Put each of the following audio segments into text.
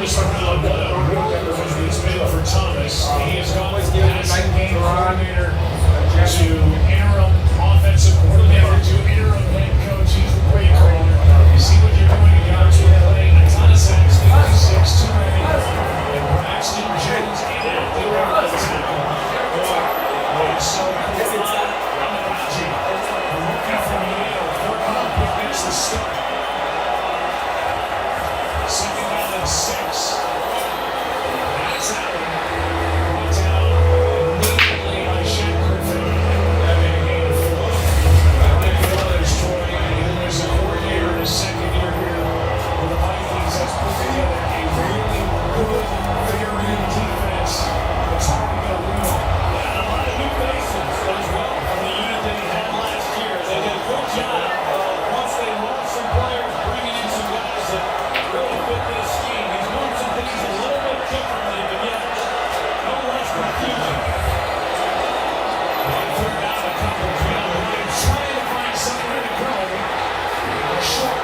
This one what a work he's been for Thomas. He has gone from passing game coordinator to interim offensive coordinator to interim head coach. He's the play caller. You see what you're doing in yards with play. A ton of sacks, 56, 2 and Braxton Jones in at the right tackle. So Ramadaji looking from Yale. Third down pick makes the start. Second down and 6. That's Allen. Brought down immediately by Shaq Griffin. Having a gain of 4. Like the others, Troy, who is a coordinator in his second year here with the Vikings, has put together a really good, very defense. It's hard to get a win on. A lot of new faces as well from the unit that he had last year. They did a good job once they lost some players, bringing in some guys that really fit this scheme. He's doing some things a little bit differently, but yet no less confusion. They figured out a couple of Williams trying to find somewhere to go. Short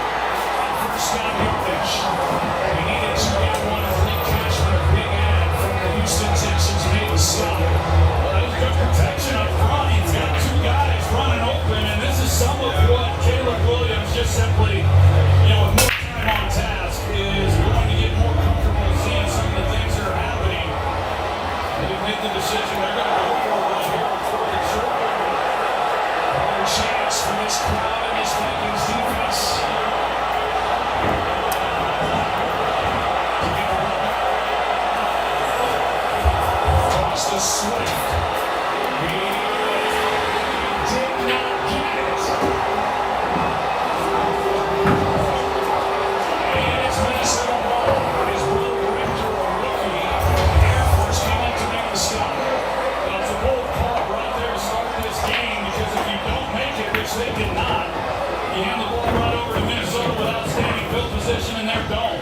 on first down yardage. They needed to get one of Lee Cashman, a big ad from the Houston Texans, made the stop. Good protection up front. He's got 2 guys running open, and this is some of what Caleb Williams just simply, with more time on task, is going to get more comfortable seeing some of the things that are happening. They've made the decision they're going to go for one here before the short. Another chance for this crowd and this Vikings defense. Toss to Swift. He did not get it. And it's Minnesota ball. His brother Richter, a rookie from Air Force, came up to make the stop. Well, it's a bold call right there to start this game, because if you don't make it, which they did not, you hand the ball right over to Minnesota with outstanding field position in their dome.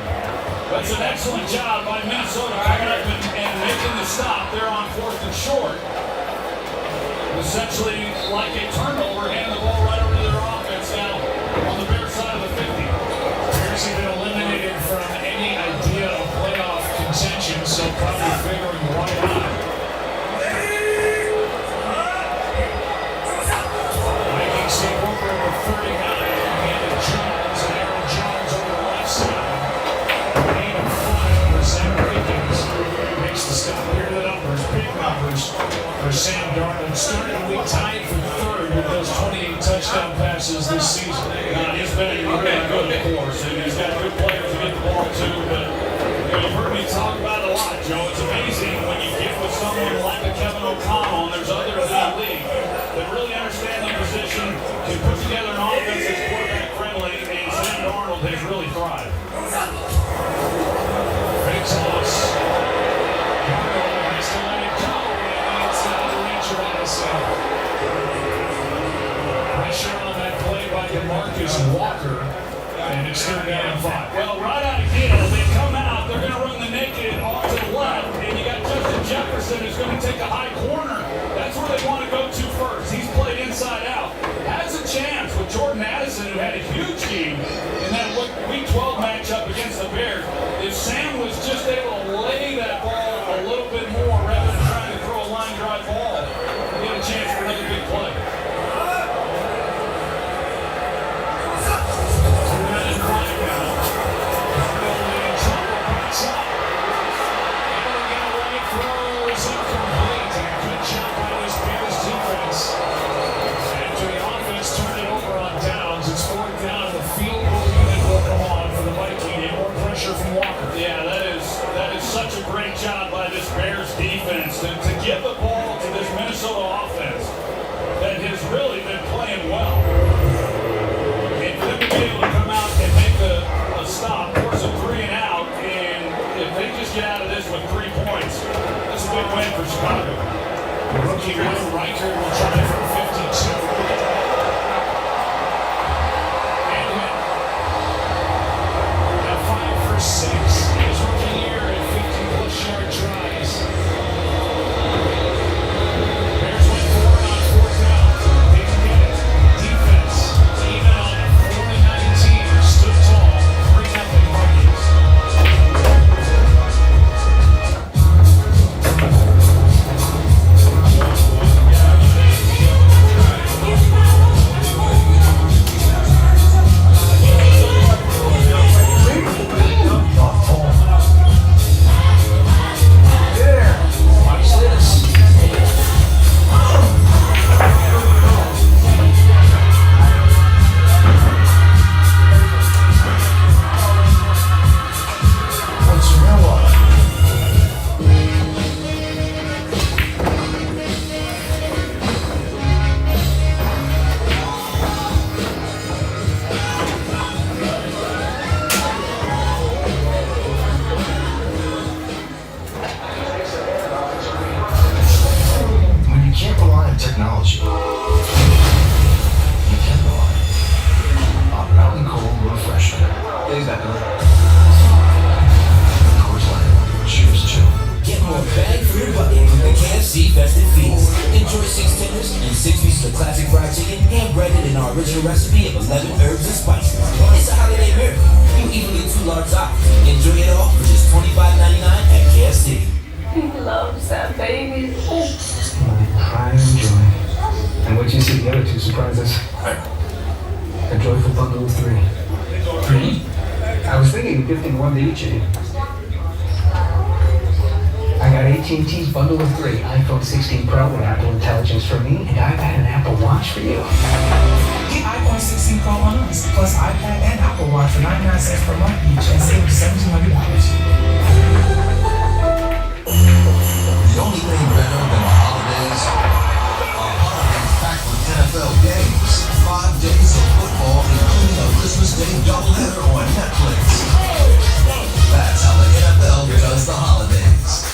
That's an excellent job by Minnesota coming up and making the stop. They're on 4th and short. Essentially like a turnover, handing the ball right over to their offense now on the Bears side of the 50. Bears have been eliminated from any idea of playoff contention, so probably figuring why not. Vikings take over number 39, handed Jones, and Aaron Jones over the left side. Gain of 5 over Sam Pickens. Makes the stop here to the numbers, big numbers for Sam Darnold. Started the week tied for 3rd with those 28 touchdown passes this season. He's been really good, of course, and he's got good players to get the ball to, but you've heard me talk about it a lot, Joe. It's amazing when you get with someone like a Kevin O'Connell, and there's others in the league that really understand the position, can put together an offense that's quarterback friendly, and Sam Darnold has really thrived. Great toss. Darnold has to let it go, and it's out of reach of Addison. Pressure on that play by DeMarcus Walker, and it's 3rd down and 5. Well, right out of Gill, they come out, they're going to run the naked off to the left, and you got Justin Jefferson who's going to take a high corner. That's where they want to go to first. He's played inside out. Has a chance with Jordan Addison, who had a huge game in that Week 12 matchup against the Bears. If Sam was just able to lay that ball a little bit more rather than trying to throw a line drive ball, he had a chance for another big play. From Walker. Yeah, that is such a great job by this Bears defense to give the ball to this Minnesota offense that has really been playing well. And for them to be able to come out and make a stop, force a 3 and out, and if they just get out of this with 3 points, that's a big win for Chicago. The rookie Will Riker will try from 52. KFC festive feast. Enjoy 6 tenders and 6 pieces of classic fried chicken, hand-breaded in our original recipe of 11 herbs and spices. It's a holiday miracle. You even get 2 large sides. Enjoy it all for just $25.99 at KFC. He loves that baby. Pride and joy. And wait till you see the other 2 surprises. A joyful bundle of 3. 3? I was thinking of gifting one to each of you. I got AT&T's bundle of 3, iPhone 16 Pro with Apple Intelligence for me, and iPad and Apple Watch for you. Get iPhone 16 Pro on us, plus iPad and Apple Watch for 99 cents per month each, and save $1,700. The only thing better than the holidays are holidays packed with NFL games. 5 days of football, including a Christmas Day doubleheader on Netflix. That's how the NFL does the holidays.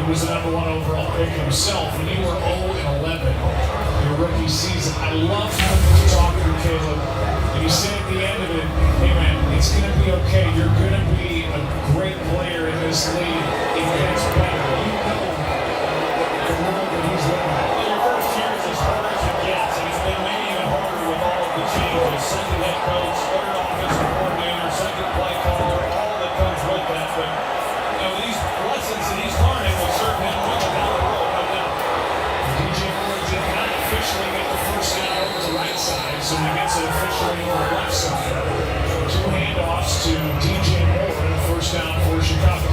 Was the #1 overall pick himself, and you were 0-11 your rookie season. I love having to talk to Caleb, and you said at the end of it, hey man, it's going to be okay. You're going to be a great player in this league. It gets better. You know the world that he's living in. Your first year is as hard as it gets, and it's been maybe even harder with all of the changes. Second head coach, third offensive coordinator, second play caller, all that comes with that. But these lessons that he's learning will serve him well down the road, no doubt. DJ Moore did not officially get the first down over the right side, so he gets it officially over the left side. 2 handoffs to DJ Moore, and a first down for Chicago.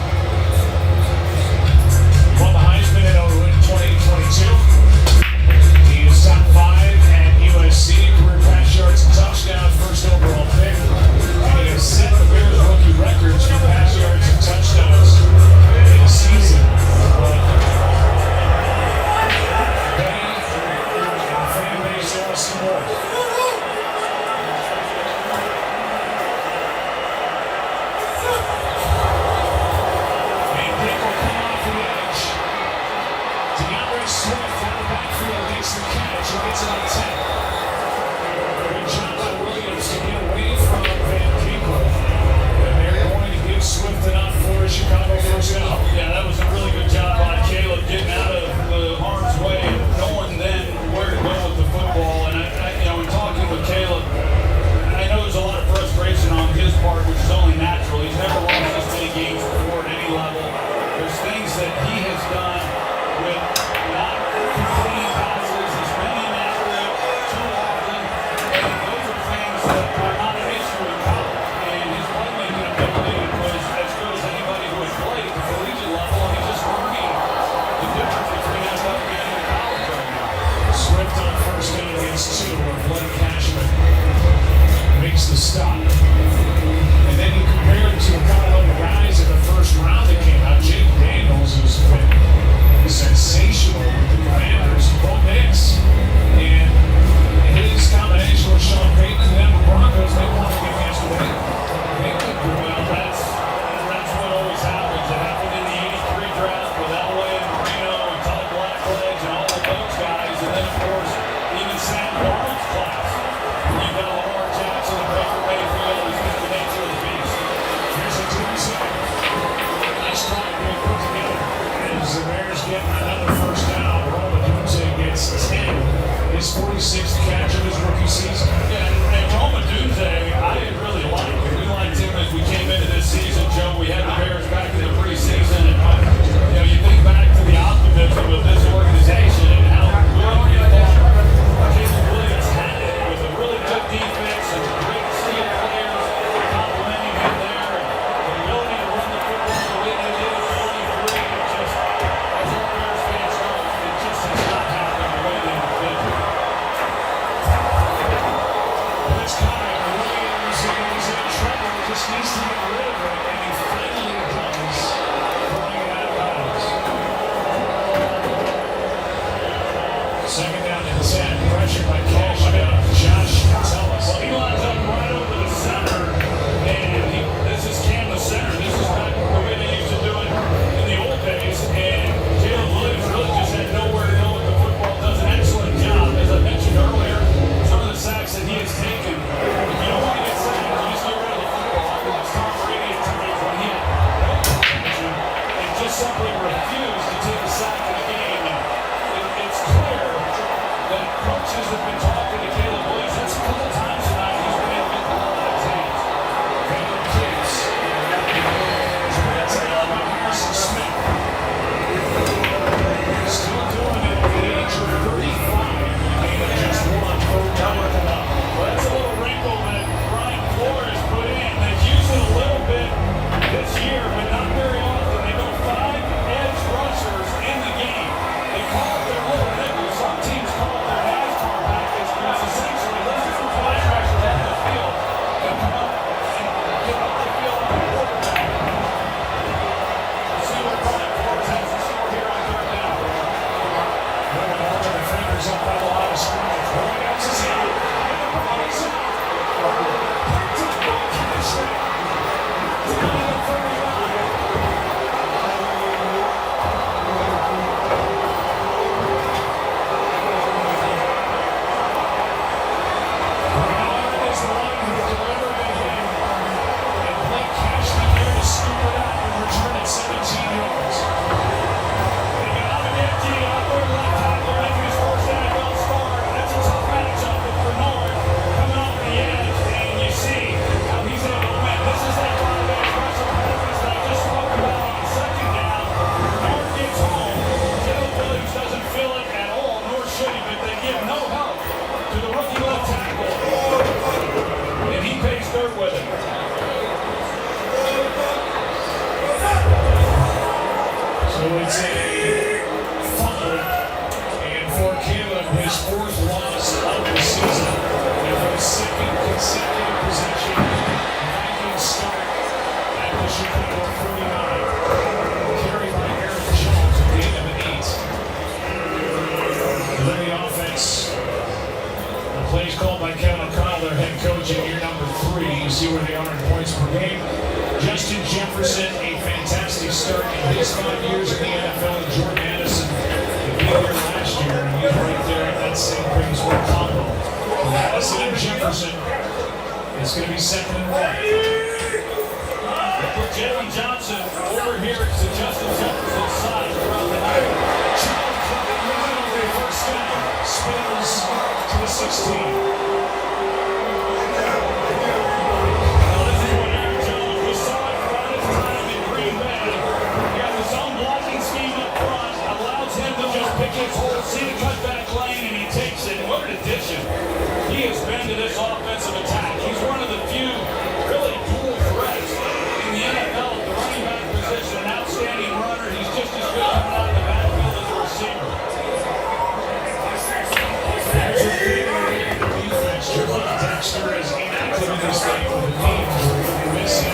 it's a fumble. And for Caleb, his fourth loss of the season. And for the second consecutive possession, Vikings start at the Chicago 49. Carried by Aaron Jones at the end of an 8. And then the offense. The plays called by Kevin O'Connell, their head coach, in year number 3. You see where they are in points per game. Justin Jefferson, a fantastic start in his 5 years in the NFL. And Jordan Addison, the big year last year, and he's right there at that same pace with combo. With Addison and Jefferson, it's going to be 2nd and 1. Put Jalen Johnson over here to Justin Jefferson's side throughout the night. Charlie Clark in the middle, first down, spins to the 16. See the cutback lane and he takes it. What an addition he has been to this offensive attack. He's one of the few really dual threats in the NFL at the running back position. An outstanding runner. He's just as good coming out of the backfield as a receiver. Defense, Javon Dexter is inactive in this game with a knee injury. They miss him.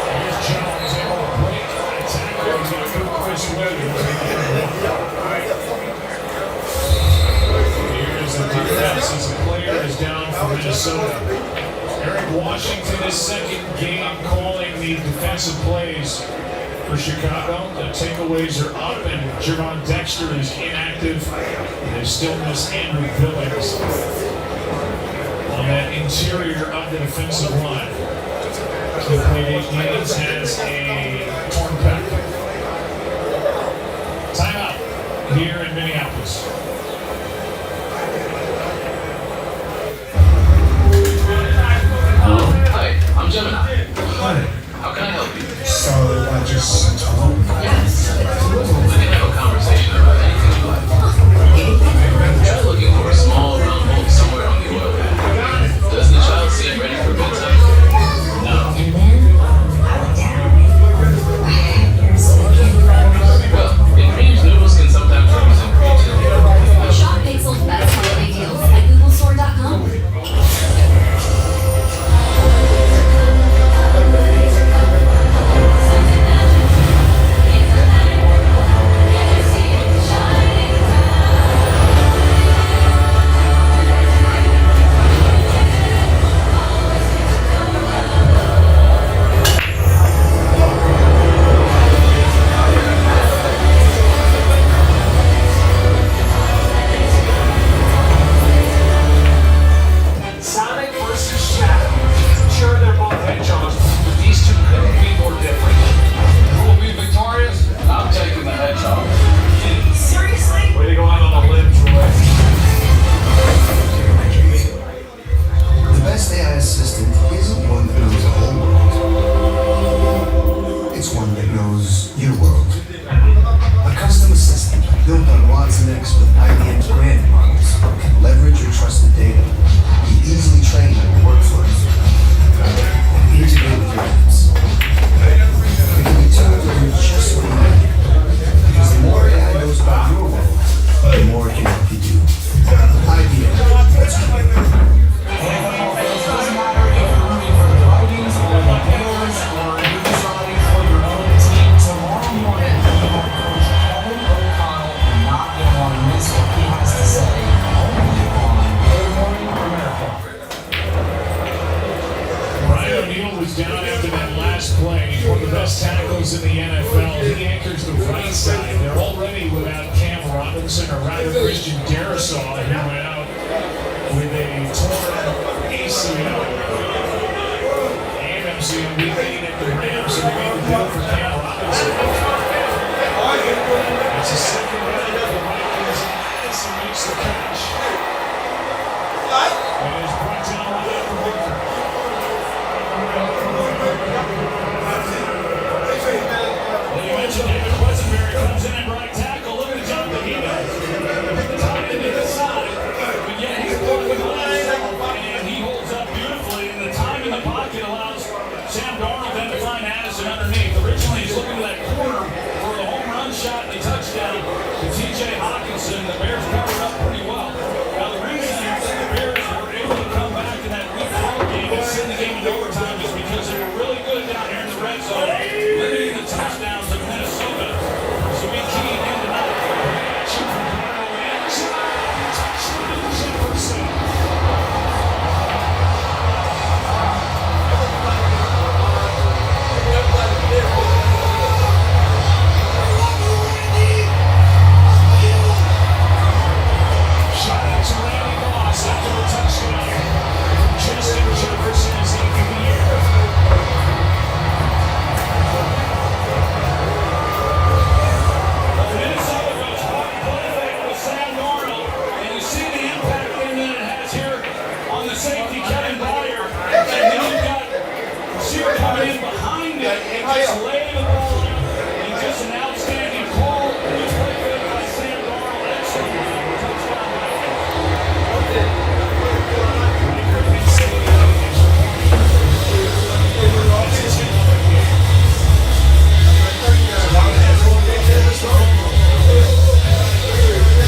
Here's Jones able to break a tackle. He's going to go Chris Williams. Here's the defense as a player is down for Minnesota. Eric Washington is second game calling the defensive plays for Chicago. The takeaways are up and Javon Dexter is inactive. They still miss Andrew Billings on that interior of the defensive line. He played 8 games, has a torn pec. Timeout here in Minneapolis. Hi, I'm Gemini. Hi. How can I help you? So I just told you. Yes. We can have a conversation about anything you like. Try looking for a small round hole somewhere on the oil rig. Does the child seem ready for bedtime? No. Well, it dreams noodles can sometimes represent creativity. Shop Pixel's best holiday deals at googlestore.com. Sonic versus Shadow. Sure, they're both hedgehogs, but these two couldn't be more different. Who will be victorious? I'm taking the hedgehog. Seriously? Way to go out on a limb, Troy. The best AI assistant isn't one that knows the whole world. It's one that knows your world. A custom assistant built on Watson X with IBM's grand models can leverage your trusted data, be easily trained on your workflows, and integrate with your apps. It can be turned into just what you need. Because the more AI knows about your world, the more it can help you do. IBM, that's right. Doesn't matter if you're rooting for the Vikings or the Bears or you're just rooting for your own team. Tomorrow morning, we have Coach Kevin O'Connell, and not going to want to miss what he has to say only on Good Morning America. Brian O'Neill was down after that last play. He's one of the best tackles in the NFL. He anchors the right side. They're already without Cam Robinson, or rather Christian Darrisaw, who went out with a torn ACL and MCL. We made it at the Rams, so they made the deal for Cam Robinson. It's a second down for the Vikings. Addison makes the catch. And is brought down right after Victor. Well, you mentioned David Quesenberry comes in and right tackle. Look at the jump that he does. Tied into the side, but yet he's blocking on himself, and he holds up beautifully. And the time in the pocket allows Sam Darnold then to find Addison underneath. Originally, he's looking to that corner behind it and just laying the ball out. And just an outstanding call. It's played good by Sam Darnold. Excellent touchdown.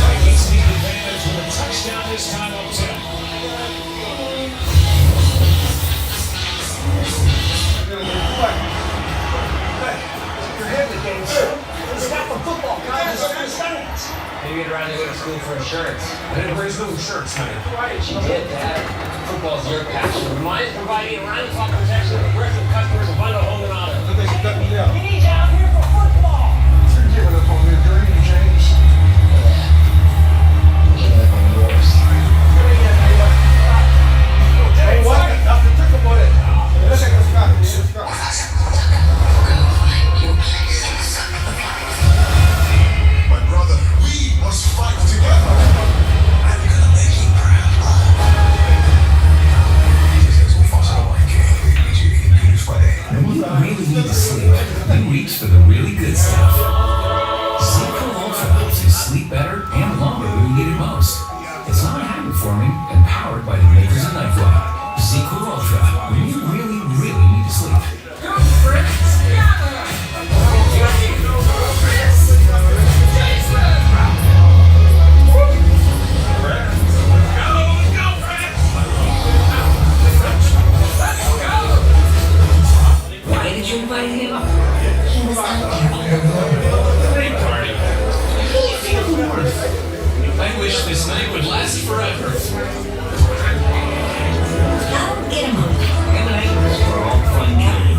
Vikings need advantage with a touchdown this time up 10. Maybe you'd rather go to school for insurance. I didn't raise no insurance, man. Why did you did, Dad? Football's your passion. Mine is providing around-the-clock protection to aggressive customers of Bundle Home and Auto. Look, they cut me down. We need you out here for football. You're giving up on me, dirty James. Giving up on yours. Hey, what? After took about it. Let's take a scrap. My brother, we must fight together. I'm gonna make you proud. When you really need to sleep, you reach for the really good stuff. Z-Cool Ultra helps you sleep better and longer when you need it most. It's not habit forming and powered by the makers of NightFly. Z-Cool Ultra, when you really, really need to sleep. Why did you invite him? He was out there. Great party. I really feel the warmth. I wish this night would last forever. Go get him up. M&A for all fun games.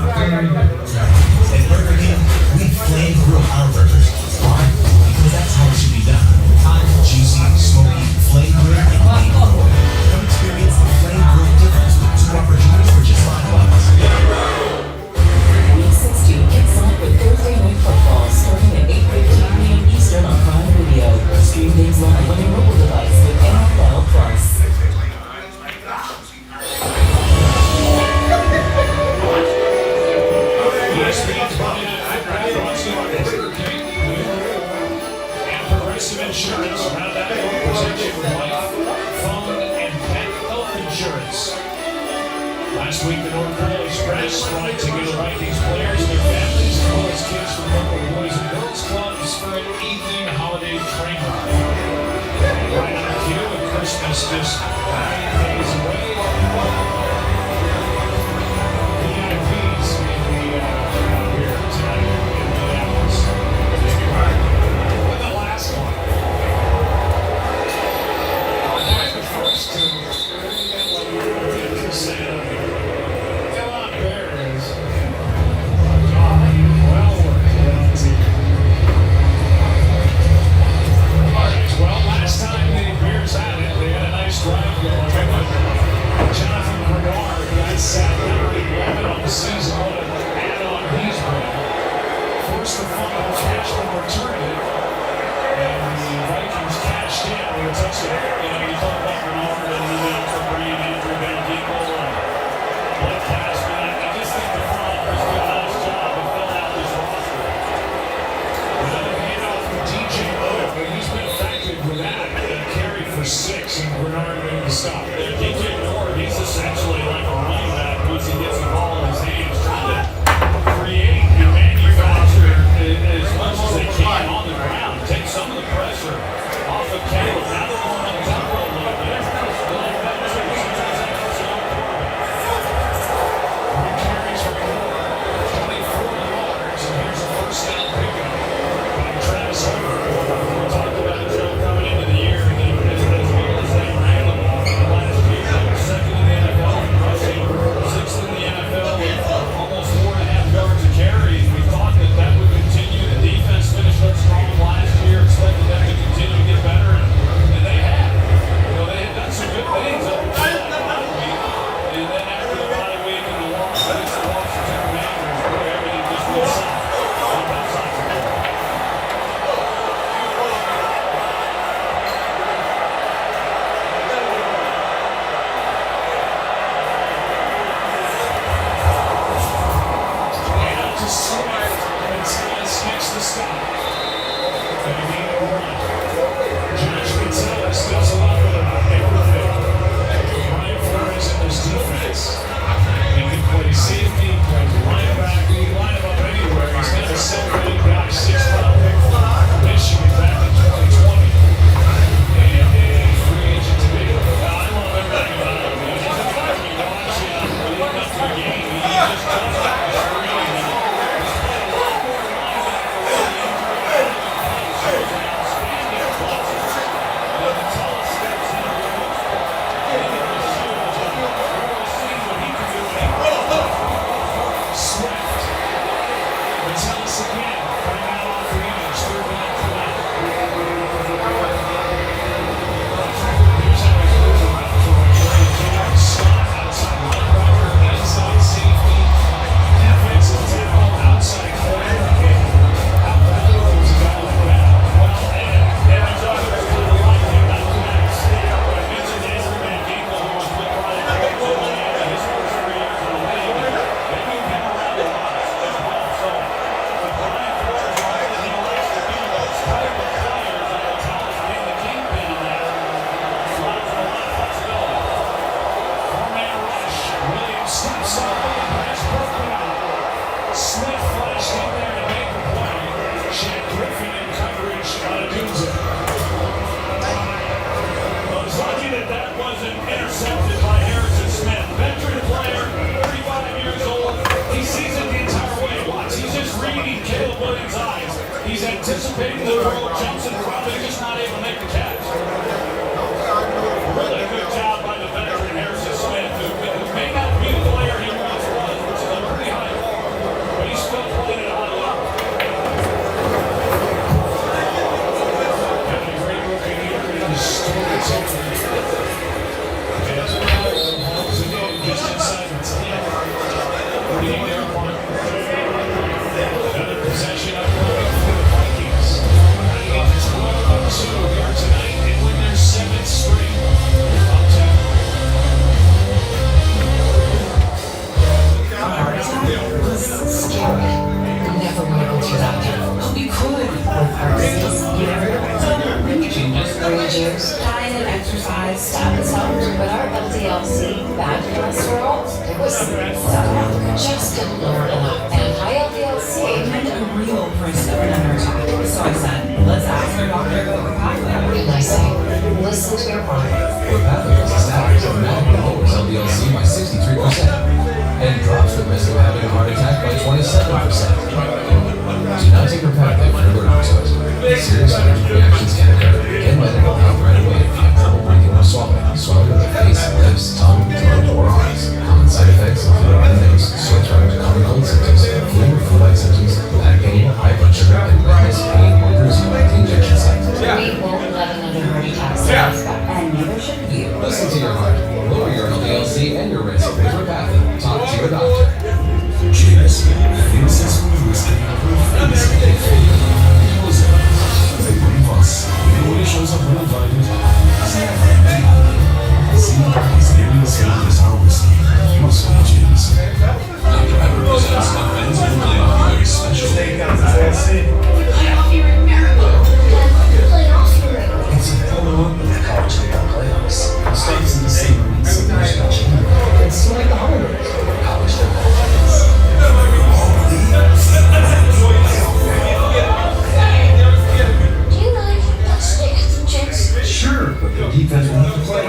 At Burger King, we flame grill our burgers. Why? Because that's how it should be done. Hot, juicy, smoky, flame grill, and flame grill. Come experience the flame grill difference with 2 opportunities for just $5. Week 16 kicks off with Thursday Night Football starting at 8:15 p.m. Eastern on Prime Video. Stream things live on your mobile device with NFL Plus. ESPN's Monday Night Football brought to you by Burger King and Progressive Insurance. Round out your protection with life, phone, and pet health insurance. Last week, the North Pole Express brought together Vikings players and their families, as well as kids from local boys and girls clubs for an evening holiday train ride. Right on cue, with Christmas just 9 days away. VIPs in the crowd here tonight in Minneapolis. But the last one. The first two. Come on, Bears. Well worked. All right, well, last time the Bears had it, they had a nice drive going. Jonathan traffic was just a little enough. And high LDLC And a real person under attack. So I said, let's ask our doctor about Repatha. and I say, listen to your body. Repatha is a statin that dramatically lowers LDL-C by 63% and drops the risk of having a heart attack by 27%. Do not take Repatha if you're allergic to it. Serious allergic reactions can occur. Get medical help right away if you have trouble breathing or swallowing. Swelling of the face, lips, tongue, throat, or eyes. Common side effects include runny nose, sore throat, common cold symptoms, flu or flu-like symptoms, back pain, high blood sugar, and redness, pain, or bruising at the injection site. We won't let another heart attack set us back. And neither should you. Listen to your heart. Lower your LDL-C and your risk with Repatha. Talk to your doctor. GNC, inaccessible whiskey, famous they believe us. It only shows up when invited. It's never empty. See, it's nearly the same as our whiskey. Must be Jameson. Dr. Pepper presents events and playoff special. Playoff here in Maryland. Playoff here. It's a follow-up of the college football playoffs. It starts in December in St. January. It's like the holidays. College football playoffs. Do you really think that's sticks and chicks? Sure, but the defense will have to play.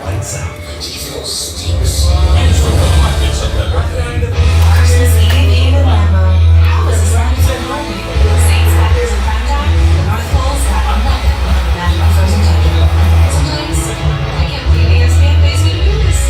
Lights out. Diesel stinks. Christmas Eve in Lambeau. How was this land so hungry? Saints, Packers, and prime time. The North Pole's got nothing. Not a frozen tundra. Sometimes I can't believe ESPN pays me to do this.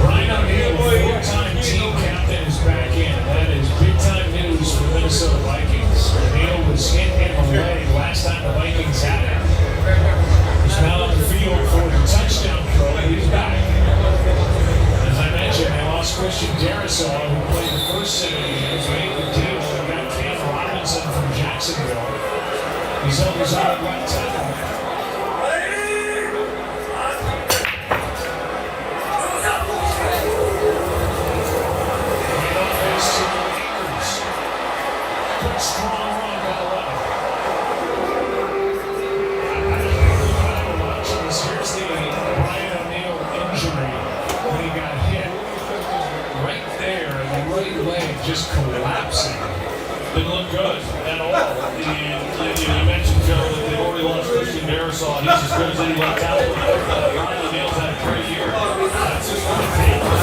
Brian O'Neill, four-time team captain, is back in. That is big-time news for the Minnesota Vikings. O'Neill was hit in the leg last time the Vikings had him. He's now on the field for the touchdown throw. He's back. As I mentioned, they lost Christian Darrisaw, who played the first 7 games, made the deal. They got Cam Robinson from Jacksonville. He's held his own at right tackle. Strong run by 11. Here's the Brian O'Neill injury when he got hit right there, and the right leg just collapsing. Didn't look good at all. And you mentioned, Joe, that they've already lost Christian Darrisaw. He's as good as any left tackle. Brian O'Neill's had a great year. That's just one of the tackles.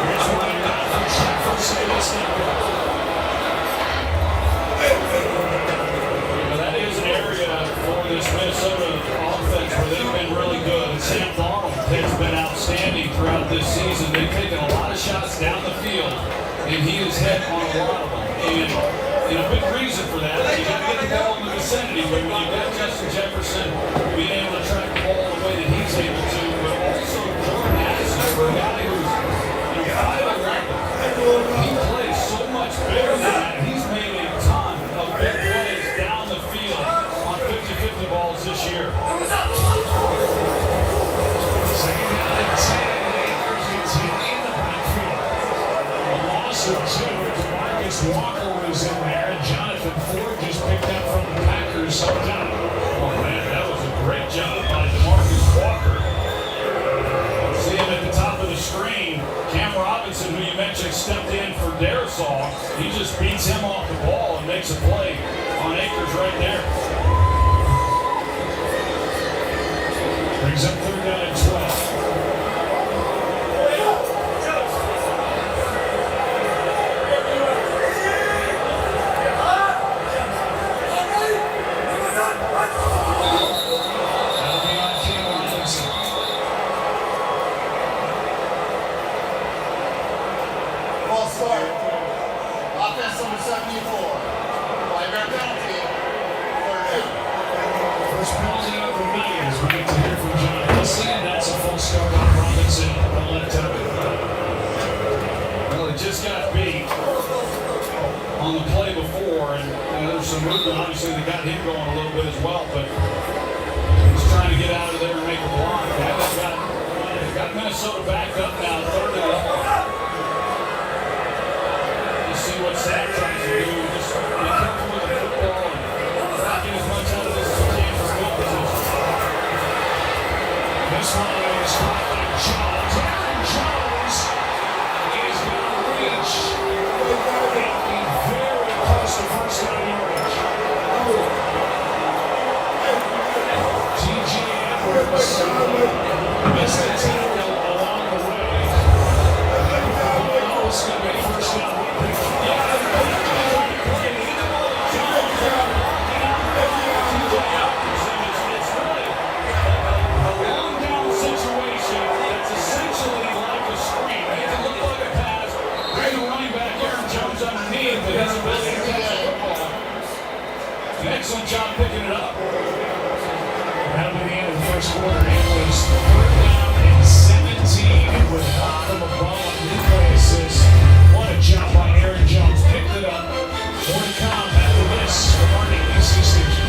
Here's what I got from Jefferson. That is an area for this Minnesota offense where they've been really good. And Sam Darnold has been outstanding throughout this season. They've taken a lot of shots down the field, and he has hit on a lot of them. And a big reason for that is you got to get the ball in the vicinity. But when you've got Justin Jefferson being able to track the ball the way that he's able to, but also Jordan Addison, for a guy who's 5'11", he plays so much bigger than that. He's made a ton of big plays down the field on 50-50 balls this year. Second down and 10. Akers gets hit in the backfield. A loss of 2. DeMarcus Walker was in there, and Jonathan Ford just picked up from the Packers. Oh, man, that was a great job by DeMarcus Walker. See him at the top of the screen. Cam Robinson, who you mentioned, stepped in for Darrisaw. He just beats him off the ball and makes a play on Akers right there. Brings up 3rd down and 12. First penalty of the night as we get to hear from John Hussey, and that's a full start on Robinson on left tackle. Well, it just got beat on the play before, and there's some movement. Obviously, they got him going a little bit as well, but he's trying to get out of there and make a block. They've got Minnesota back up now, 3rd and long. You see what Sam tries to do. Just be careful with the football and not get as much out This one is caught by Jones. Aaron Jones is going to reach very close to first down yardage. T.J. Edwards missed the tackle along the way. Oh, it's going to be first down. Excellent job picking it up. That'll be the end of the first quarter. It was 3rd down and 17 with half of a ball on replay assist. What a job by Aaron Jones. Picked it up. More to come after this from our EC station.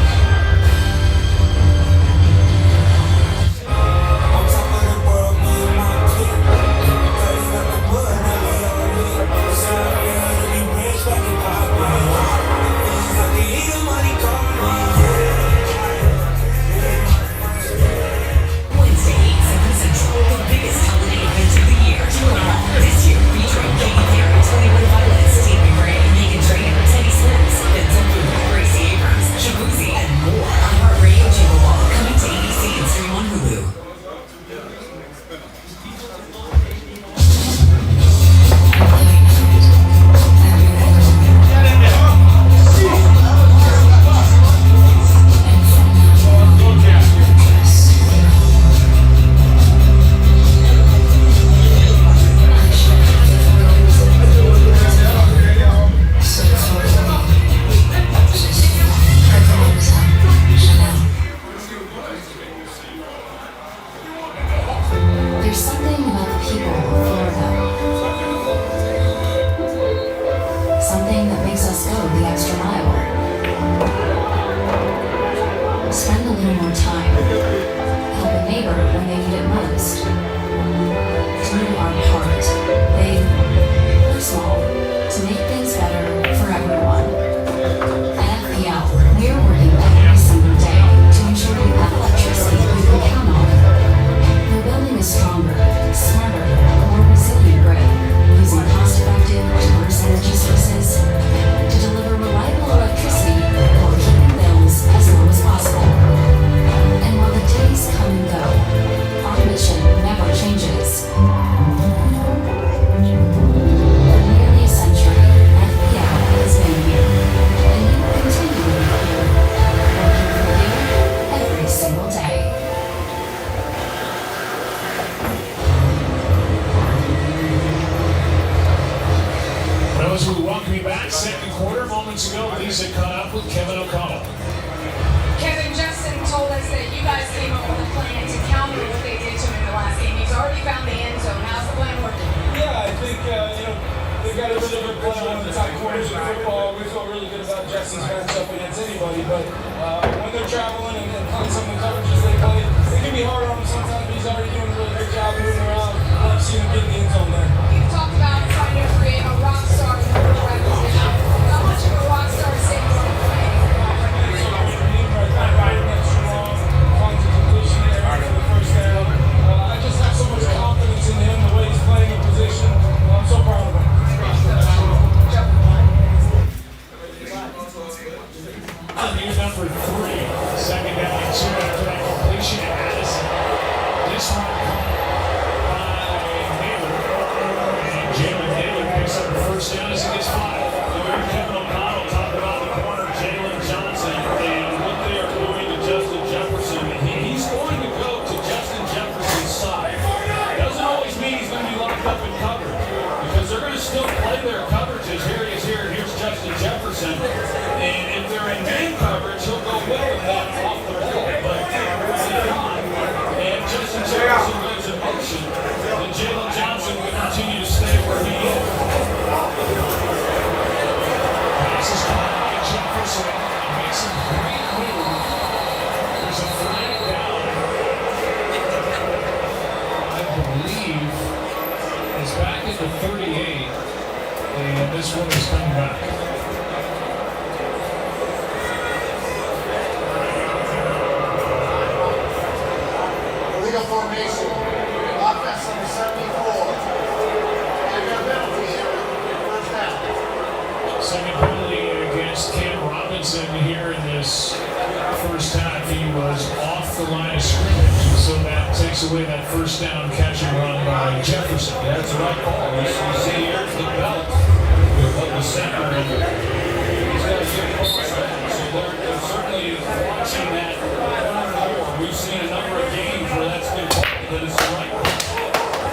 takes away that first down catch and run by Jefferson. That's the right call. You see here's the belt of the center. He's got to get close to that. So they're certainly watching that more. We've seen a number of games where that's been called, that it's the right call.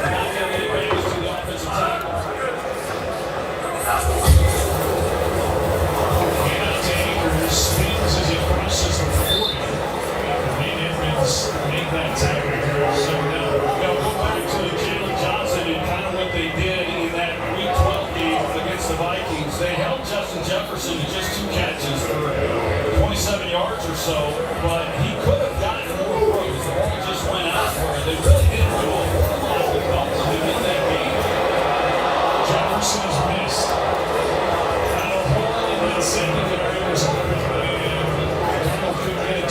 Not getting advantage to the offensive tackle. Spins as he crosses the 40. Nate Edmonds made that tackle here. So now go back to Jalen Johnson and kind of what they did in that Week 12 game against the Vikings. They held Justin Jefferson to just 2 catches for 27 yards or so, but he could have gotten more throws. The ball just went out for it. They really didn't do a whole lot with him in that game. Jefferson is missed. Not a hole in that secondary was open.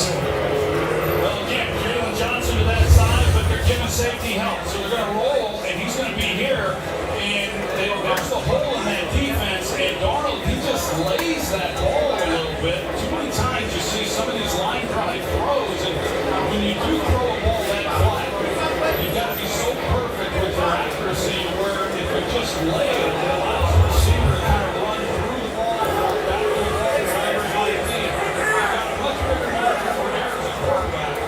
Well, again, Jalen Johnson to that side, but they're giving safety help. So they're going to roll, and he's going to be here. And there's the hole in that defense. And Darnold, he just lays that ball a little bit. Too many times you see some of these line drive throws. And when you do throw a ball that flat, you've got to be so perfect with your accuracy where if you just lay it, it allows the receiver to kind of run through the ball, back to the ball, wherever he might be. You've got a much bigger margin for errors as quarterback.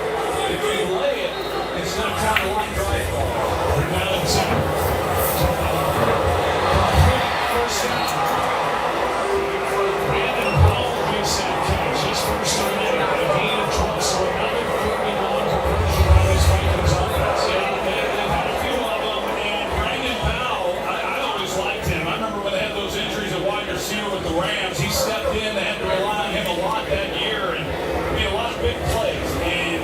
If you lay it, instead of trying to line drive ball. Rebound center. First down. Brandon Powell makes that catch. His first time in a gain of 12, so another 40-yard conversion by this Vikings offense. Yeah, they've had a few of them, and Brandon Powell, I always liked him. I remember when they had those injuries at wide receiver with the Rams. He stepped in. They had to rely on him a lot that year, and made a lot of big plays. And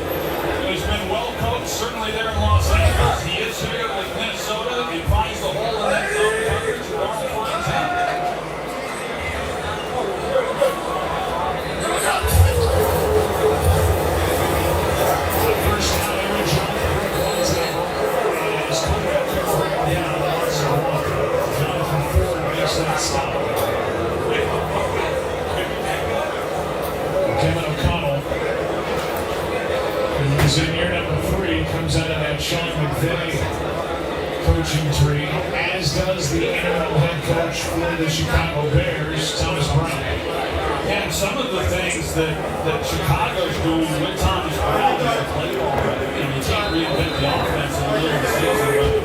he's been well coached, certainly there in Los Angeles. He is here with Minnesota and finds the hole in that zone coverage. Darnold finds him. First down, Aaron Jones, Rick Owens there. And his quarterback down the loss of 1. Jonathan Ford makes that stop. Kevin O'Connell, who's in year number 3, comes out of that Sean McVay coaching tree, as does the interim head coach for the Chicago Bears, Thomas Brown. And some of the things that Chicago's doing with Thomas Brown as a play caller, you can't reinvent the offense in the middle of the season,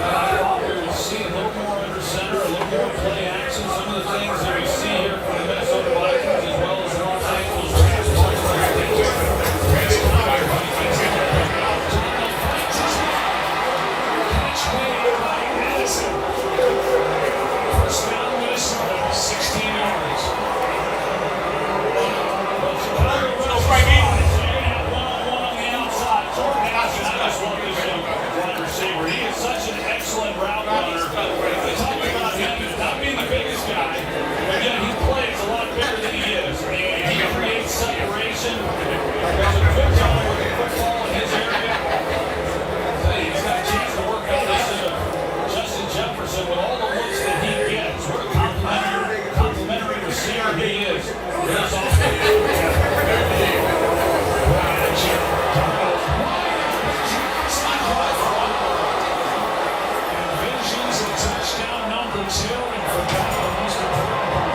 but I thought we would see a little more under center, a little more play action, some of the things that we see here from the Minnesota Vikings as well as the Los Angeles Rams. First down, Minnesota, 16 yards. He is such an excellent route runner. They talk about him not being the biggest guy, but yet he plays a lot bigger than he is. And he creates separation. Does a good job with the football in his area. He's got a chance to work on this Justin Jefferson with all the looks that he gets. What a complimentary receiver he is. This offense. Touchdown number 2, and forgot the most important part.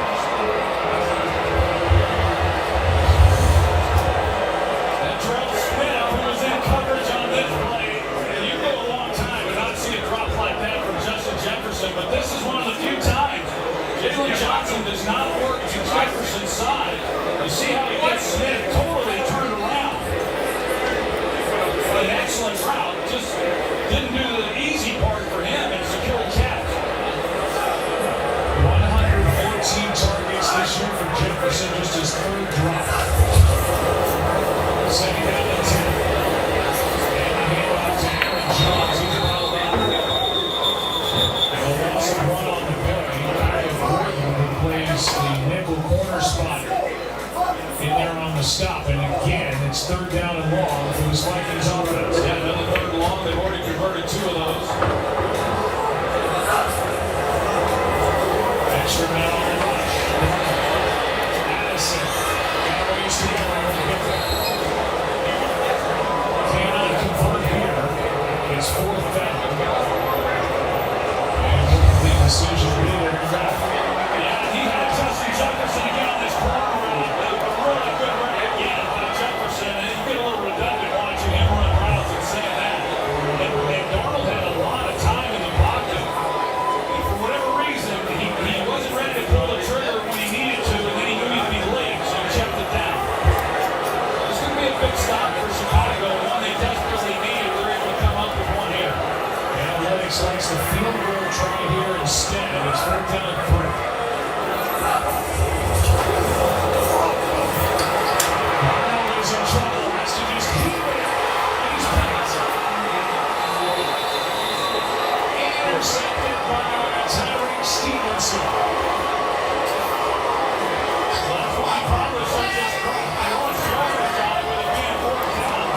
And Terrell Smith, who was in coverage on this play, and you go a long time and not see a drop like that from Justin Jefferson, but this is one of the few times Jalen Johnson does not work to Jefferson's side. You see how he gets Smith totally turned around. An excellent route, just didn't do the easy part for him and secure a catch. 114 targets this year for Jefferson, just his 3rd drop. Second down and 10. And the handoff to Aaron Jones. He's brought down. And a loss of 1 on the play. Kyle Gordon, who plays the nickel corner spot in there on the stop. And again, it's 3rd down and long for this Vikings offense. Yeah, another 3rd and long. They've already converted 2 of those. Extra man on the rush. Addison got a ways to go. Cannot convert here. big stop for Chicago, one they desperately needed. They're able to come up with one here. Analytics likes the field goal try here instead. It's 4th down and 3. Arnold is in trouble. Has to just keep it. He's passed. Intercepted by Tyreek Stevenson. That's why I probably should just with it being 4th down.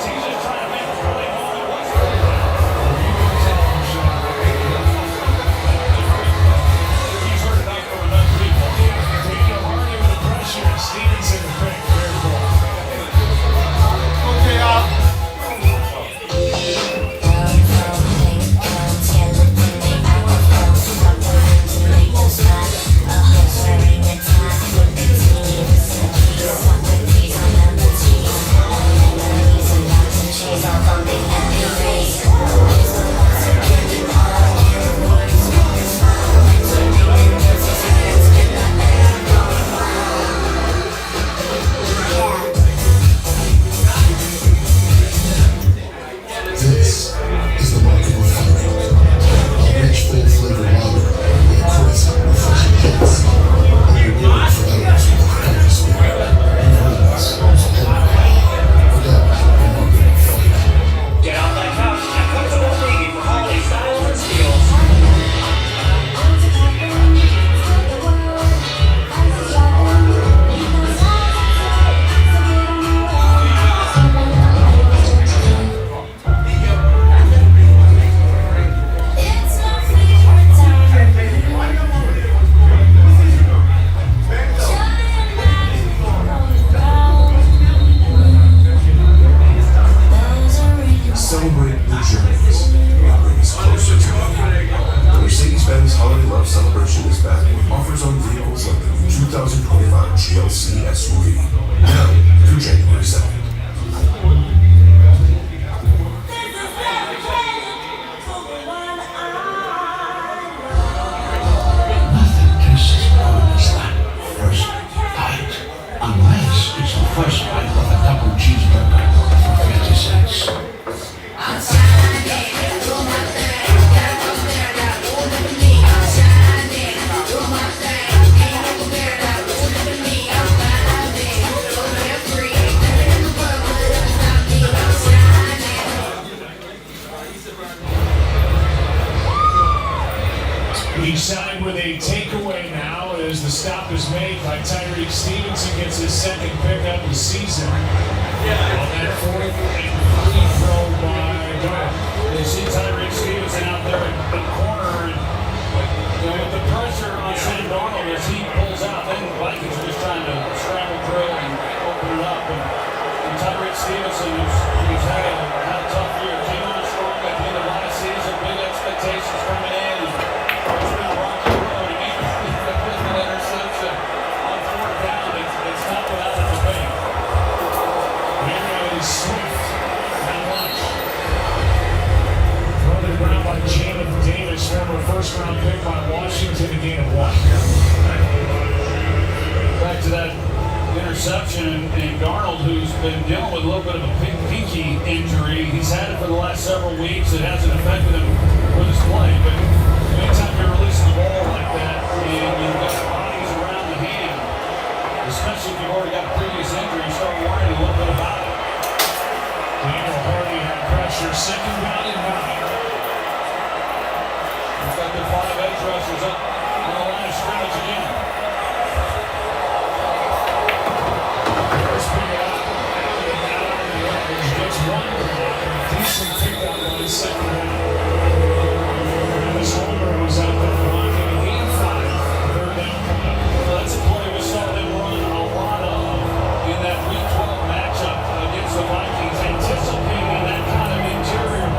He's just trying to make a play while it was 4th down. He's heard enough from enough people. Daniel Hardy with the pressure. Stevenson the pick. Fair ball. This is the market refinery. A rich, full-flavored lager with crisp, refreshing hits. And rewarding for others with a healthy spirit. Ingredients of homemade. For that, the market refinery. Get off that couch and come to Old Navy for holiday styles and steals. Celebrate the journeys. It brings closer together. The Mercedes-Benz Holiday Love Celebration is back with offers on vehicles like the new 2025 GLC SUV. Now through January 2nd. Nothing tastes as good as that first bite. Unless it's the first bite of a double cheeseburger for 50 cents. He signed with a takeaway now as the stop is made by Tyreek Stevenson. Gets his second pickup of the season. On that 4th and 3 throw by Darnold. They see Tyreek Stevenson out there in the corner, and with the pressure on Sam Darnold as he pulls out, then the Vikings are just trying to scramble through and open it up. And Tyreek Stevenson, who's had a tough year, came on strong at the end of last season, big expectations coming in. It's been a rocky road, and even with an interception on 4th down, it's not without a debate. Here is Swift and Lunch. Thrown to the ground by Jamin Davis, former first-round pick by Washington, a gain of 1. Back to that interception, and Darnold, who's been dealing with a little bit of a pinky injury, he's had it for the last several weeks. It hasn't affected him with his play, but anytime you're releasing the ball like that and you've got bodies around the hand, especially if you've already got a previous injury, you start worrying a little bit about it. Daniel Hardy had pressure, 2nd down and 9. He's got their 5 edge rushers up on the line of scrimmage again. First pick up, which gets 1 block, and a decent pickup on his 2nd down. This Homer was out there blocking a gain of 5. 3rd down coming up. Well, that's a play we saw them run a lot of in that Week 12 matchup against the Vikings, anticipating that kind of interior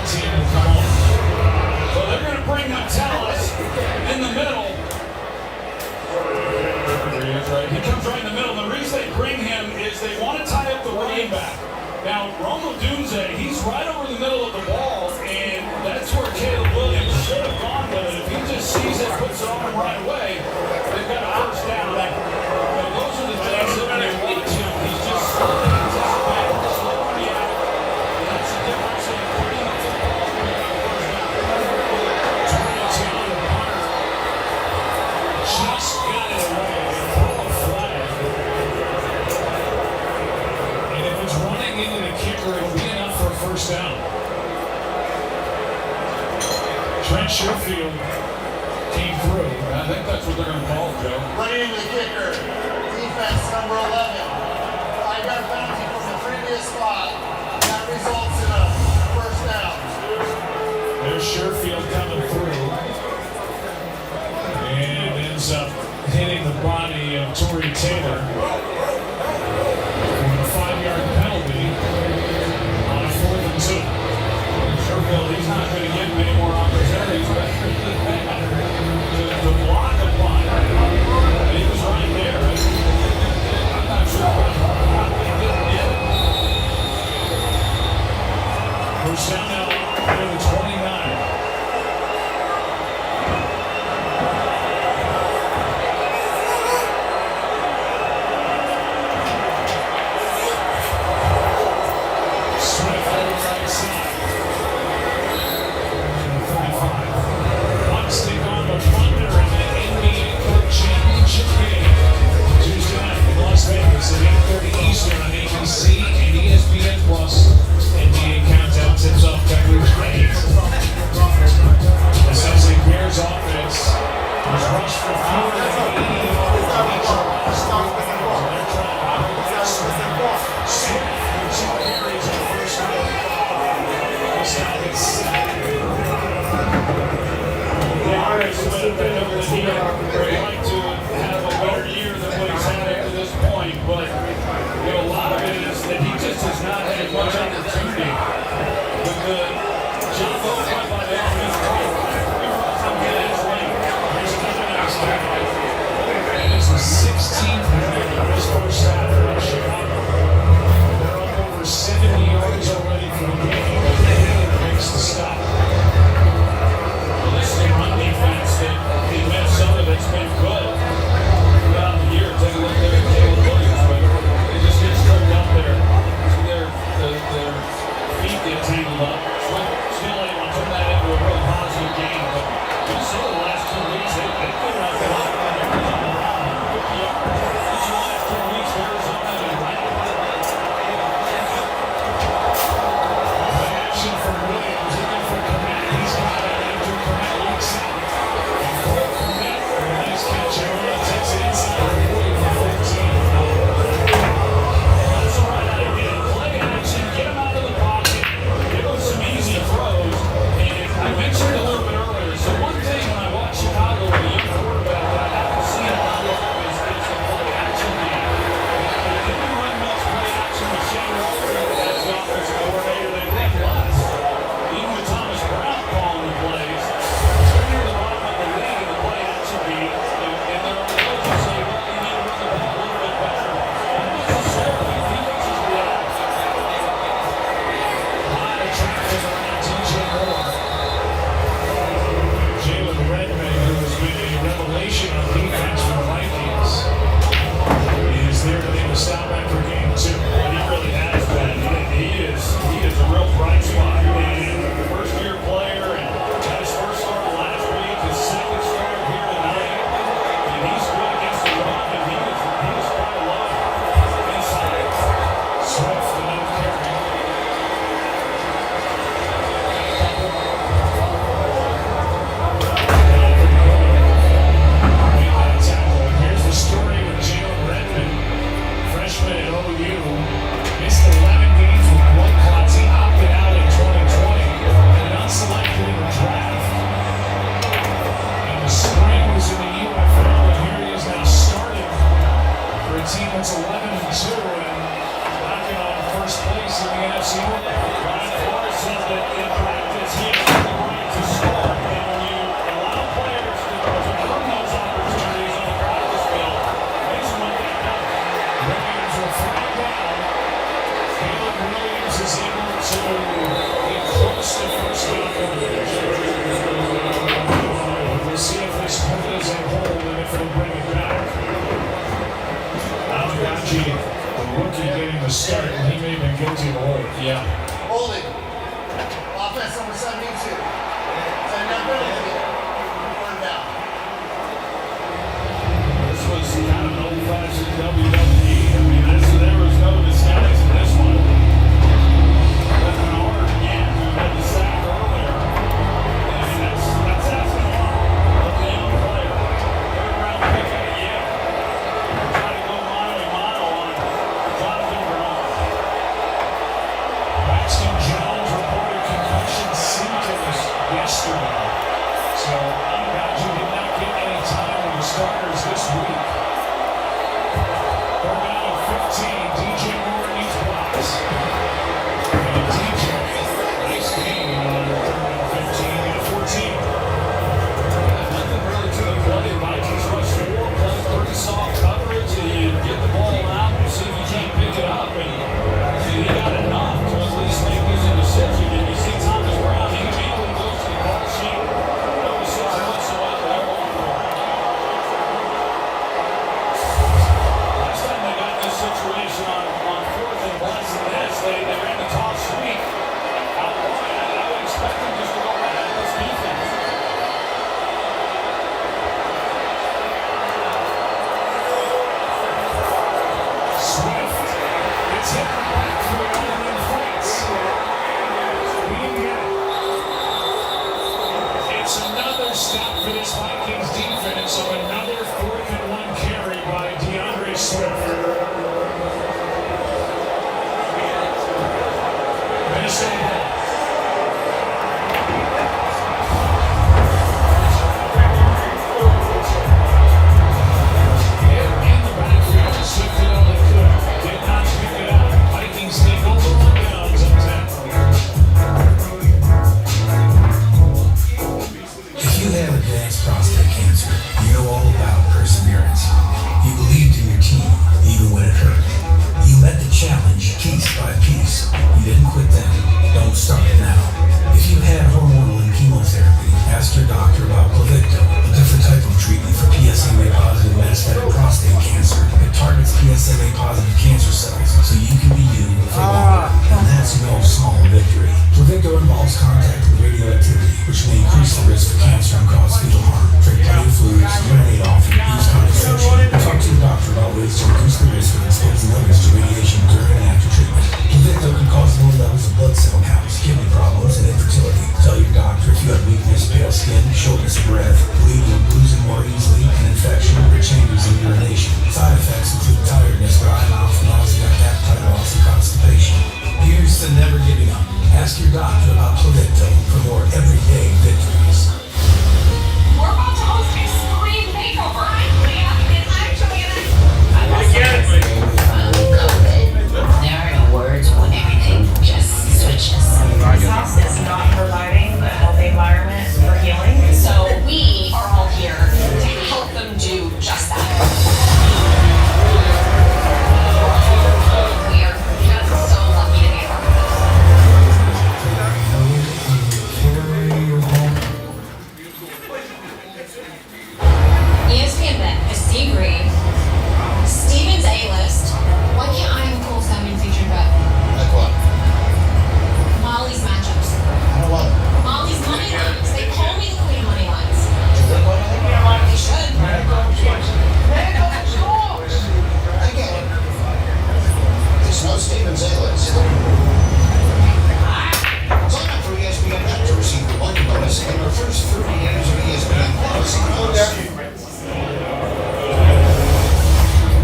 team will come on. So they're going to bring Metellus in the middle. He comes right in the middle. The reason they bring him is they want to tie up the running back. Now, Romo Dunze, he's right over the middle of the ball, and that's where Caleb Williams should have gone with it. If he just sees it, puts it on him right away, they've got a first down. Now, those are the things that when they watch him, he's just slowly anticipating, slowly reacting. And that's the difference in putting the football when they got a first down. 22 to Hunter. Just got it away. Throw a flag. And if it's running into the kicker, it'll be enough for a first down. Trent Sherfield came through. I think that's what they're going to call it, Joe. Running the kicker, defense number 11. 5-yard penalty from the previous spot. That results in a first down. There's Sherfield coming through. And ends up hitting the body of Torrey Taylor. For a 5-yard penalty on a 4th and 2. Sherfield, he's not going to get many more opportunities to block a punt. He was right there. I'm not sure how he didn't get it. First down now to the 29. Swift on the right side. To the 35. Bucks take on the Thunder in the NBA Cup Championship game. Tuesday night in Las Vegas at 8:30 Eastern on ABC and ESPN Plus. NBA Countdown tips off coverage at 8. This is a Bears offense was rushed for fewer than 80 yards in each of the last 3 games. They're trying to hold this Swift with 2 carries in the first half. This time it's 7. Yeah, it's a bit of the deal. We'd like to have a better year than what he's had up to this point, but a lot of it is that he just has not had much opportunity. With the John Bowen by the offensive line, from his lane, here's another nice tackle. And it's the 16th win of this first half in Chicago. They're up over 70 yards already for the game, but he makes the stop. Well, this is a run defense that the Minnesota that's been good throughout the year. Take a look there at Caleb Williams, but they just get tripped up there. Their feet get tangled up. Still able to turn that into a real positive game. But Minnesota the last 2 weeks, they've been up a lot. These last 2 weeks, Arizona and right Yeah. Holding. Offense number 72. Send that penalty. Third down. This was kind of an old-fashioned WWE. I mean, there was no disguising this one. Bernard again, who had the sack earlier. I mean, that's asking a lot of the young player. Third round pick out of Yale. Trying to go mile on Jonathan Bernard. Braxton Jones reported concussion symptoms yesterday. So I'm glad you did not get any time with the starters this week. Third down and 15. DJ Moore needs blocks. And DJ, nice game on third down and 15 and 14. Nothing really to the play. Vikings rush 4, play pretty soft coverage, and you get the ball out and see if you can't pick it up. And he got enough to at least make this a decision. And you see Thomas Brown, he immediately goes to the call sheet. No decision whatsoever. Last time they got in this situation on fourth and less than this, they ran the toss sweep out wide. I would expect them just to go right at this defense. Swift gets hit in the backfield and then fights. He didn't get it. It's another stop for this Vikings defense, so another 4th and 1 carry by DeAndre Swift. Minnesota. In the backfield, Swift did all they could. Did not pick it up. Vikings take over on downs on 10. If you have advanced prostate cancer, you know all about perseverance. You believed in your team, even when it hurt. You met the challenge piece by piece. You didn't quit then. Don't start now. If you had hormonal and chemotherapy, ask your doctor about Pluvicto, a different type of treatment for PSMA-positive metastatic prostate cancer. It targets PSMA-positive cancer cells, so you can be you for longer. And that's no small victory. Pluvicto involves contact with radioactivity, which may increase the risk of cancer and cause fetal harm. Drink plenty of fluids, urinate often, use contraception. Talk to your doctor about ways to reduce the risk of exposing others to radiation during and after treatment. Pluvicto can cause low levels of blood cell counts, kidney problems, and infertility. Tell your doctor if you have weakness, pale skin, shortness of breath, bleeding or bruising more easily, an infection, or changes in urination. Side effects include tiredness, dry mouth, nausea, appetite loss, and constipation. Here's to never giving up. Ask your doctor about Pluvicto for more everyday victories. We're about to host Extreme Makeover. I'm Leah, and I'm Joanna. There are no words when everything just switches. This house is not providing a healthy environment for healing. So we are all here to help them do just that. We are just so lucky to be a part of this. ESPN Bet has Steve Green, Steven's A-list. Why can't I have a cool 7 featured bet? Like what? Molly's matchups. I don't love it. Molly's money lines. They call me the queen of money lines. They should. I get it. There's no Stevens A-list. Sign up for ESPN Bet to receive the welcome bonus and your first 30 days of ESPN Plus.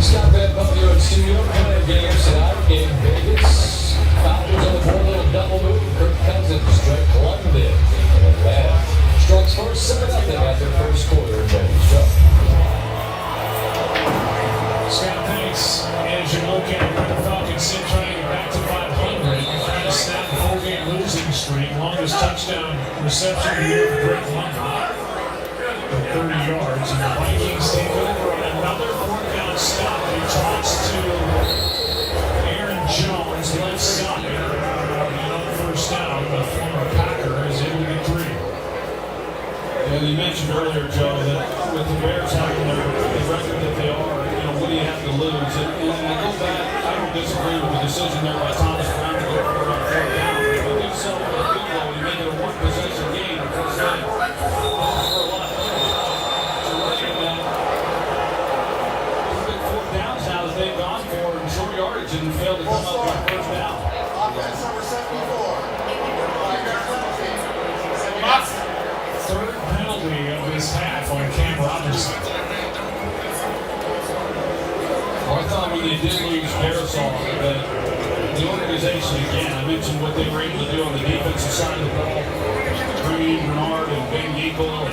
Scott Van Pelt in studio, coming games tonight in Vegas. Falcons on the board, little double move. Kirk Cousins straight London in Atlanta. Strokes first, 7-0 after first quarter in Vegas. Scott, thanks. As you look at where the Falcons sit trying to get back to 500, trying to snap the 4-game losing streak. Longest touchdown reception of the year for Drake London. 30 yards. And the Vikings take over on another 4th down stop. They toss to Aaron Jones, left side. Another first down. The former Packer is able to get 3. And you mentioned earlier, Joe, that with the Bears having the record that they are, what do you have to lose? And I go back, I don't disagree with the decision there by Thomas Brown to go for saw that the organization, again, I mentioned what they were able to do on the defensive side of the ball. Green, Bernard, and Ben Yeagle, and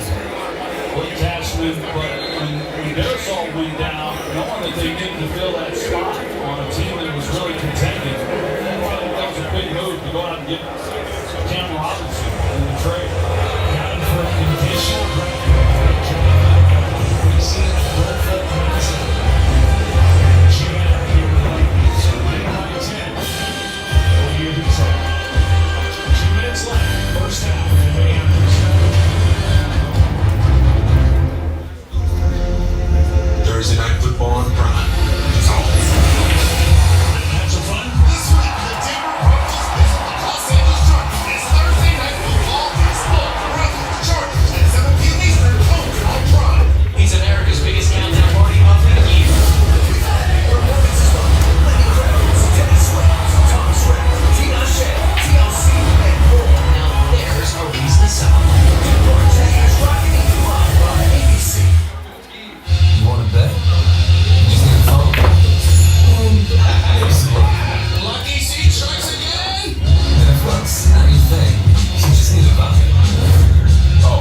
Blake Cashman, but when Marisol went down, knowing that they needed to fill that spot on a team that was really contending, that was a big move to go out and get Cam Robinson in the trade. Got him for a conditional draft. We see it for full Madison. She got up here with so win by 10. We'll hear the 2 minutes left. First half in Minneapolis. Thursday Night Football on Prime. Have some fun. This week, the Denver Broncos visit the Los Angeles Chargers. It's Thursday Night Football. Baseball. Broncos, Chargers at 7 p.m. Eastern. Only on Prime. It's America's biggest countdown party of the year. Now there's a reason to celebrate. You want to bet? You just need a phone. Lucky C strikes again. Netflix, not your thing. You just need a bucket. Oh,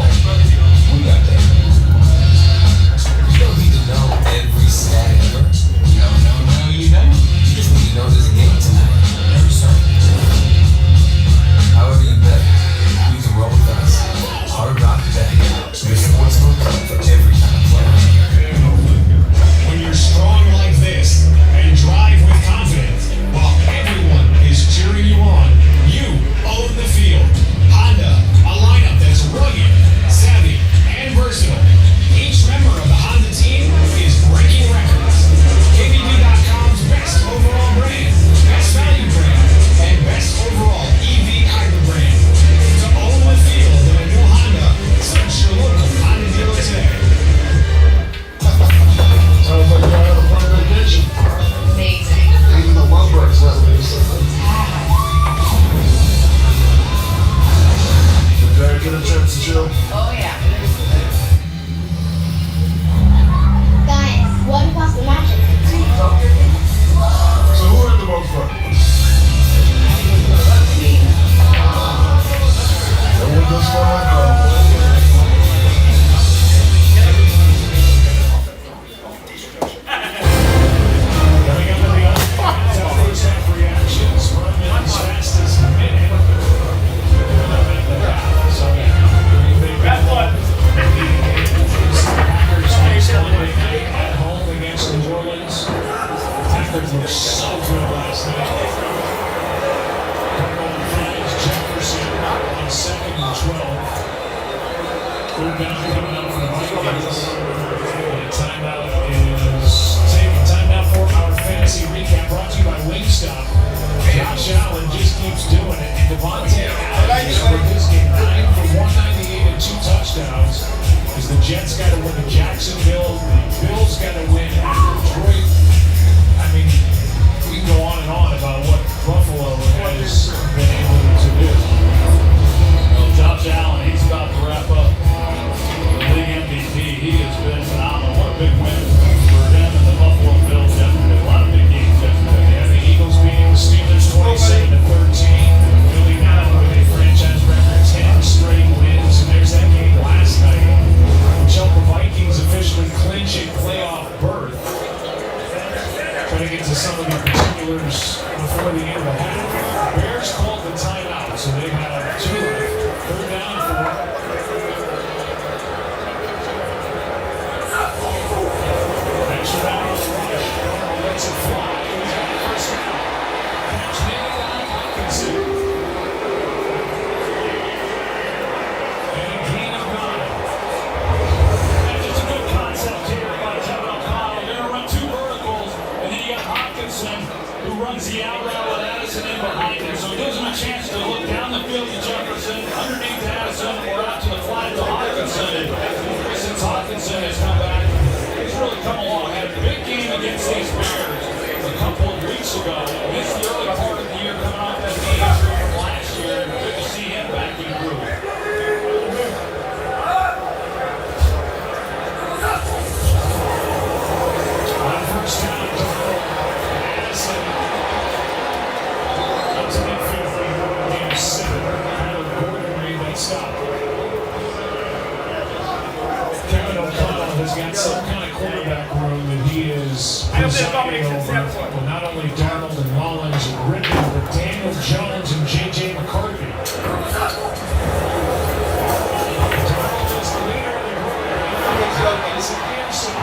we got that. You don't need to know every stat ever. No, you don't. You just need to know there's a game tonight. Every Sunday. However you bet, you can roll with us. Hard Rock Bet. Your sportsbook for every kind of play. When you're strong like this and drive with confidence, while everyone is cheering you on, you own the field. Honda, a lineup that's rugged, savvy, and versatile. Each member of the Honda team is breaking records. KBB.com's best overall brand, best value brand, and best overall EV hybrid brand. To own the field of a new Honda, search your local Honda dealer today. Sounds like you had a fun vacation. Amazing. Even the lovebirds let loose. Did Derek get a chance to chill? Oh, yeah. Guys, what about the magic? So who had the most fun? No one does fun like that. Coming up in the first half reactions, Berman's fastest minute. So, bad one. Packers face Monday at home against New Orleans. Packers looked so good last night. Cardinal finds Jefferson on 2nd and 12. Third down coming up for the Vikings. And timeout is taken. Timeout for our fantasy recap brought to you by Wingstop. Josh Allen just keeps doing it. And Devontae Adams for this game 9 for 198 and 2 touchdowns. Because the Jets got to win to Jacksonville. The Bills got to win at Detroit. I mean, we can go on and on about what Buffalo has been able to do. Well, Josh Allen, he's about to wrap up the league MVP. He has been phenomenal. What a big win for them and the Buffalo Bills yesterday. A lot of big games yesterday. They had the Eagles beating the Steelers 27-13. Philly now with a franchise record 10 Well, not only Darnold and Mullins and Ritter, but Daniel Jones and J.J. McCarthy. Darnold is the leader of the group. It's Anderson.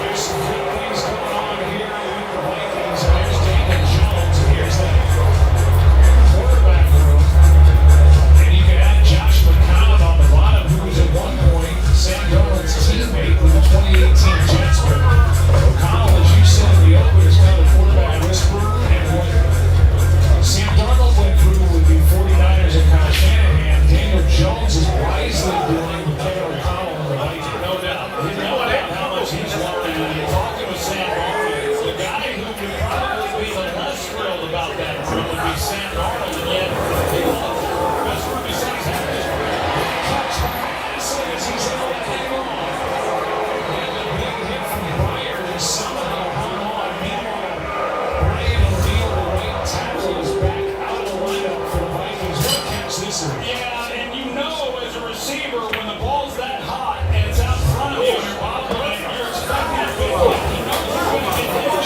There's some good things going on here with the Vikings. And there's Daniel Jones, and here's that quarterback room. And you can add Josh McCown on the bottom, who was at one point Sam Darnold's teammate with the 2018 Jets. But O'Connell, as you said in the open, is kind of a quarterback whisperer. And what Sam Darnold went through with the 49ers and Kyle Shanahan, Daniel Jones is wisely doing with Kevin O'Connell and the Vikings. No doubt. You know how much he's learning. And you're talking with Sam Darnold, the guy who would probably be the less thrilled about that room would be Sam Darnold. And yet, he loves it. Best room he said he's had this Catch by Madison as he's able to hang on. And a big hit from Byard and somehow hung on. Meanwhile, Brian O'Neill, the right tackle, is back out of the lineup for the Vikings. What a catch this is. Yeah, and you know as a receiver, when the ball's that hot and it's out in front of you and you're bobbling, you're expecting a big hit. You know you're going to get hit.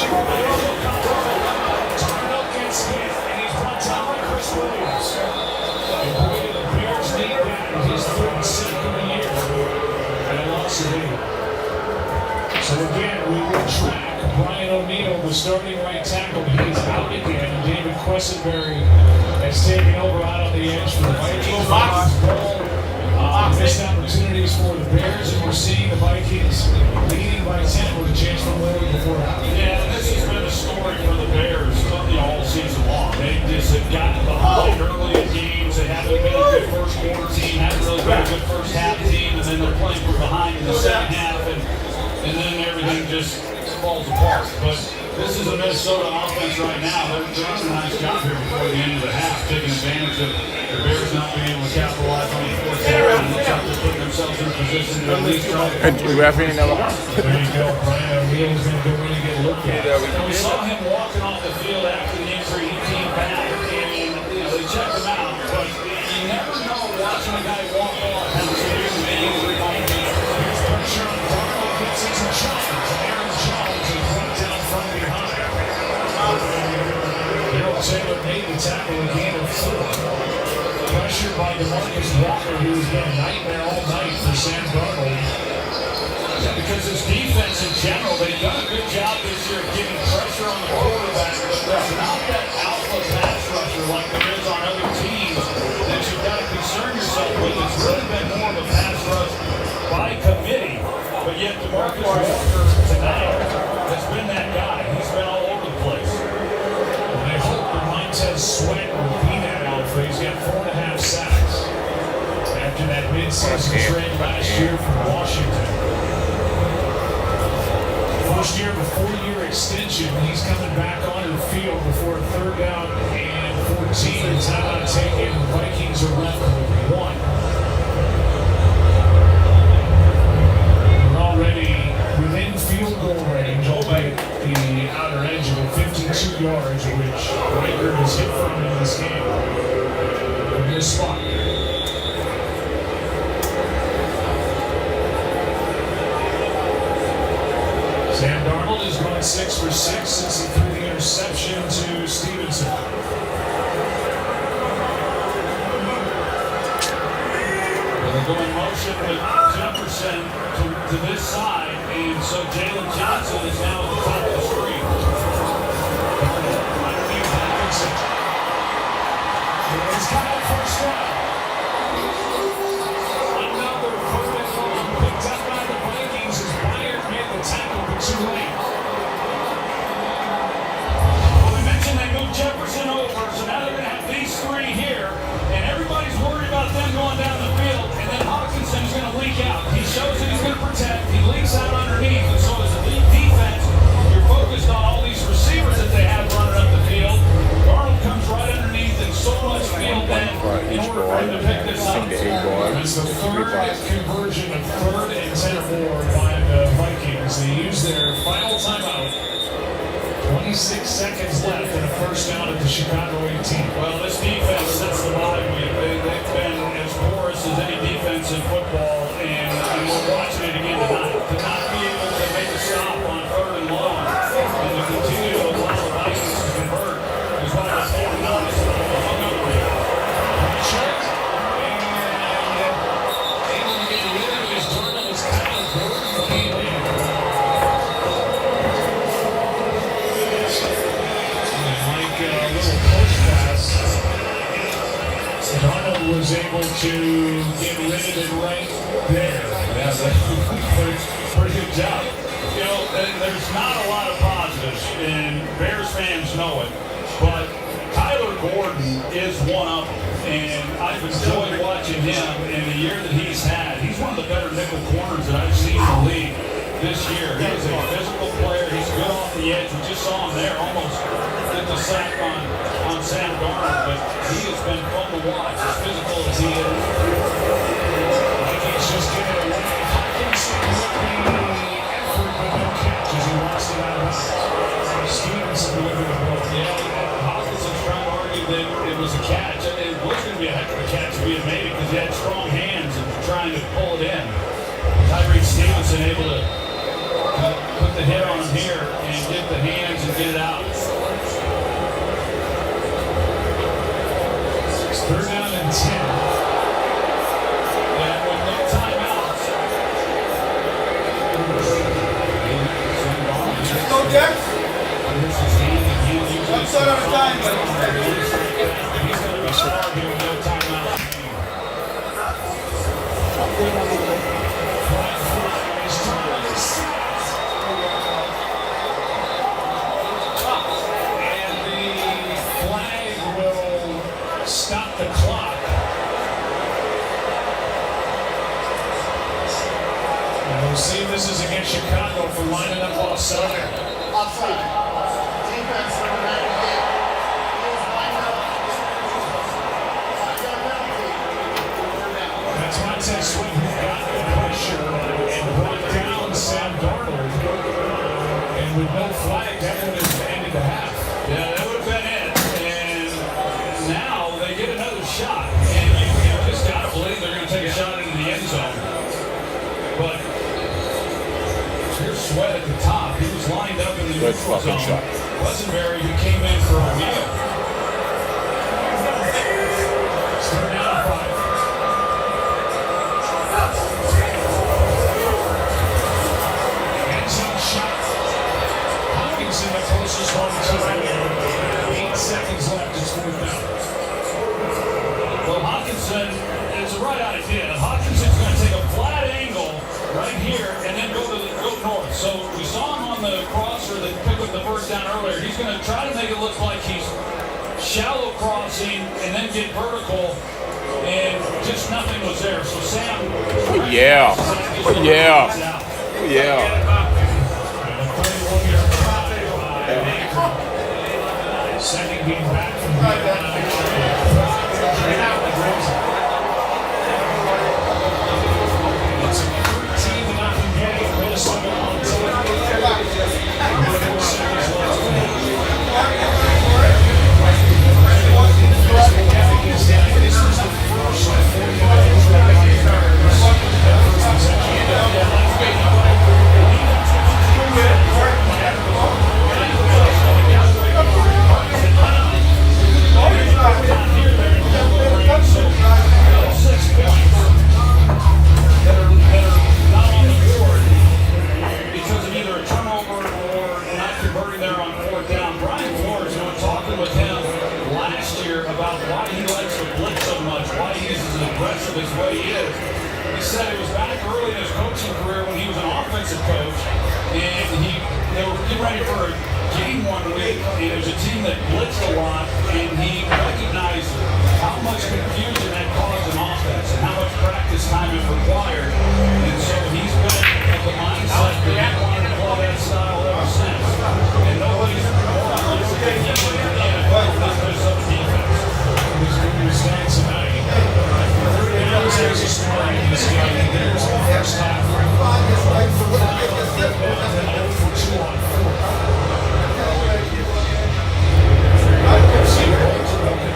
Darnold gets hit, and he's brought down by Chris Williams. And boy, did the Bears need that in his third sack of the year. And a loss of 8. So again, we will track Brian O'Neill, the starting right tackle. He is out again. David Quessenberry has taken over out on the edge for the Vikings. Missed opportunities for the Bears, and we're seeing the Vikings leading by 10 with a chance for more before half. Yeah, this has been a story for the Bears all season long. They just have gotten behind early in games. They haven't been a good first quarter team, haven't really been a good first half team, and then they're playing from behind in the second half, and then everything just falls apart. But this is a Minnesota offense right now. They're doing a nice job here before the end of the half, taking advantage of the Bears not being able to capitalize on the fourth quarter, and looks like they're putting themselves in a position to at least try to. There you go. Brian O'Neill's going to go in and get looked at. We saw him walking off the field after the injury. He came back, and they checked him out. But you never know watching a guy walk off how severe the injury might be. Here's pressure on Darnold, gets into Jones. Aaron Jones is brought down from behind. Darrell Taylor made the tackle a gain of 4. Pressured by DeMarcus Walker, who's been a nightmare all night for Sam Darnold. Yeah, because his defense in general, they've done a good job this year of getting pressure on the quarterback, but there's not that alpha pass rusher like there is on other teams that you've got to concern yourself with. It's really been more of a pass rush by committee, but yet DeMarcus Walker tonight has been that guy. He's been all over the place. And I hope the Montez Sweat will be that alpha. He's got 4.5 sacks after that mid-season trade last year from Washington. First year of a 4-year extension. He's coming back onto the field before a 3rd down and 14. Timeout taken. The Vikings are left with 1. We're already within field goal range, albeit the outer edge of it, 52 yards, which Riker has hit from in this game. From this spot. Sam Darnold has gone 6 for 6 since he threw the interception to Stevenson. They're going motion with Jefferson to this side, and so Jalen Johnson is now at the top of the screen. Underneath Hawkinson. He's got a first down. Another football picked up by the Vikings as Byard made the tackle, but too late. Well, we mentioned they moved Jefferson over, so now they're going to have these 3 here, and everybody's worried about them going down the field, and then Hawkinson's going to leak out. He shows that he's going to protect, he leaks out underneath, and so as a lead defense, you're focused on all these receivers that they have running up the field. Darnold comes right underneath and so much field then in order for him to pick this up. It's the 3rd conversion of 3rd and 10 or more by the Vikings. They use their final timeout. 26 seconds left and a first down at the Chicago 18. Well, this defense sets the bye week. They've been as porous as any defense in football, and we're watching it again tonight. To not be able to And Arnold was able to get rid of it right there. Yeah, pretty good job. You know, there's not a lot of positives, and Bears fans know it, but Tyler Gordon is one of them, and I've enjoyed watching him in the year that he's had. He's one of the better nickel corners that I've seen in the league this year. He is a physical player. He's good off the edge. We just saw him there almost get the sack on Sam Darnold, but he has been fun to watch, as physical as he is. Like he's just giving it away. Hawkinson with the effort, but no catch as he lost it out of bounds. Stevenson with the ball. Yeah, Hawkinson's trying to argue that it was a catch. It was going to be a heck of a catch if he had made it because he had strong hands and trying to pull it in. Tyreek Stevenson able to put the hit on him here and get the hands and get it out. Third down and 10. And with no timeouts. Let's go, Jack. Let's start our time. He's going to be smart here with no timeouts. Stop the clock. And we'll see if this is against Chicago for lining up offside. Offside. Defense number 98. He is lined up. Got a penalty. That's Montez Sweat who got the pressure and brought down Sam Darnold. And with no flag, that would have ended the half. Yeah, that would have been it. And now they get another shot. And you just got to believe they're going to take a shot into the end zone. But here's Sweat at the top. He was lined up in the neutral zone. Shot. Wasn't who came in for a meal. Third down and 5. End zone shot. Hawkinson the closest one to 8 seconds left. It's fourth down. Well, Hawkinson is the right idea. Hawkinson's going to take a flat angle right here and then go north. So we saw him on the crosser that picked up the first down earlier. He's going to try to make it look like he's shallow crossing and then get vertical, and just nothing was there. So Sam. Yeah. Yeah. Yeah. Second game back from the it's a 13-0 game. Minnesota on top. This was the first because of either a turnover or not converting there on fourth down. Brian Flores, we were talking with him last year about why he likes to blitz so much, why he's as aggressive as what he is. He said it was back early in his coaching career when he was an offensive coach, and they were getting ready for a game one week, and it was a team that blitzed a lot, and he recognized how much confusion that caused an offense and how much practice time it required. And so he's been of the mindset that he wanted to play that style ever since. And nobody's more aggressive than he is in the NFL than there's some defense. Who's stands tonight. 3 downs as a starter in this game. There's the first half. 5 for 2 on 4.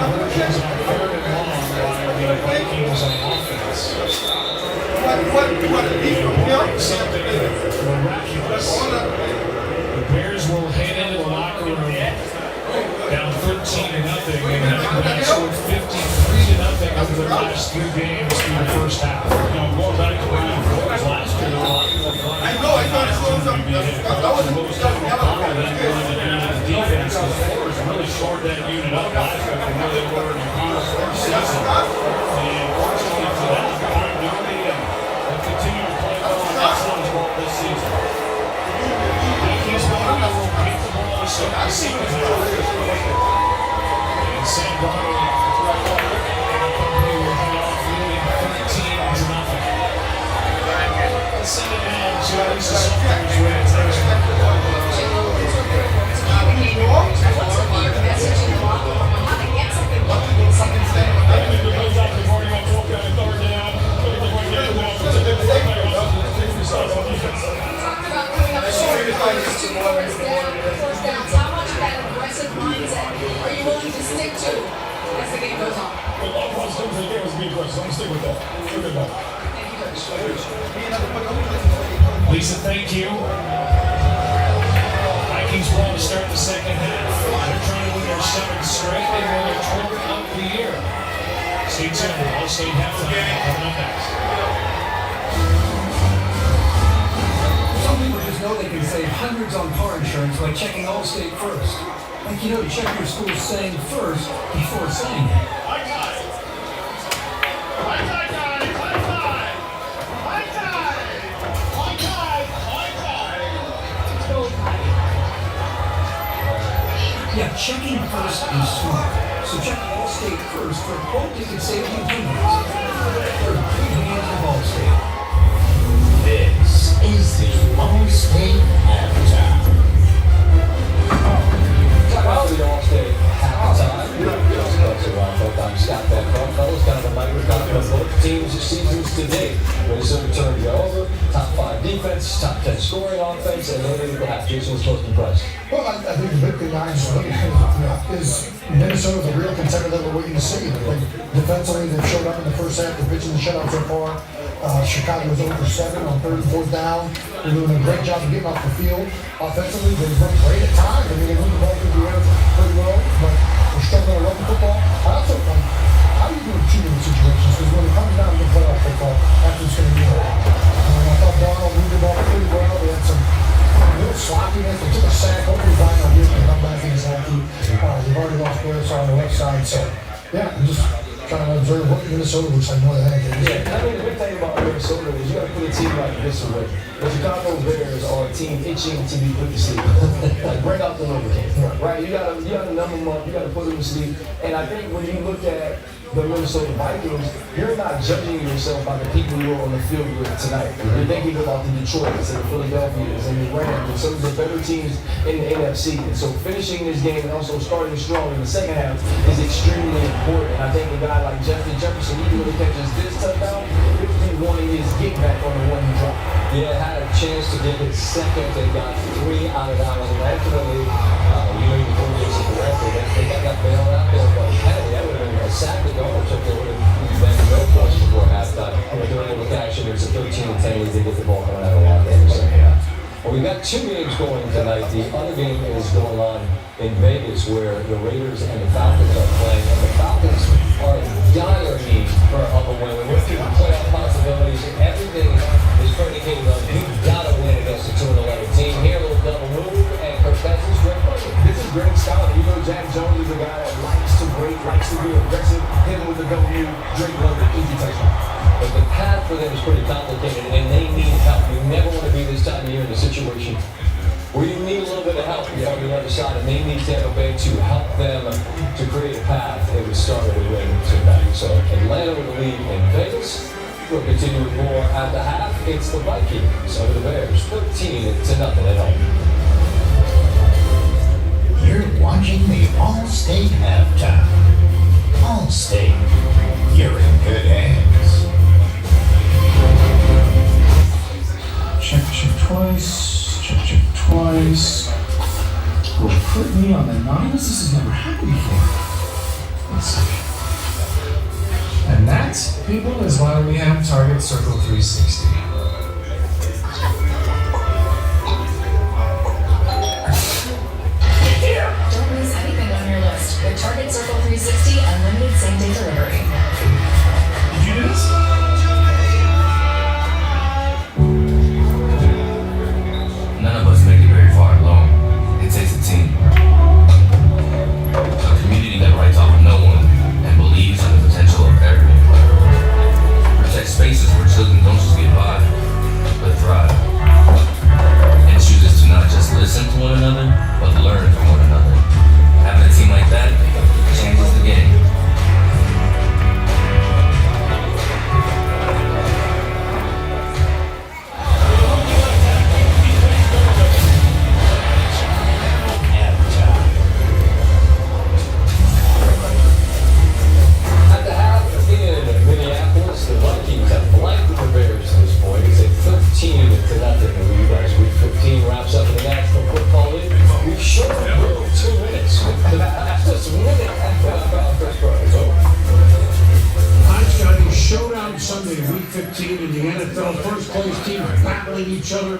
Conversions on 3rd and long by the Vikings on offense. Something miraculous. The Bears will head into the locker room down 13-0 and having been scored 53-0 over the last 3 games through the first half. You know, going back to Brian Flores last year, a lot of people thought he was the most difficult than going to do the defense because Flores really shored that unit up last year from where they were in the first season. And fortunately for them, they've continued to play well and excellent ball this season. He's going to get the ball to start the second half. And Sam Darnold and company will head off leading 13-0. Let's send it down to Lisa Summers with How much of that aggressive mindset are you willing to stick to as the game goes on? The law comes to the game is being aggressive. I'm going to stick with that. Look at that. Lisa, thank you. Vikings ball to start the second half. They're trying to win their 7th straight. They won their 12th of the year. Stay tuned. All State halftime coming up next. Some people just know they can save hundreds on car insurance by checking Allstate first. Like, you know, to check your school's saying first before saying it. Yeah, checking first is smart. So check Allstate first for a quote that can save you hundreds. For big hands of Allstate. This is the Allstate halftime. Talk about the Allstate halftime. I'm Scott Beckman. Fellas, kind of a light recap of both teams' seasons to date. Minnesota turned you over. Top 5 defense, top 10 scoring offense, and then the half. Jason was most impressed. Well, I think the big thing I is Minnesota's a real contender that we're waiting to see. Defensively, they've showed up in the first half. They're pitching the shutout so far. Chicago's over 7 on 3rd and 4th down. They're doing a great job of getting off the field. Offensively, they've run great at times. I mean, they move the ball through the air pretty well, but they're struggling to run the football. I also think, how do you do in 2-minute situations? Because when it comes down to playoff football, that's what's going to be hard. I thought Darnold moved the ball pretty well. They had some little sloppiness. They took a sack. Hopefully, Brian will come back in his healthy. They've already lost players on the left side. So, yeah, I'm just trying to observe what Minnesota looks like more than anything. Yeah, I mean, the big thing about Minnesota is you got to put a team like this away. The Chicago Bears are a team itching to be put to sleep. Like, bring out the Liberty, right? You got to number them up. You got to put them to sleep. And I think when you look at the Minnesota Vikings, you're not judging yourself by the people you were on the field with tonight. You're thinking about the Detroits and the Philadelphias and the Rams and some of the better teams in the NFC. And so finishing this game and also starting strong in the second half is extremely important. I think a guy like Justin Jefferson, even though he catches this touchdown, he'll be wanting his get back on the one he dropped. Yeah, had a chance to get his second. They got 3 out of that one. And ultimately, you know, you can go against the record. They got that bail out there, but hey, that would have been a sack to go. Took they would have been no points before halftime. But they were able to cash it. It's a 13-10 lead. They get the ball coming out of the line in the second half. Well, we've got 2 games going tonight. The other game is going on in Vegas, where the Raiders and the Falcons are playing. And the Falcons are in dire need for a win. We're looking at playoff possibilities. Everything is predicated on you've got to win against the 2-11 team. Here, a little double move, and Kirk Cousins, great play. This is great style. You know, Jack Jones is a guy that likes to break, likes to be aggressive. Hit him with the W, Drake London, easy touchdown. But the path for them is pretty complicated, and they need help. You never want to be this time of year in a situation where you need a little bit of help on the other side, and they need Tampa Bay to help them to create a path. They would start with a win tonight. So Atlanta with the lead in Vegas. We'll continue with more at the half. It's the Vikings over the Bears, 13-0 at home. You're watching the All-State halftime. All-State, you're in good hands. Check twice. Check twice. Will put me on the 9. This has never happened before. Let's see. And that, people, is why we have Target Circle 360. Don't miss anything on your list with Target Circle 360 unlimited same-day delivery. Did you do this? None of us make it very far alone. It takes a team. A community that writes off no one and believes in the potential Sunday, Week 15 in the NFL. First place teams battling each other.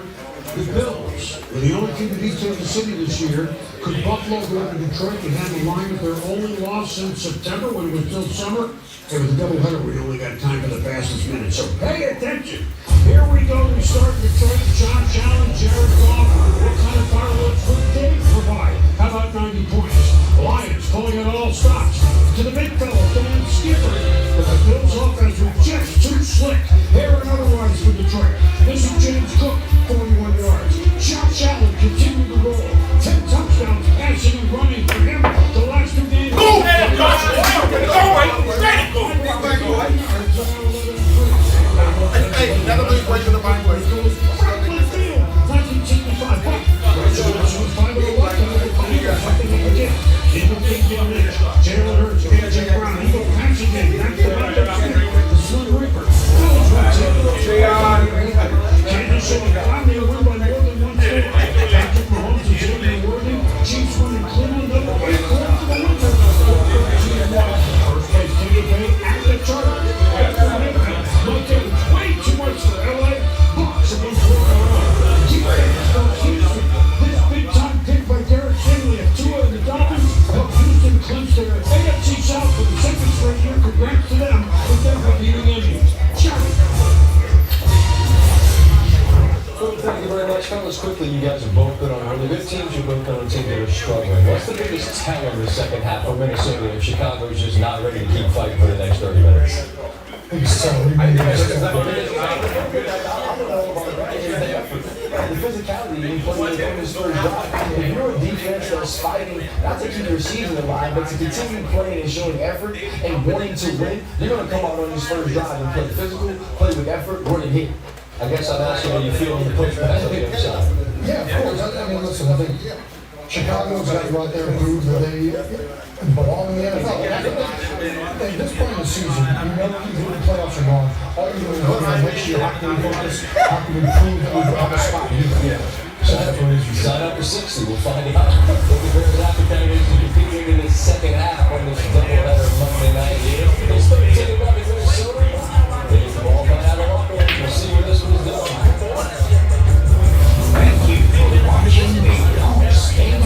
The Bills were the only team to beat Kansas City this year. Could Buffalo go to Detroit and have a line with their only loss since September when it was still summer? It was a doubleheader where you only got time for the fastest minutes. So pay attention. Here we go. We start Detroit. Josh Allen, Jared Goff. What kind of fireworks could they provide? How about 90 points? Lions pulling it all stops. To the big fellow, Dan Skipper. But the Bills offense was just too slick. Here and otherwise for Detroit. This is James Cook, 41 yards. Josh Allen continued to roll. 10 touchdowns passing and running for him. The last 2 games. Jalen Hurts, AJ Brown, he goes passing game. Back to back. The Slim Reaper. Kansas City finally a win by more than one score. Patrick Mahomes and Xavier Worthy. Chiefs win in Cleveland. Up 8 points to the winner. First place Tampa Bay at the Chargers. Mike Evans, way too much for LA. Bucks against Florida. Defense from Houston. This big time pick by Derek Finley of Tua and the Dolphins helped Houston clinch their AFC South for the second straight year. Congrats to them with their beating Indians. Well, thank you very much, fellas. Quickly, you guys have both been on really good teams. You've both been on teams that are struggling. What's the biggest tell in the second half for Minnesota if Chicago's just not ready to keep fighting for the next 30 minutes? The physicality you play in this first drive. If you're a defense that's fighting, not to keep your season alive, but to continue playing and showing effort and wanting to win, you're going to come out on this first drive and play physical, play with effort, run and hit. I guess I'd ask you how you feel when you push back on the other side. Yeah, of course. I mean, listen, I think Chicago's got to go out there and prove that they belong in the NFL. At this point in the season, you know the playoffs are gone. All you're doing is looking at next year, how can we focus, how can we prove that we have a spot? So that's what it is. Sign up for 60, we'll find out. Look at their opportunities to compete in the second half on this doubleheader Monday night. It's 13-11 Minnesota. They get the ball coming out of locker. We'll see where this one's going. Thank you for watching the Hawks Game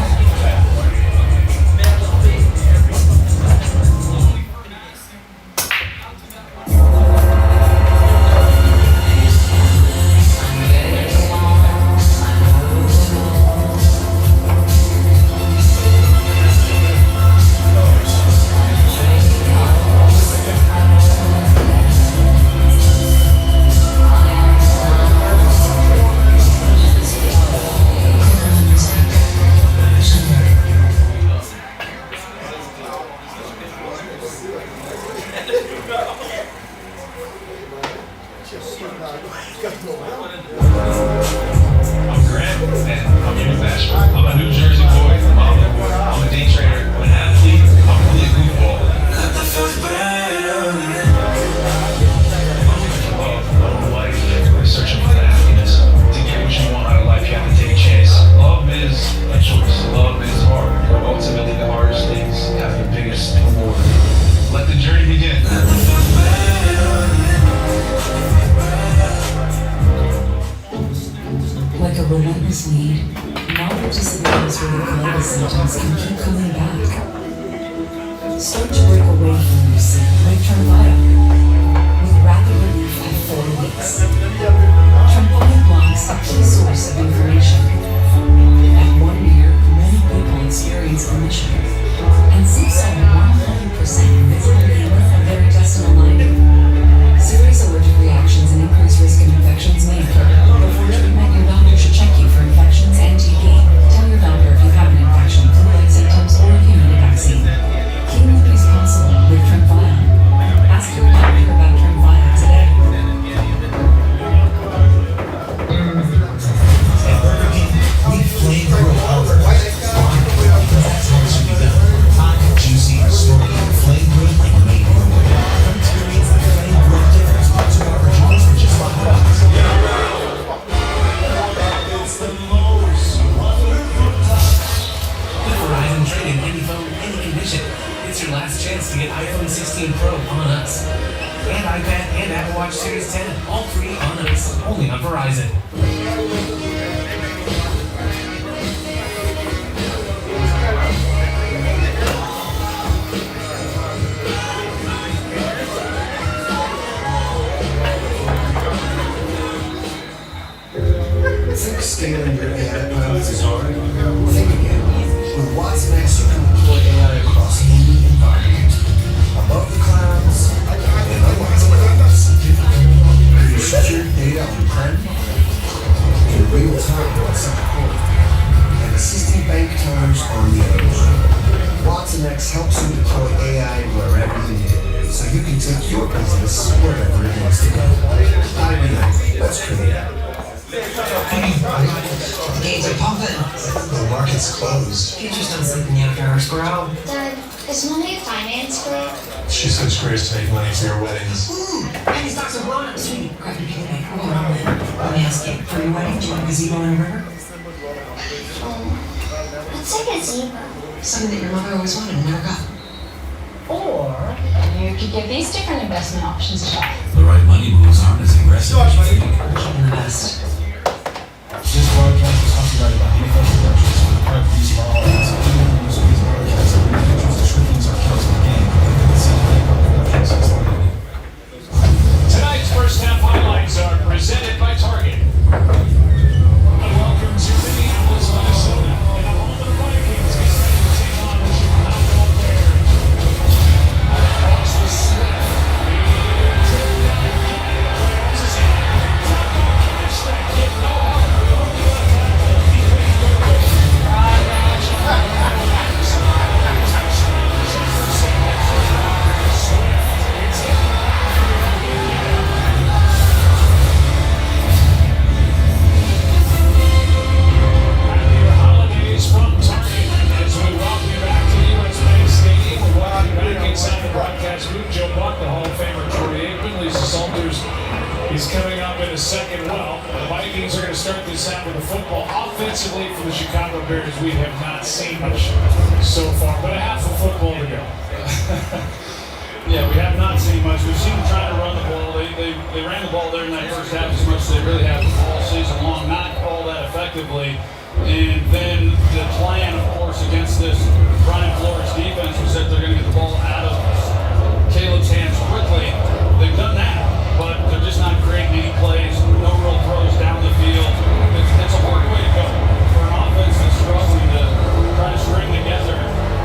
I'm Grant, and I'm your bachelor. I'm a New Jersey boy, I'm a day trader, I'm an athlete, I'm really a goofball. Love life, we're searching for the happiness. To get what you want out of life, you have to take a chance. Love is a choice. Love is hard. But ultimately, the hardest things have the biggest reward. Let the journey begin. Like a relentless weed, knowledge disabilities related colitis symptoms can keep coming back. Start to break away from your sleep with Tremfya, with rapid relief at 4 weeks. Tremfya blocks a key source of information. At 1 year, many people experience remission and see some 100% visible healing of their intestinal lining. Serious allergic reactions and increased risk of infections may occur. Before treatment, your doctor should check you for infections and TB. Tell your doctor if you have an infection, flu-like symptoms, or if you need a vaccine. Healing is possible with Tremfya. Ask watch Series 10. All free on us, only on Verizon. Think scaling your AI pilots is hard? Think again. With Watson X, you can deploy AI across any environment. Above the clouds, and otherwise clouds. Your secure data on-prem, in real time on some core, and assisting bank tellers on the edge. Watson X helps you deploy AI wherever you need it, so you can take your business wherever it wants to go. I mean, let's create it. The gates are pumping. The market's closed. Future's not sleeping yet after our squirrel. Dad, is Mommy a finance girl? She switched careers to make money for your weddings. And these stocks are blowing up. Sweetie, grab your payday. Hold on. Let me ask you, for your wedding, do you want a gazebo in a river? What's a gazebo? Something that your mother always wanted and never got. Or you could give these different investment options a shot. The right money moves aren't as aggressive as you think. Keeping the best. This broadcast is copyrighted by Ineffective Productions for the private use of all rights. Any use of these broadcasts and individuals' descriptions are kept to the game. Tonight's first half highlights are presented by Target. Welcome to Minneapolis, Minnesota. And the home of the Vikings get ready to take on the Chicago Bears. Across the slip. He's coming up in a second. Well, the Vikings are going to start this out with the football. Offensively for the Chicago Bears, we have not seen much so far, but a half of football to go. Yeah, we have not seen much. We've seen them trying to run the ball. They ran the ball there in that first half as much as they really have all season long, not all that effectively. And then the plan, of course, against this Brian Flores defense was that they're going to get the ball out of Caleb's hands quickly. They've done that, but they're just not creating any plays, no real throws down the field. It's a hard way to go for an offense that's struggling to try to string together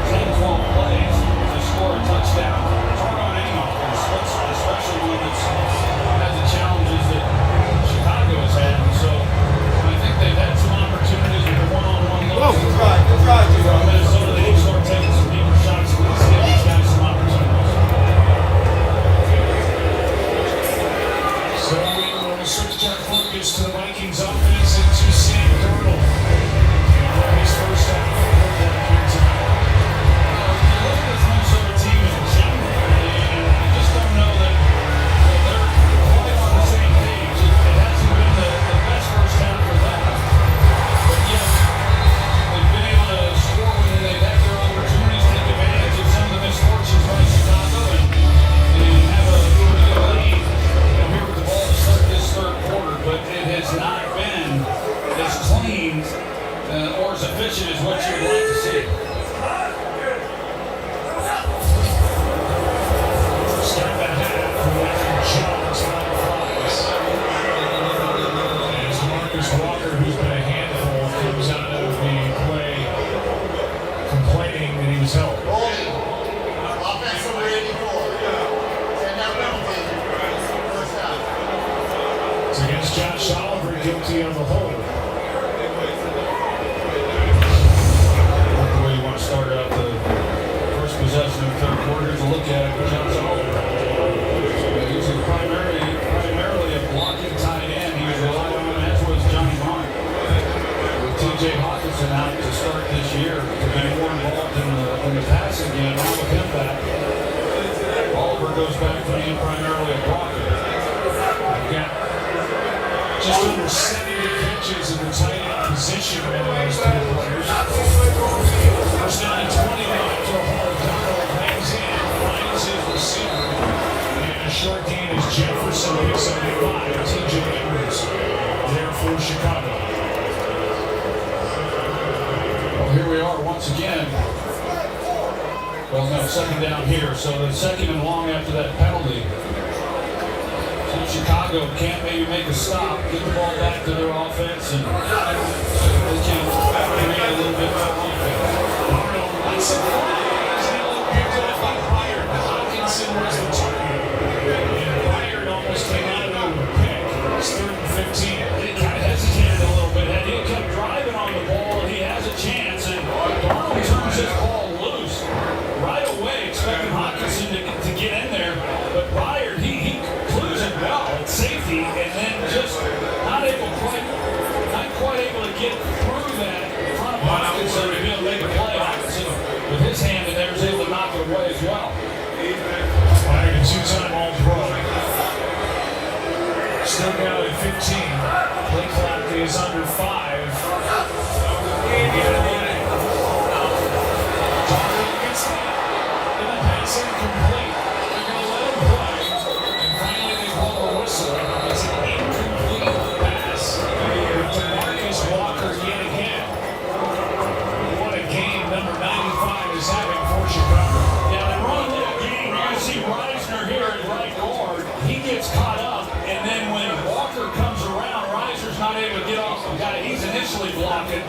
10, 12 plays to score a touchdown. It's hard on any offense, especially one that's had the challenges that Chicago has had. So I think they've had some opportunities with the one-on-one looks. Good try. Minnesota, they need to start taking some deeper shots and let's give these guys some opportunities. So we will switch our focus to the Vikings offense and to Sam Darnold. His first half of football here tonight. You look at this Minnesota team in general, and I just don't know that they're quite on the same page. It hasn't been the best first half for them. But yet, they've been able to score when they've had their opportunities, take advantage of some of the misfortunes by Chicago, and have a pretty good lead. Here with the ball to start this third quarter, but it has not been as clean or as efficient as what you'd like to see. Start the half with Jones on the flies. As Marcus Walker, who's been a handful, comes out of the play complaining that he was held. Offensive rating 4. Send that penalty. First down. It's against Josh Oliver, guilty of the hold. Not the way you want to start out the first possession of the third quarter. Here's a look at it with Josh Oliver. He's primarily a blocking tight end. He was relied on, as was Johnny Vaughn. With T.J. Hawkinson out to start this year, to be more involved in the passing game. Now with him back, Oliver goes back to being primarily a blocker. We've got just under 70 pitches in the tight end position among those two players. First down and 20 to hold. Darnold hangs in, finds his receiver, and short gain as Jefferson picks up the 5. TJ Edwards there for Chicago. Well, here we are once again. Well, no, second down here. So the second and long after that penalty. So Chicago can't maybe make a stop, get the ball back to their offense, and they can create a little bit more offense. Arnold lets it fly. He's able to pick it up by Byard. Hawkinson was the target. And Byard almost came out of it with a pick. It's 3rd and 15. He kind of hesitated a little bit. Had he kept driving on the ball, he has a chance. And Arnold turns his ball loose right away, expecting Hawkinson to get in there. But Byard, he clues it well at safety, and then just not quite able to get through that in front of Hawkinson to be able to make a play. Hawkinson, with his hand in there, is able to knock it away as well. Byard, a 2-time All-Pro. Still down at 15. Play clock is under 5. Darnold gets that. And the pass incomplete. They're going to let him play. And finally they blow a whistle. It's an incomplete pass. To Marcus Walker yet again. What a game number 95 is having for Chicago. Yeah, they run a little game. You're going to see Reisner here at right guard. He gets caught up, and then when Walker comes around, Reiser's not able to get off the guy he's initially blocking,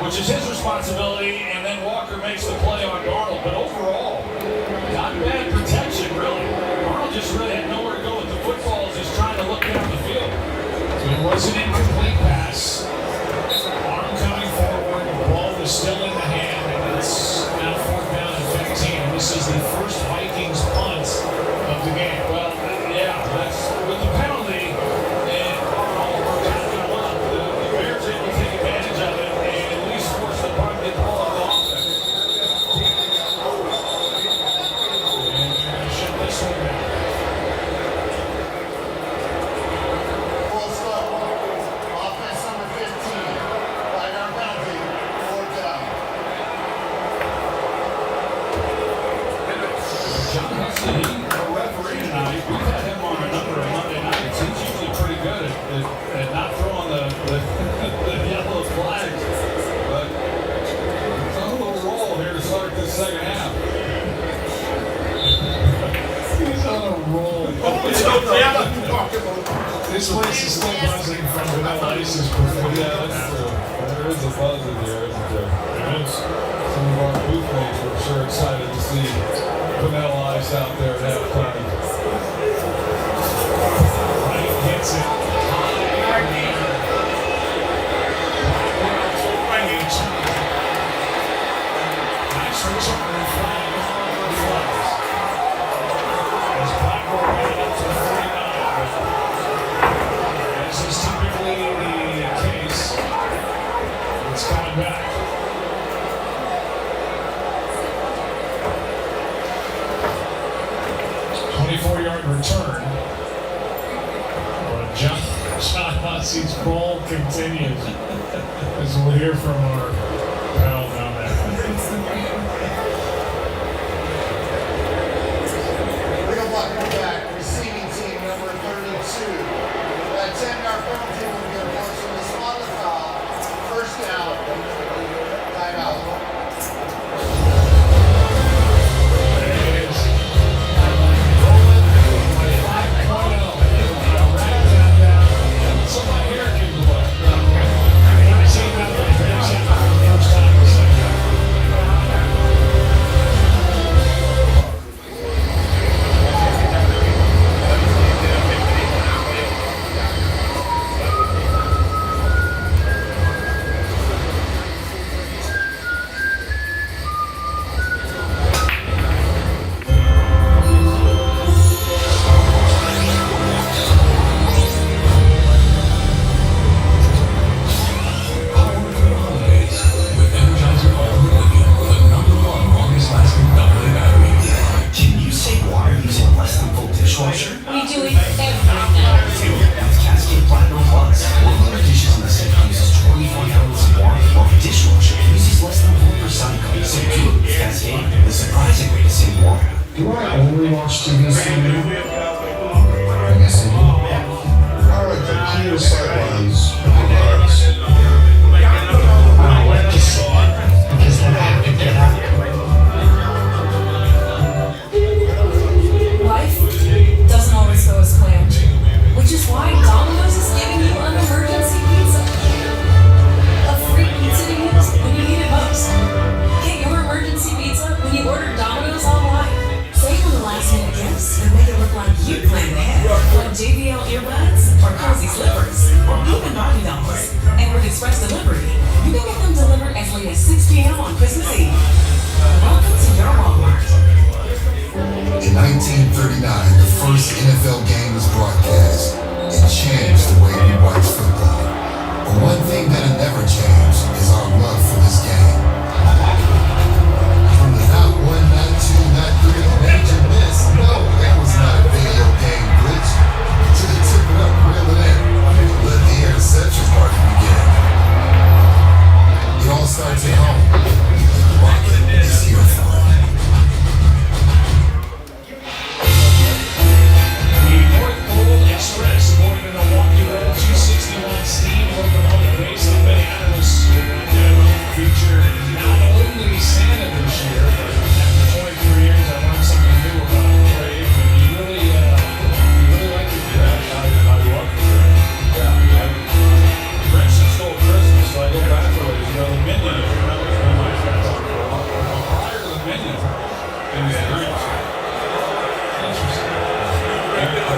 which is his responsibility, and then Walker makes the play on Darnold. But overall, not bad protection, really. Darnold just really had nowhere to go with the football, just trying to look down the field. It was an incomplete pass. Arm coming forward, the ball was still in the hand, and it's now 4th down and 15. And this is the first Vikings punt of the game. Well, yeah, that's with the penalty, and Arnold got him up. The Bears able to take advantage of it and at least force the punt to get the ball on the offense. And they're going to shut this one down. Full stop. Offense number 15. 5-yard penalty. 4th down. John Huston, a referee tonight. We've had him on a number of Monday nights. He's usually pretty good at not throwing the yellow flags. But it's on a little roll here to start this second half. He's on a roll. This place is still buzzing from Vanilla Ice's performance. Yeah, that's true. There is a buzz in here, isn't there? There is. Some of our booth mates were sure excited to see Vanilla Ice out there at halftime. Right hits it. Nice return and flag on the flags. As Blackmore got it up to 49. As is typically the case, it's coming back. Yard return. But John Hussey's ball continues. As we'll hear from our pal down there. Real blocker back, receiving team number 32. That 10-yard penalty will be enforced from the spot of the foul. 1st down. Timeout. Somebody here can do it. I've seen that for the first time in the second half. Do I only watch TV streaming? which is why Domino's is giving you an emergency pizza. A free pizza to use when you need it most. Get your emergency pizza when you order Domino's online. Save on the last minute gifts and make it look like you planned ahead. Like JBL earbuds or cozy slippers or even Barbie dolls. And with express delivery, you can get them delivered as late as 6 p.m. on Christmas Eve. Welcome to your Walmart. In 1939, the first NFL game was broadcast. It changed the way we watch football. But one thing that'll never change is our love for this game. From the not one, not two, not three, major miss. No, that was not a video game glitch. To the tip it up, reel it in. Let the interception party begin. It all starts at home. Rocket is here for it. Express aboard the Milwaukee Road 261 steam locomotive based in Minneapolis. Feature not only Santa this year, but after 23 years, I learned something new about the trade. But you really like the dress. I love the dress. Yeah. Grinch stole Christmas, so I go back a ways. The Minion, if you remember, it's one of my friends on the road. Prior to the Minion, it was the Grinch. Interesting. You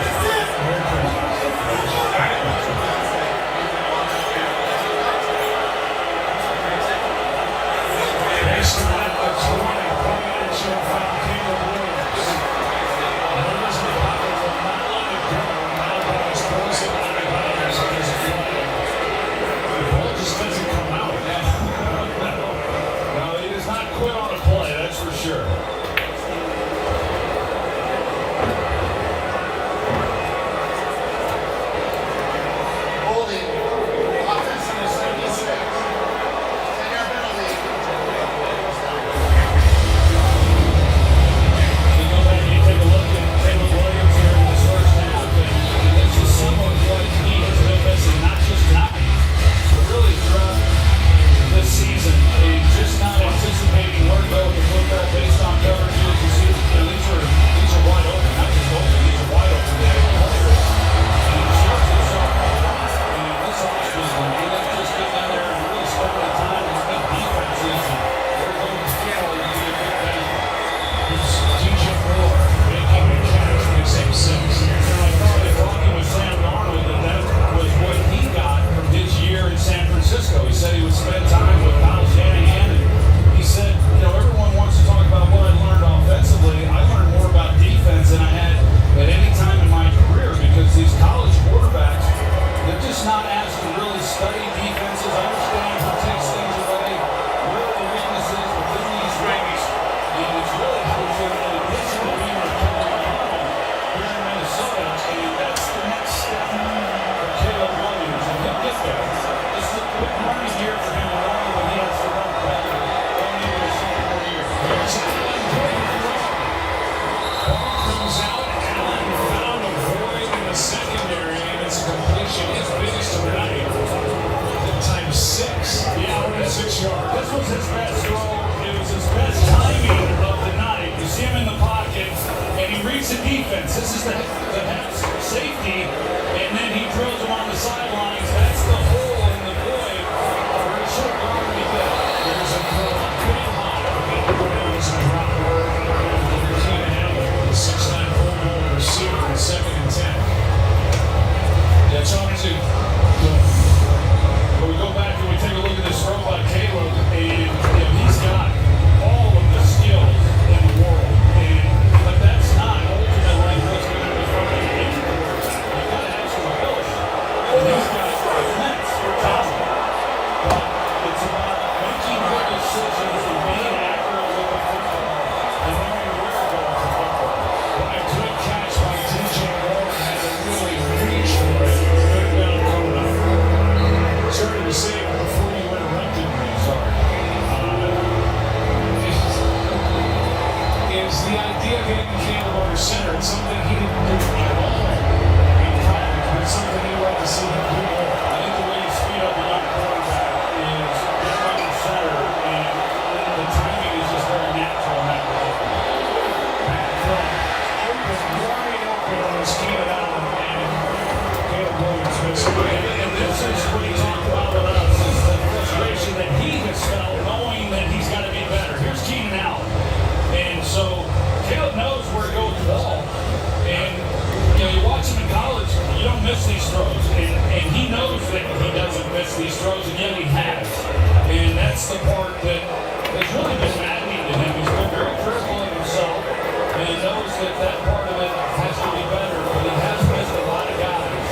that has really been maddening to him. He's been very critical of himself, and he knows that that part of it has to be better, but he has missed a lot of guys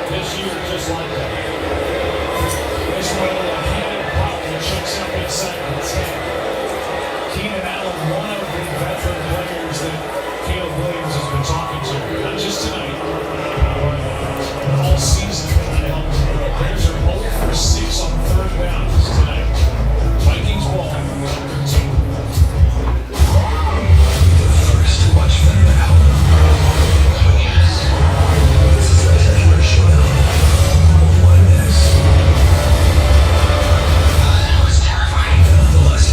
this year just like that. This one, Keenan Pop, checks up inside the 10. Keenan Allen, one of the veteran players that Caleb Williams has been talking to, not just tonight, but all season. Bears are 0 for 6 on third downs tonight. Vikings ball. First to watch them now. This is a Denver showdown. One miss. That was terrifying. The last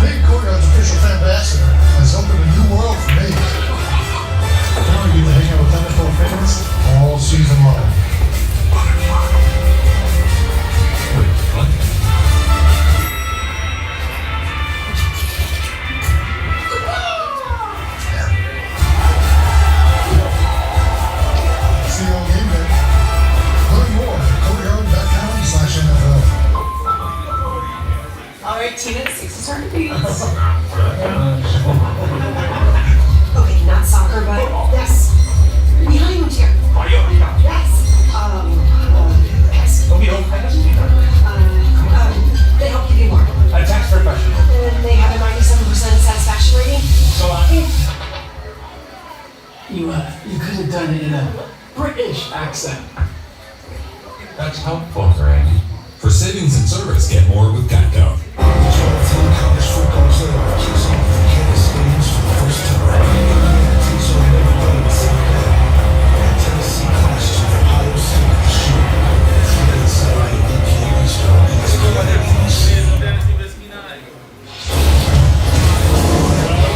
Being Courtyard's official ambassador has opened a new world for me. Now I get to hang out with NFL fans all season long. See you on game day. Learn more at courtyard.com/NFL. All right, Tina, 60 heartbeats. Okay, not soccer, but yes. Behind you, dear. Yes. Yes. They help give you more. A tax professional. And they have a 97% satisfaction rating. So You could have done it in a British accent. That's helpful, Randy. For savings and service, get more with Geico. College football player kicks off the Kansas games for the first time. Teams will never done it Sunday. Tennessee clashes with Ohio State this year. 3 Saturday, 8 p.m. Eastern. Let's go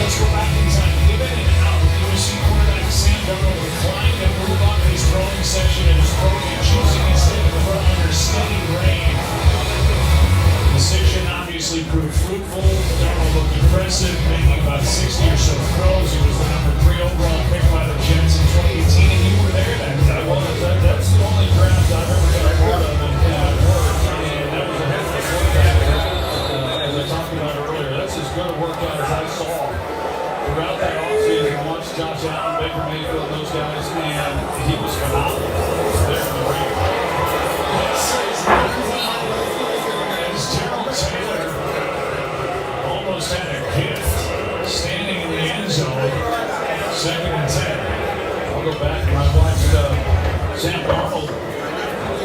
Let's go back in time. Given and out, USC quarterback Sam Darnold declined to move up his throwing section in his program, choosing instead to throw under steady rain. The decision obviously proved fruitful. Darnold looked impressive, making about 60 or so throws. He was the number 3 overall pick by the Jets in 2018, and you were there that day. Well, that's the only draft I've ever got a hold of and worked, and that was a heck of a workout. As I talked about earlier, that's as good a workout as I saw throughout that offseason. Watched Josh Allen, Baker Mayfield, those guys, and he was phenomenal there in the ring. As Terrell Taylor almost had a gift standing in the end zone, 2nd and 10. I'll go back and I watched Sam Darnold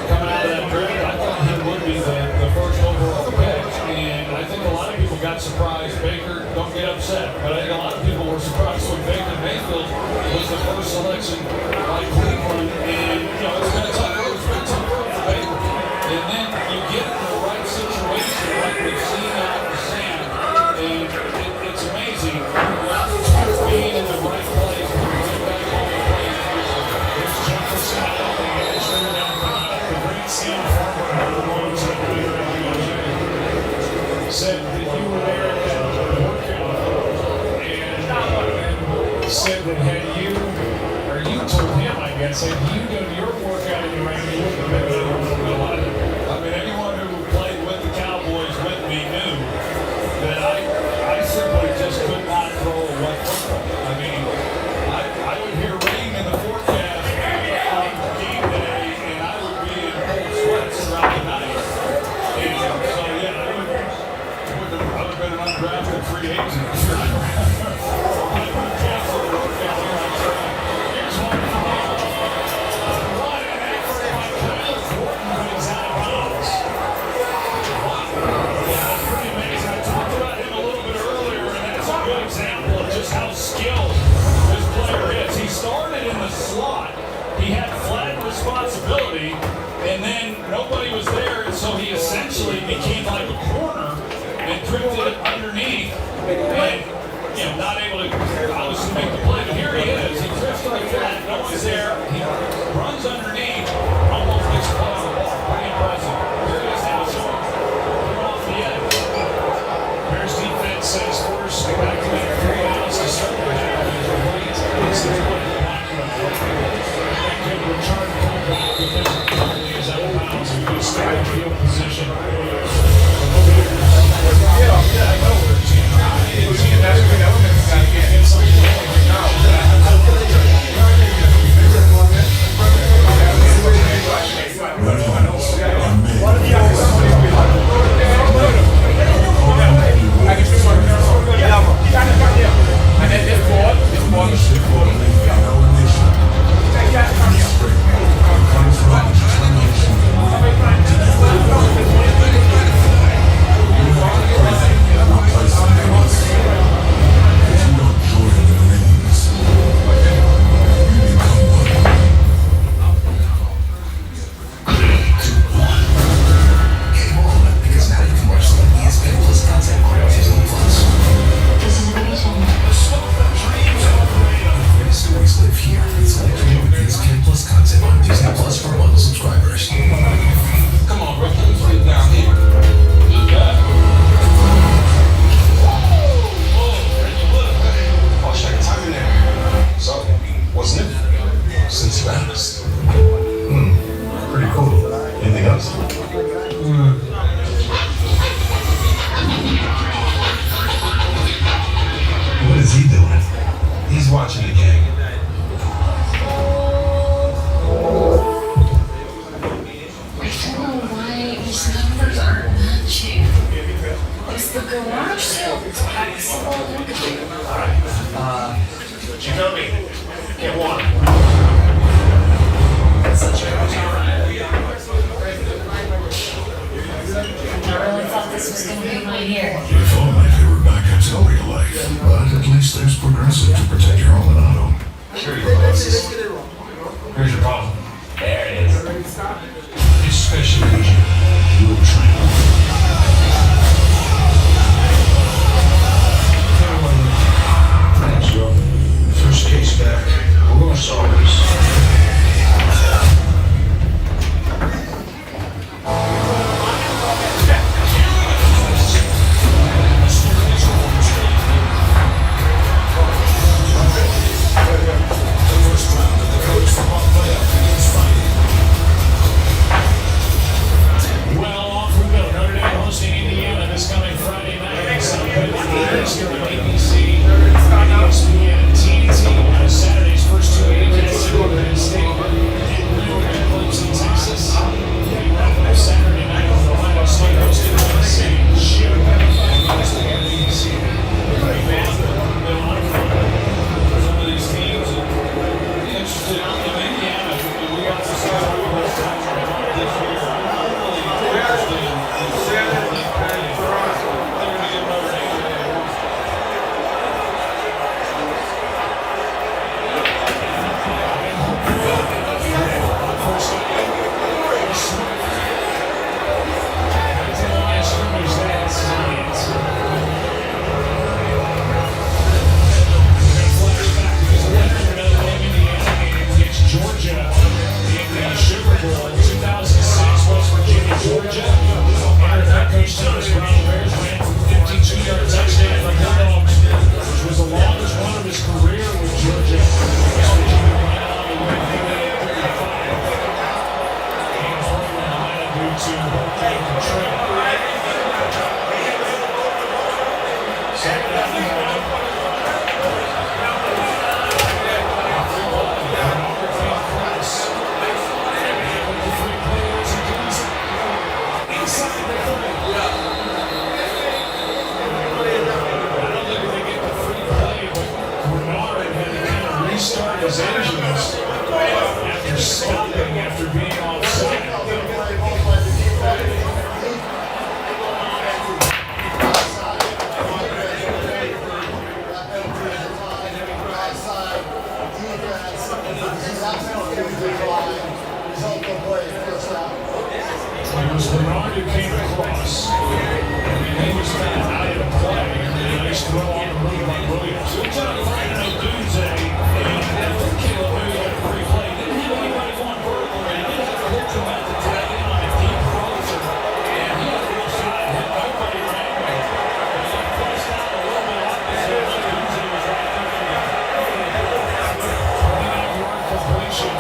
coming out of that draft. I thought he would be the first overall pick, and I think a lot of people got surprised. Baker, don't get upset, but I think a lot of people were surprised when Baker Mayfield was the first selection by Cleveland, and it's been a tough road for Baker. And then you get in the right situation, like we've seen out of Sam, and it's amazing. Being in the right place, getting back on the place. There's Jefferson out on the edge, the great Sam Farmer, said that you were there at that workout, and said that had you, or you told him, I guess, had you done your workout in your range, you wouldn't have been able to realize it. I mean, anyone who played with the Cowboys with me knew that I simply just could not throw a wet football. I mean, I would hear rain in the forecast on game day, and I would be in cold sweats throughout the night. And so, yeah, I would have been an undrafted free agent. I would have canceled the workout here on track. Here's one. What an effort by Kyle watching the game. I don't know why these numbers aren't matching. Is the garage sale taxable? Alright, Jacoby, get one. I really thought this was going to be my year. If all my favorite backups in real life, but at least there's Progressive to protect your home and auto. Here you go, bosses. Here's your problem. There it is. It's special agent Will Trainer. Thanks, Will. First case back. We're gonna solve this. Well, off we go. Notre Dame hosting Indiana this coming Friday night. South Bend, here on ABC, ESPN, TNT. Saturday's first two games at Scoreboard State and Clemson, Texas. Saturday night, Ohio State hosting Tennessee. Shoot. Some of these teams are interested in Indiana. We got to start this year. Georgia in the Sugar Bowl 2006, West Virginia, Georgia. And that coach Thomas Brown Bears ran for 52-yard touchdown for Bulldogs, which was the longest run of his career with Georgia. West Virginia ran out the win 38-35. And Portland led due to Hurricane Katrina. Second afternoon. Restart his engines after stopping after being offside. It was Bernard who came across, and he was found out of play, and then a nice throw on the move by Williams. Good job finding a Dunze. And Caleb knew that free play. Didn't have anybody going vertical, and he didn't have to hook him at the tight end on a deep closer. And he had a real shot and hit nobody ran with it. But he got pushed out a little bit opposite. Dunze was right there. 29-yard completion.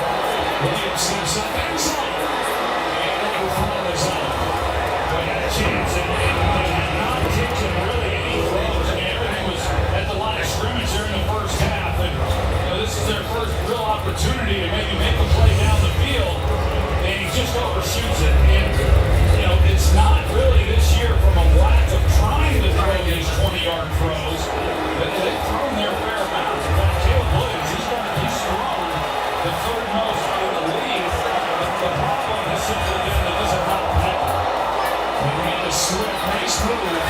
Williams seems up inside. And overthrown his own. They had a chance, and they had not taken really any throws. I mean, everything was at the line of scrimmage there in the first half. And this is their first real opportunity to maybe make a play down the field. And he just overshoots it. And, it's not really this year from a lack of trying to throw these 20-yard throws. They've thrown their fair amount. In fact, Caleb Williams, he's strong. The third most in the league. The problem has simply been that this is not playing. Miranda Swift, nice move.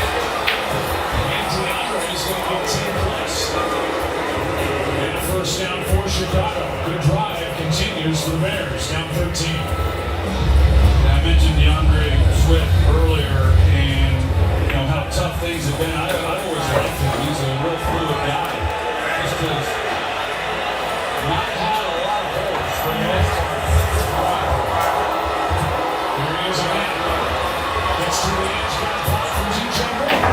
And DeAndre is going to get 10 plus. And a first down for Chicago. Good drive continues for the Bears, down 13. I mentioned DeAndre Swift earlier, and how tough things have been. I've always liked him. He's a real fluid guy. Just has not had a lot of holes for the most part. Here he is again. Gets to the edge, got a pop from DJ Moore.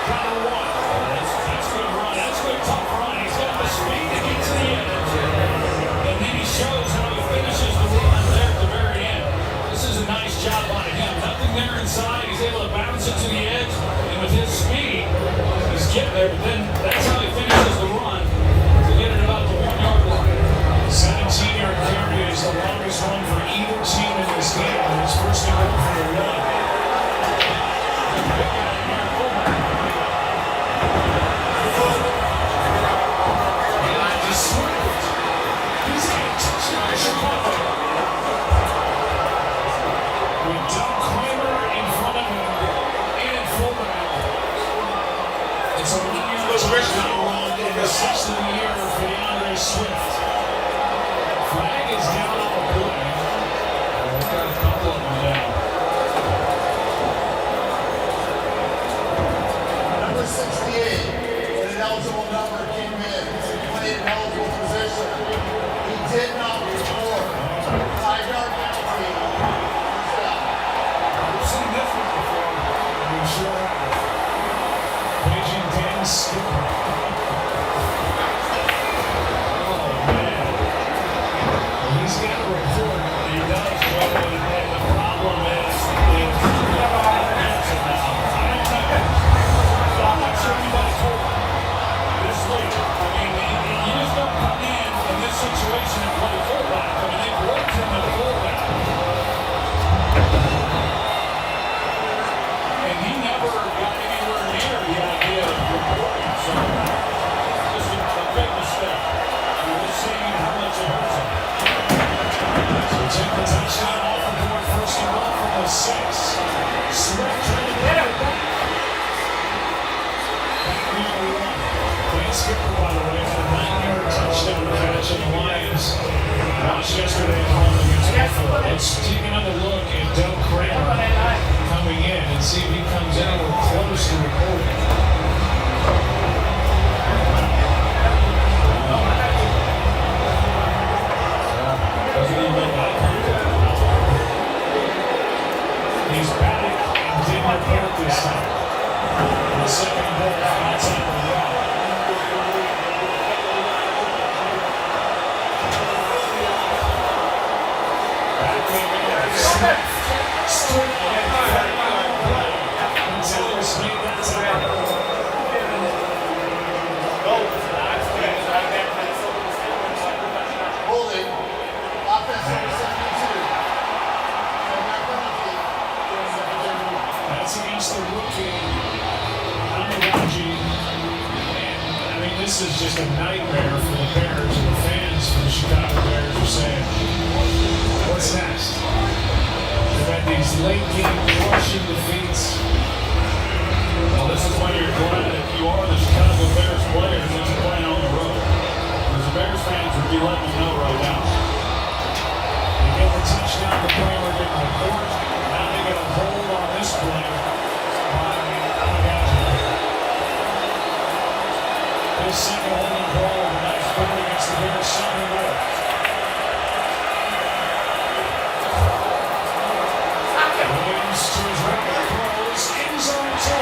Counter one. That's a good run. That's a good tough run. He's got the speed to get to the edge. And then he shows how he finishes the run there at the very end. This is a nice job by him. Nothing there inside. He's able to bounce it to the edge. And with his speed, he's getting there. But then that's how he finishes the run. To get it about yesterday at home against Buffalo. Let's take another look at Doug Kramer coming in and see if he comes anywhere close to recording. Doesn't even make eye contact. He's back and didn't report this time. The second goal outside the line. Straight until it was made that time. Holding. Offense number 72. That's against the rookie, Amaraji. And I mean, this is just a nightmare for the Bears and the fans for the Chicago Bears are saying, what's next? They've had these late game crushing defeats. Well, this is when you're glad if you are the Chicago Bears players that you're playing on the road. Because the Bears fans would be letting you know right now. They get the touchdown, the Kramer didn't report. Now they get a hold on this play by Amaraji. His second holding ball of the night score against the Bears Sunday night. Williams to his right, throws, end zone to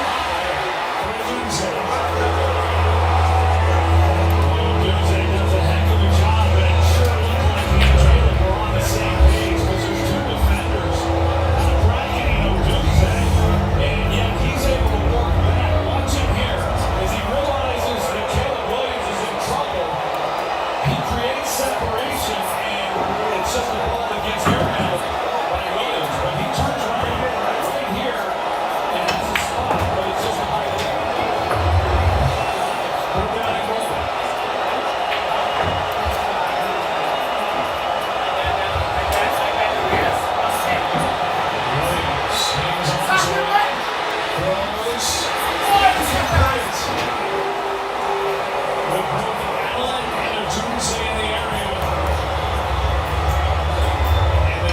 Doomsday does a heck of a job, and it sure looked like he and Jalen were on the same page because there's two defenders bracketing on Doomsday, and yet he's able to work back. Watch him here as he realizes that Caleb Williams is in trouble. He creates separation, and it's just a ball that gets airmailed by Williams, but he turns right here and has a spot, but it's just a high ball. Put down and roll.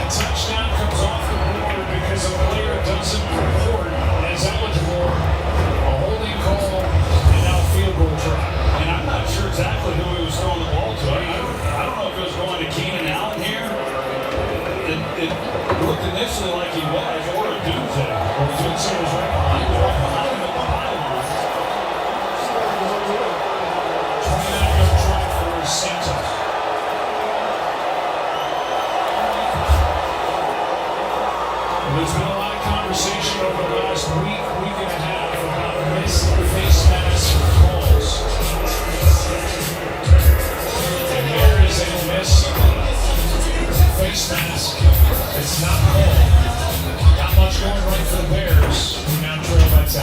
Touchdown comes off the board because a player doesn't report as eligible. A holding call and now a field goal try. And I'm not sure exactly who he was throwing the ball to. I don't know if it was going to Keenan Allen here. It looked initially like he was, or a Doomsday. Or Doomsday was right behind him. Right behind him at the pylon. 29-yard try for Santos. There's been a lot of conversation over the last week and a half about missed face mask calls. And there is a missed face mask. It's not called. Not much going right for the Bears, who now trail by 10.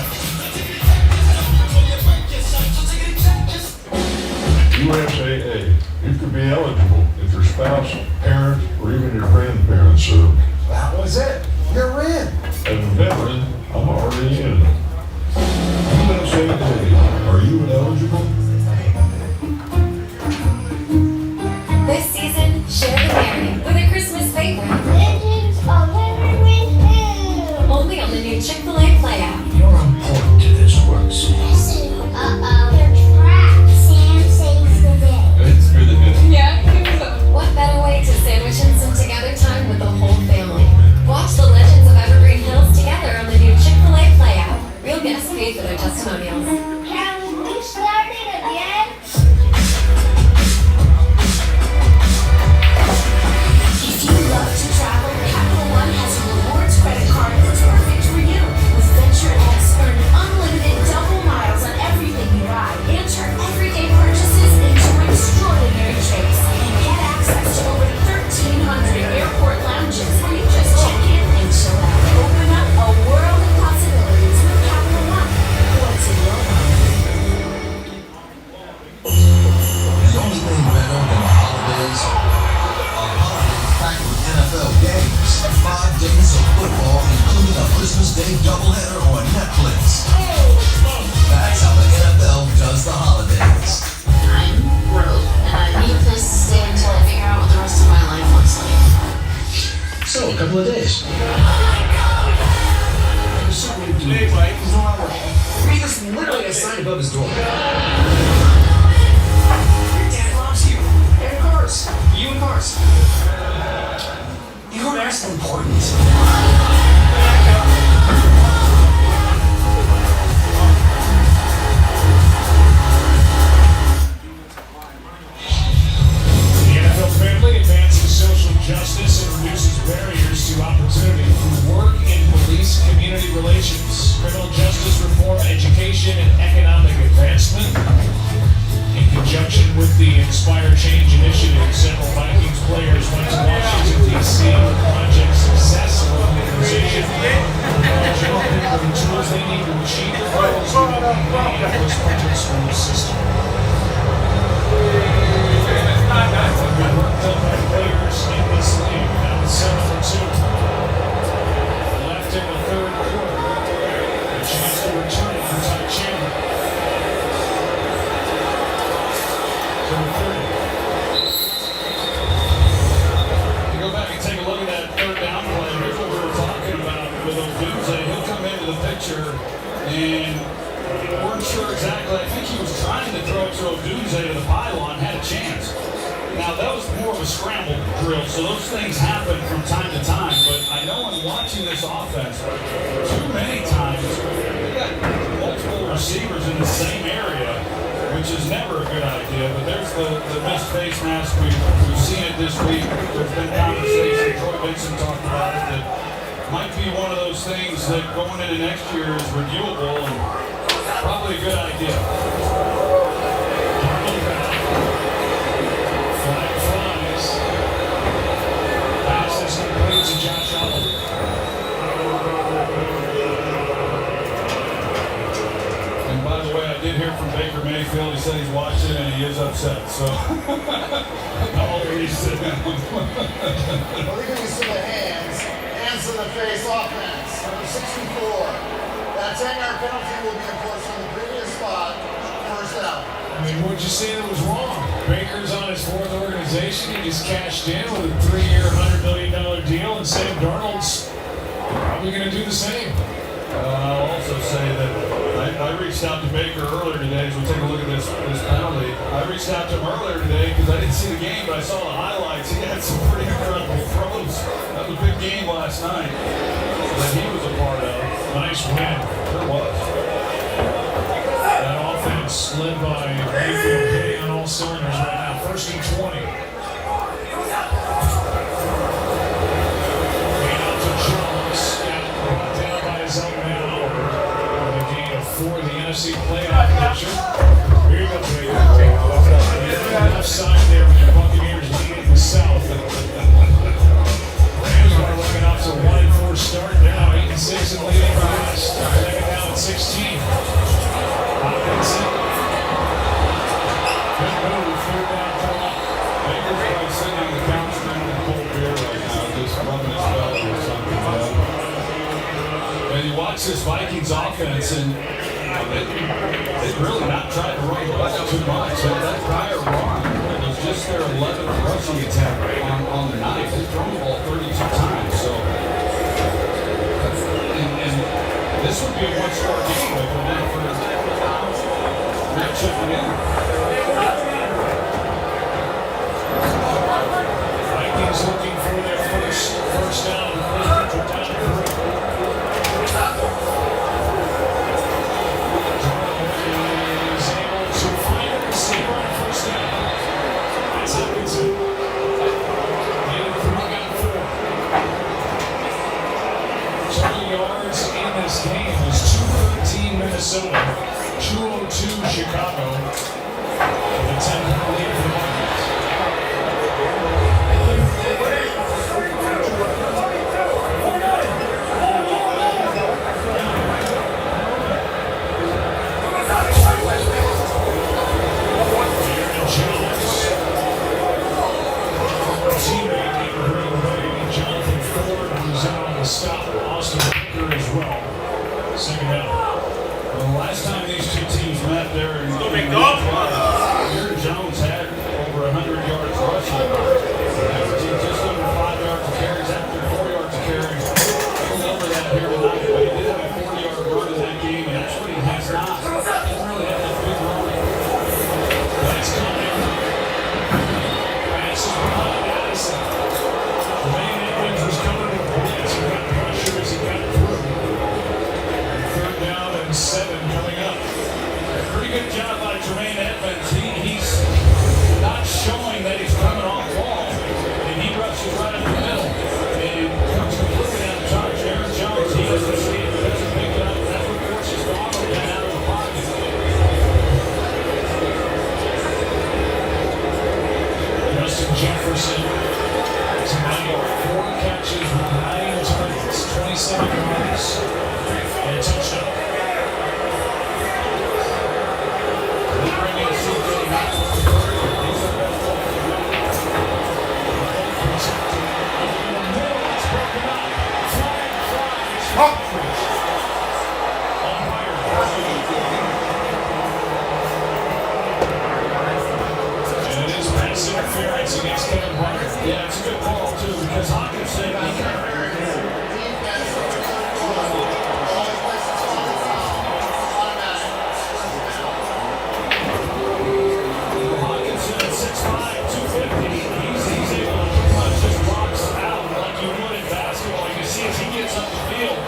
USAA. You could be eligible if your spouse, parent, or even your grandparents served. That was it. You're in. As a veteran, I'm already in. USAA. Are you eligible? This season, share the merry with a Christmas favorite. Legends of Evergreen Hill. Only on the new Chick-fil-A Play app. You're important to this work, Sam. Uh-oh. The trap. Sam saves the day. It's really good. Yeah, what better way to sandwich in some together time with the whole family? Watch the Legends of Evergreen Hills together on the new Chick-fil-A Play app. Real guests pay for their testimonials. Can we start it again? If you love to travel, Capital One has a rewards credit card that's perfect for you. With Venture X, earn unlimited double miles on everything you buy. And turn everyday purchases into extraordinary trips. Get access to over 1,300 airport lounges where you just check in and chill out. Open up a world of possibilities with Capital One. What's in your mind? The only thing better than the holidays are holidays packed with NFL games. 5 days of football, including a Christmas Day doubleheader on Netflix. That's how the NFL does the holidays. I'm broke, and I need a place to stay until I figure out what the rest of my life looks like. couple of days. Hey, Mike, he's not right. I mean, there's literally a sign above his door. Your dad loves you. And cars. You and cars. You are as important. The NFL family advances social justice and reduces barriers to opportunity through work in police community relations, criminal justice reform, education, and economic advancement. In conjunction with the Inspire Change initiative, several Vikings players went to Washington, D.C. with Project Success, an organization providing people the tools they need to achieve their goals within the Minneapolis public school system. Good work done by players in this league. Now it's 7-2. Left in the third quarter. A chance to return it for Ty Chandler. To the 30. You go back and take a look at that third down play. Here's what we were talking about with Odunze. He'll come into the picture and weren't sure exactly. I think he was trying to throw it to Odunze to the pylon, had a chance. Now, that was more of a scramble drill, so those things happen from time to time. But I know in watching this offense, too many times, they got multiple receivers in the same area, which is never a good idea. But there's the missed face mask. We've seen it this week. There's been conversation. Troy Vincent talked about it. That might be one of those things that going into next year is reviewable and probably a good idea. Flag flies. Pass is complete to Josh Allen. And by the way, I did hear from Baker Mayfield. He said he's watching and he is upset. So, Oh, he's Well, they're going to see the hands in the face offense. Number 64. That 10-yard penalty will be enforced from the previous spot. First out. I mean, what'd you say that was wrong? Baker's on his fourth organization. He just cashed in with a 3-year, $100 million deal, and Sam Darnold's probably going to do the same. I'll also say that I reached out to Baker earlier today as we take a look at this penalty. I reached out to him earlier today because I didn't see the game, but I saw the highlights. He had some pretty incredible throws. That was a big game last night that he was a part of. Nice win. There was. That offense led by Mayfield hitting on all cylinders right now. First and 20. Hand out to Jones. Got brought down by his own man Howard. With a gain of 4 in the NFC playoff picture. Here you go, Baker. Left side there with the Buccaneers leading the South. Rams are looking up to 1-4 start now. 8-6 and leading the West. Second down at 16. Hopkinson. Good move. Third down come up. Baker's probably sitting on the couch drinking a cold beer right now, just rubbing his belly or something. And you watch this Vikings offense, and they've really not tried to run the ball too much. That prior run was just their 11th rushing attack on the night. They've thrown the ball 32 times. So, and this would be a one-score game if it weren't for not chipping in. Vikings looking for their first down. Is able to find a receiver on first down. That's Hopkinson. Needed 3, got 4. Total yards in this game was 213 Minnesota, 202 Chicago. With a 10-point lead for the Vikings. Jefferson tonight, 4 catches with 9 targets, 27 yards, and a touchdown. They bring in CJ Howard. He's the best player. In the middle, it's broken up. Flag flies. And it is pass interference against Kevin White. Yeah, it's a good call, too, because Hawkinson, Hawkinson at 6'5", 250. He's able to pretty much just box out like you would in basketball. You can see as he gets up the field,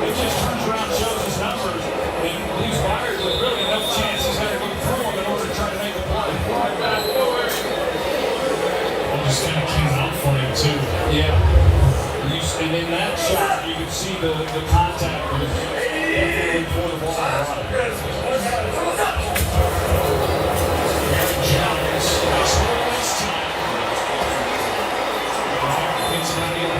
he just turns around, shows his numbers, and leaves Byard with really no chance. He's got to go through him in order to try to make a play. It just kind of came out for him, too. Yeah. And in that shot, you could see the contact was definitely for the ball. Aaron Jones, nice goal this time. It's not even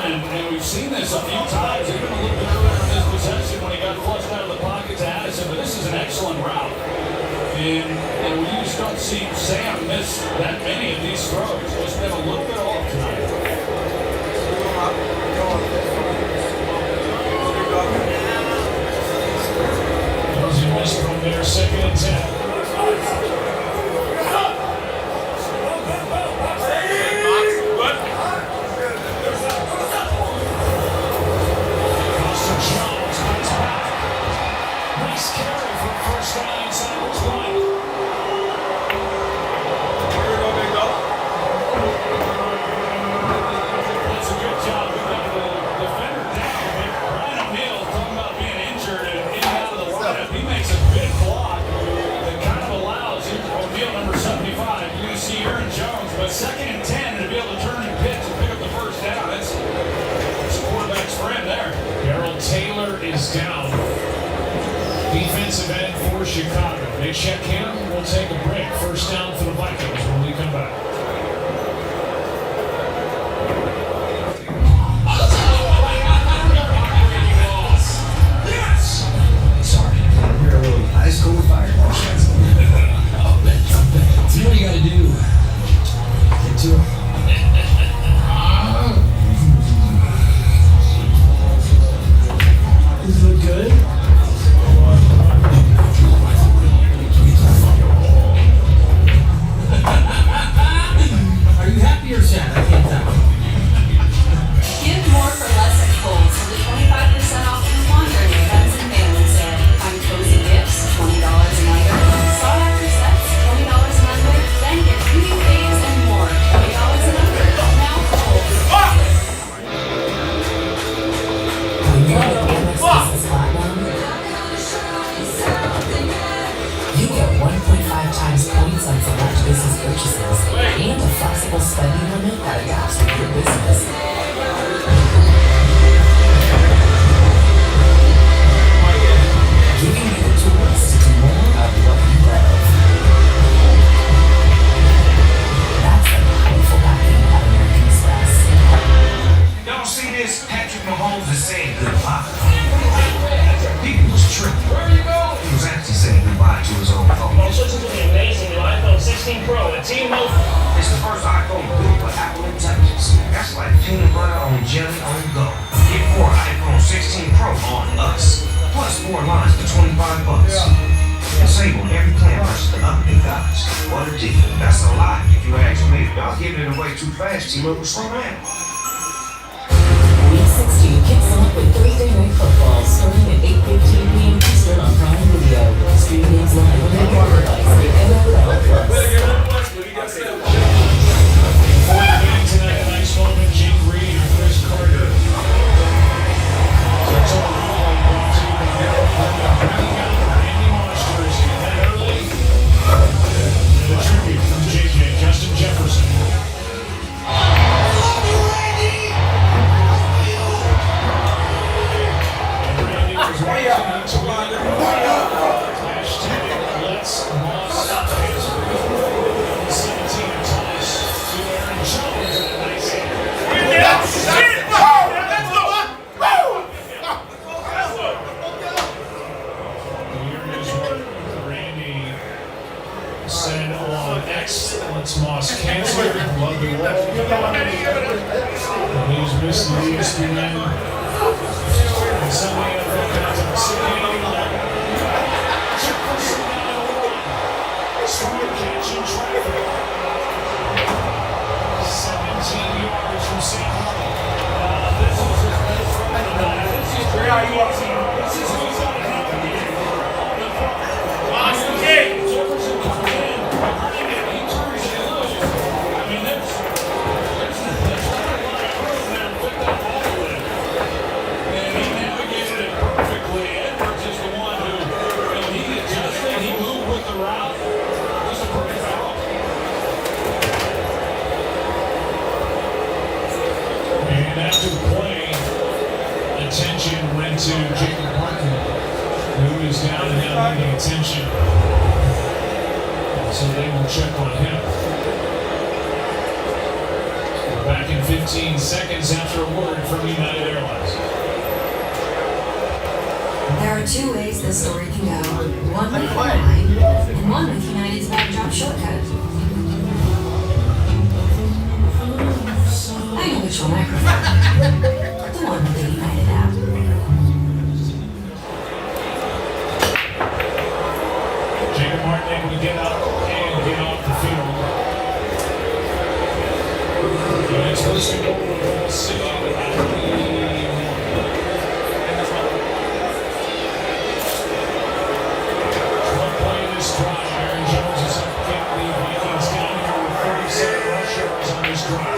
and we've seen this a few times, even a little bit earlier in this possession when he got flushed out of the pocket to Addison, but this is an excellent route. And we just don't see Sam miss that many of these throws. Just been a little bit off tonight. Those who missed from there, 2nd and 10. Is down. Defensive end for Chicago. They check him. We'll take a break. First down for the Vikings when we come back. Yes! Sorry, you're a little high school fireball shots. I'll bet. See what you gotta do. Get to it. Does it look good? Are you happy or sad? I can't tell. Give more for less at Kohl's with 25% off coupon during events and family sale. Find cozy gifts, $20 and under. Sought after sets, $20 and under. Then get beauty fades and more, $20 and under. Now Kohl's. You get 1.5 times points on select business purchases and a flexible spending limit that adapts with your business. Giving you the tools to do more of what you love. That's the powerful backing of American Express. Y'all see this? Patrick Mahomes is saying goodbye. People was tripping. Where you go? He was actually saying goodbye to his own phone. Well, listen to the amazing new iPhone 16 Pro at T-Mobile. It's the first iPhone built with Apple Intelligence. That's like peanut butter on jelly on the go. Get 4 iPhone 16 Pro on us. Plus 4 lines for $25. And save on every plan versus the other big guys. What a deal. That's a lot if you ask me. Y'all giving it away too fast, T-Mobile. Slow down. Week 16 kicks off with Thursday Night Football starting at 8:15 p.m. Eastern on Prime Video. Stream games live on your mobile device with NFL Plus. Before the game tonight, a nice moment, Jake Reed and Chris Carter. So it's all brought to you by bringing out the Randy Moss jersey. And then early, the tribute from JJ, Justin Jefferson. Let's Moss 17 toss to Aaron Jones. Nice hit. Here is what Randy said on X. Let's Moss cancel. Love the wall. He's missed the ESPN. And somebody in the Strong catch in traffic. 17 yards from St. Paul. This is his best friend. This is where are you up to? This is what's going to happen here. Jefferson comes in. He turns it loose. I mean, that's not a lot of room there to put that ball in. And he navigated it perfectly. Edwards is the one who, when he adjusted, he moved with the route. And after the play, attention went to Jacob Martin, who is down and now needing attention. So they will check on him. We're back in 15 seconds after a word from United Airlines. There are 2 ways this story can go. One with airline, and one with United's backdrop shortcut. I know which one I prefer. The one with the United app. Jacob Martin able to get up and get off the field. And it's supposed to go over the ball sitting at the drive. Aaron Jones is up to get the Vikings down here with 37 rush yards on this drive.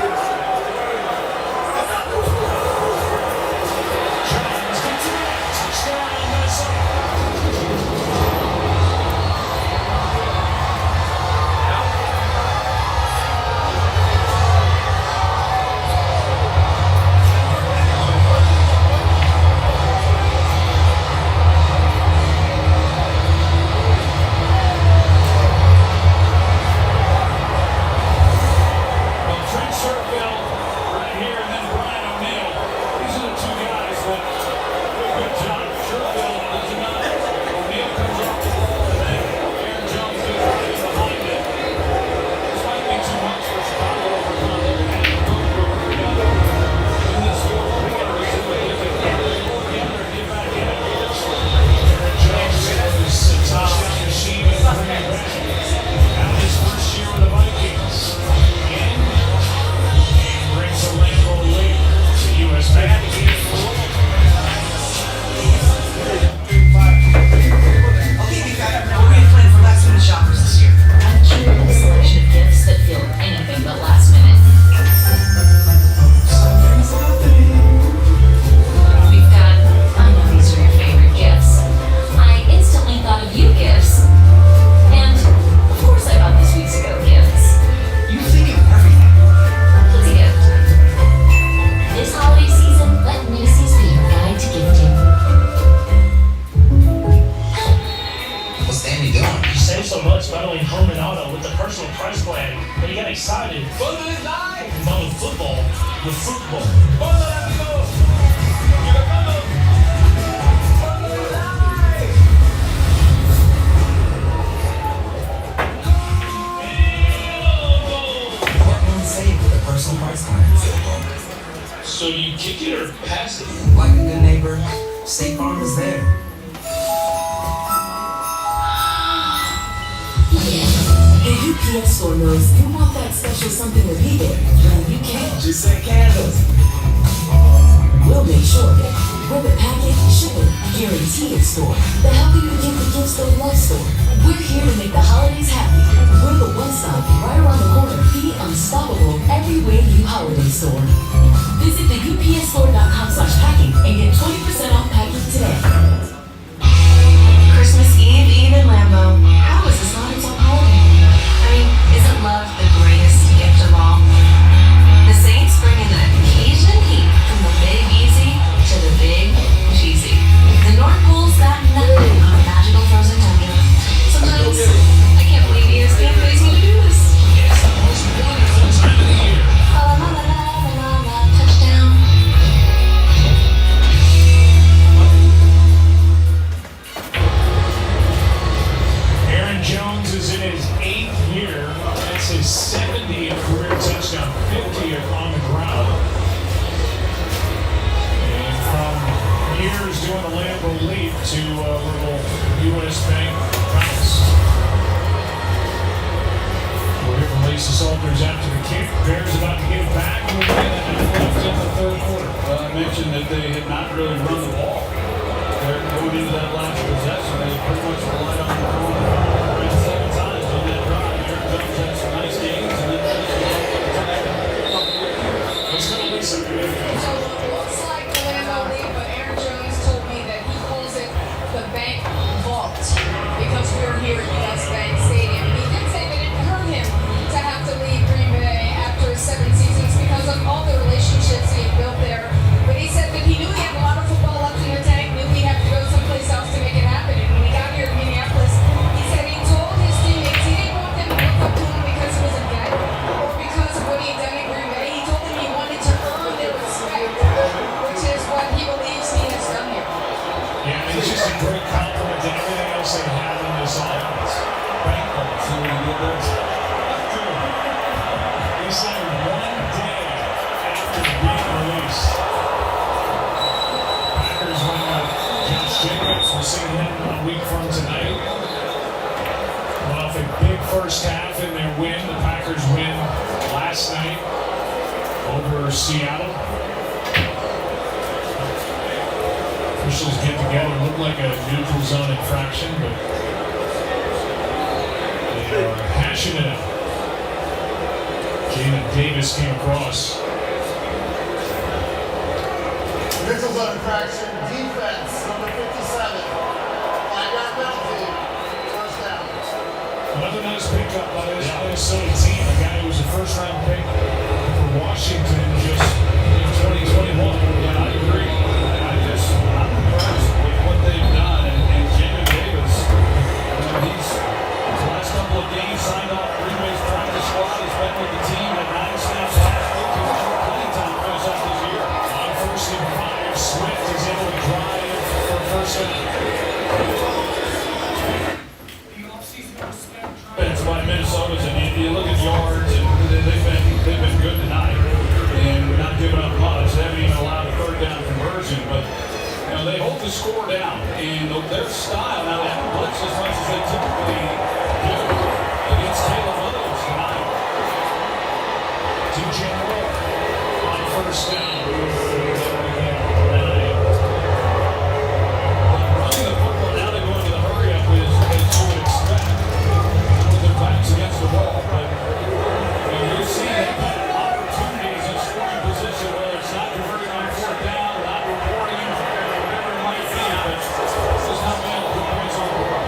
leader. Pass it. Like a good neighbor, State Farm is there. The UPS store knows you want that special something repeated. Well, you can't Just say candles. We'll make sure. We're the packet, shipping, guaranteed store. The helping you get the gifts they love store. We're here to make the holidays happy. We're the one stop right around the corner. Be unstoppable everywhere you holiday store. Visit the upsstore.com/packing and get 20% off packing today. Christmas Eve in Lambeau. How is this not its own holiday? I mean, isn't love the greatest gift of all? The Saints bring in that Cajun heat from the Big Easy to the Big Cheesy. The North Pole's got nothing on a magical frozen tundra. Sometimes I can't believe ESPN pays me to do this. It's the most wonderful time of the year. La la la la la la, touchdown. Aaron Jones is in his 8th year. That's his 70th career touchdown, 50th on the ground. And from years doing the Lambeau Leap to little U.S. Bank bounce. We'll hear from Lisa Salters after the kick. Bears about to get it back. We'll get it left in the third quarter. Well, I mentioned that they had not really run the ball. They're going into that last possession. They pretty much relied on the run around 7 times on that drive. Aaron Jones had some nice games, and then Let's go to Lisa. So it looks like the Lambeau Leap, but Aaron Jones told me that he calls it the bank vault because we were here at U.S. Bank Stadium. He did say that it hurt him to have to leave Green Bay after 7 seasons because of all the relationships he had built there. But he said that he knew he had a lot of football left in the tank, knew he'd have to go someplace else to make it happen. And when he got here to Minneapolis, he said he told his teammates he didn't want them to look up to him because he was a vet or because of what he had done in Green Bay. He told them he wanted to earn their respect, which is what he believes he has done here. Yeah, it's just a great compliment to everything else they have in this offense. Bankroll, see what he did there? He said 1 day after being released. Packers went out. Josh Jacobs, we'll see him a week from tonight. Went off a big first half in their win. The Packers win last night over Seattle. Officials get together. It looked like a neutral zone infraction, but they are hashing it out. Jamin Davis came across. Neutral zone infraction, defense, number 57. 5-yard penalty, first down. Another nice pickup by this Minnesota team. A guy who was a first-round pick for Washington just in 2021. yeah, I agree. I'm impressed with what they've done. And Jamin Davis, he's the last couple of games signed off Green Bay's practice squad. He's been with the team at 9 snaps last week. He's got plenty of time to finish out this year. On 1st and 5, Swift is able to drive for first down. That's why Minnesota's and you look at yards and they've been good tonight and not giving up much. They haven't even allowed a third down conversion, but they hold the score down and their style. Now they haven't blitzed as much as they typically do against Caleb Williams tonight. DJ Moore on first down. Running the football now, they go into the hurry up as you would expect with their backs against the wall. But you see they've had opportunities in scoring position, whether it's not converting on 4th down, not rewarding them, whatever it might be, but just not being able to put points on the board.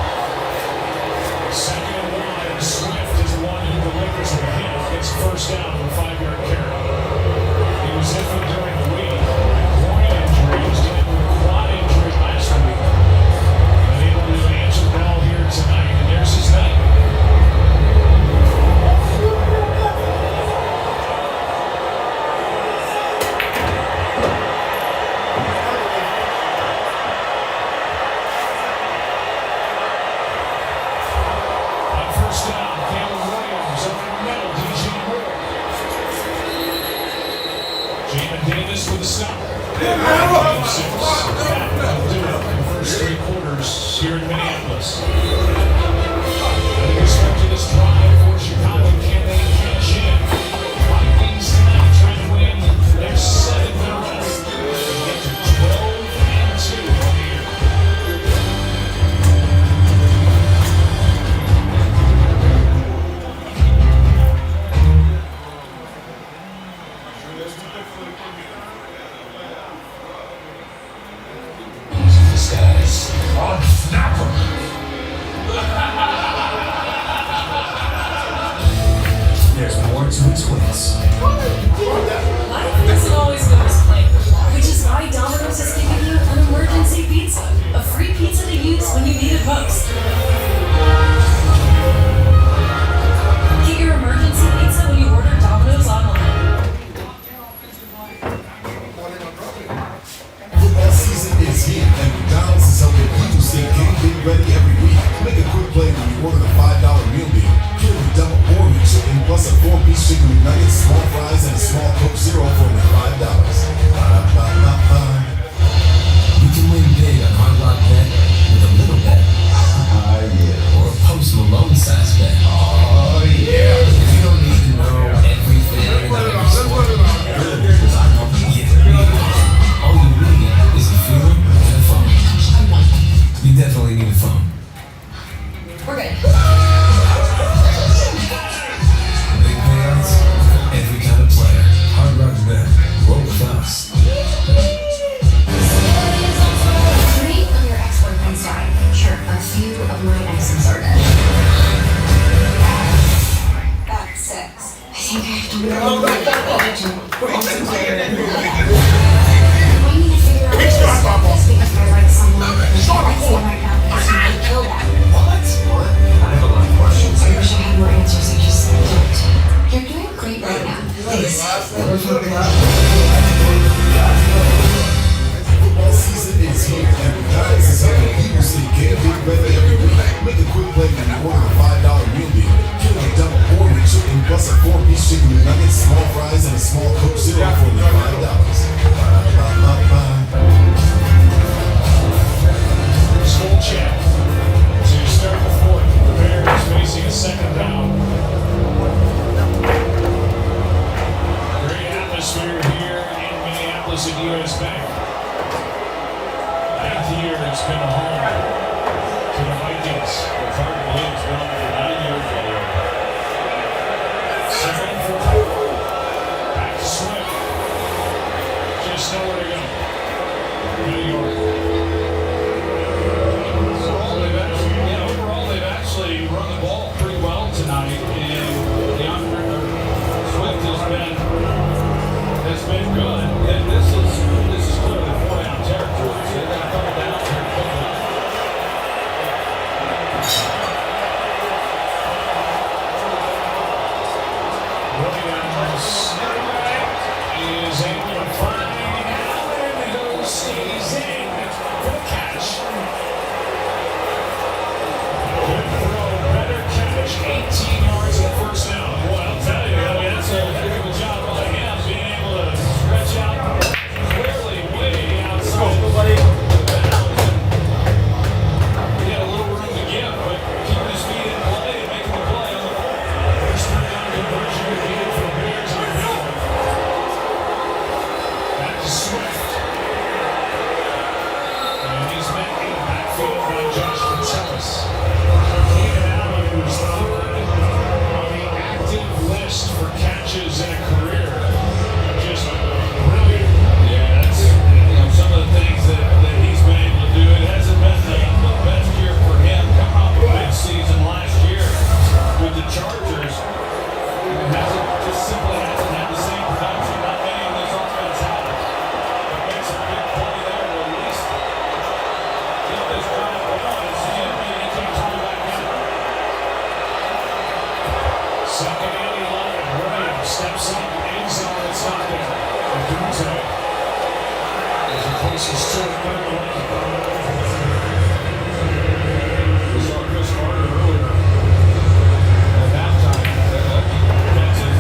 First 3 quarters here in Minneapolis. The respect to this drive for Chicago. Can they cash in? Vikings tonight trying to win their 7th in a row. Get to 12-2 on the year. This guy's on snapper. There's more to a twist. Life isn't always good as planned, which is why Domino's is giving you an emergency pizza. A free pizza to use when you need it most. Get your emergency pizza when you order Domino's online. Football season is here, and McDonald's is helping people stay game day ready every week. Make a quick play when you order the $5 meal deal. Get a double order chicken plus a 4-piece chicken McNuggets, small fries, and a small Coke Zero for only $5. Ba-da-ba-ba-ba. You can win big on Hard Rock Bet with a little bet. Yeah. Or a Post Malone size bet. Oh yeah. You don't need to know everything about every sport. Because I know you get the real. All you really need is a feeling and a phone. You definitely need a phone. We're good. Big payouts, every kind of player. Hard Rock Bet. Roll with us. Three of your ex-boyfriends died. Sure, a few of my exes are dead. That's 6. I think I have to really I need to figure out this because I like someone who's flexing right now because you might kill them. What? I have a lot of questions. I wish I had more answers. I just don't. You're doing great right now. Please. Football season is here, and McDonald's is helping people stay game day ready every week. Make a quick play when you order the $5 meal deal. Get a double order chicken plus a 4-piece chicken McNuggets, small fries, and a small Coke Zero for only $5. Ba-da-ba-ba-ba. School check to start the 4th. The Bears facing a 2nd down. Great atmosphere here in Minneapolis at US Bank. 9th year it's been a home to the Vikings. It's hard to believe it's been over 9 years already. 2nd and 4. Back to Swift. Just nowhere to go. New York. Overall, they've actually run the ball pretty well tonight, and Swift has been good. And this is clearly 4-down territory. So they've got a couple downs here to pick it up. Williams is able to find Allen, who stays in for the catch. Good throw, better catch, 18 yards and a 1st down. Boy, I'll tell you, that's a heck of a job by him, being able to stretch out clearly way outside the bounds. He had a little room to give, but keeping his feet in play and making the play on the ball. First down conversion needed for the Bears on the field. Back to Swift. And he's met in the backfield by Josh Pachelis. Keenan Allen, who's third on the active list for catches in a career. Just brilliant. Yeah, that's some of the things that he's been able to do. It hasn't been the best year for him coming off a big season last year with the Chargers. Simply hasn't had the same production. Not many of this offense have. It makes a big play there to at least get this drive going and see if maybe he can turn back in. 2nd and 11. Williams steps up, end zone, it's not there. Adunze is the closest to it. We saw Chris Carter earlier at halftime. That's it.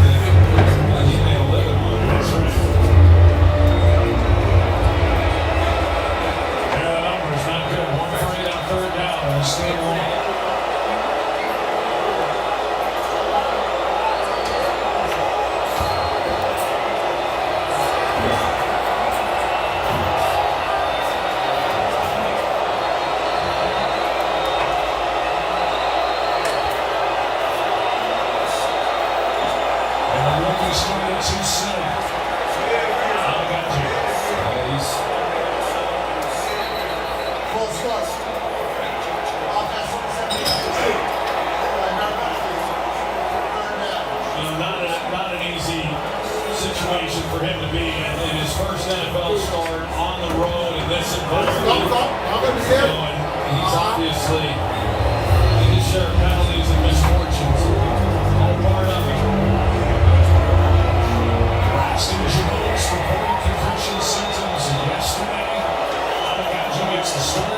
He made a living on it. That's right. starts. Offense 27-16. Not an easy situation for him to be in his first NFL start on the road in this environment. He's obviously his share of penalties and misfortunes. All part of it. Braxton Jones reported concussion symptoms yesterday. Alagaji gets the start.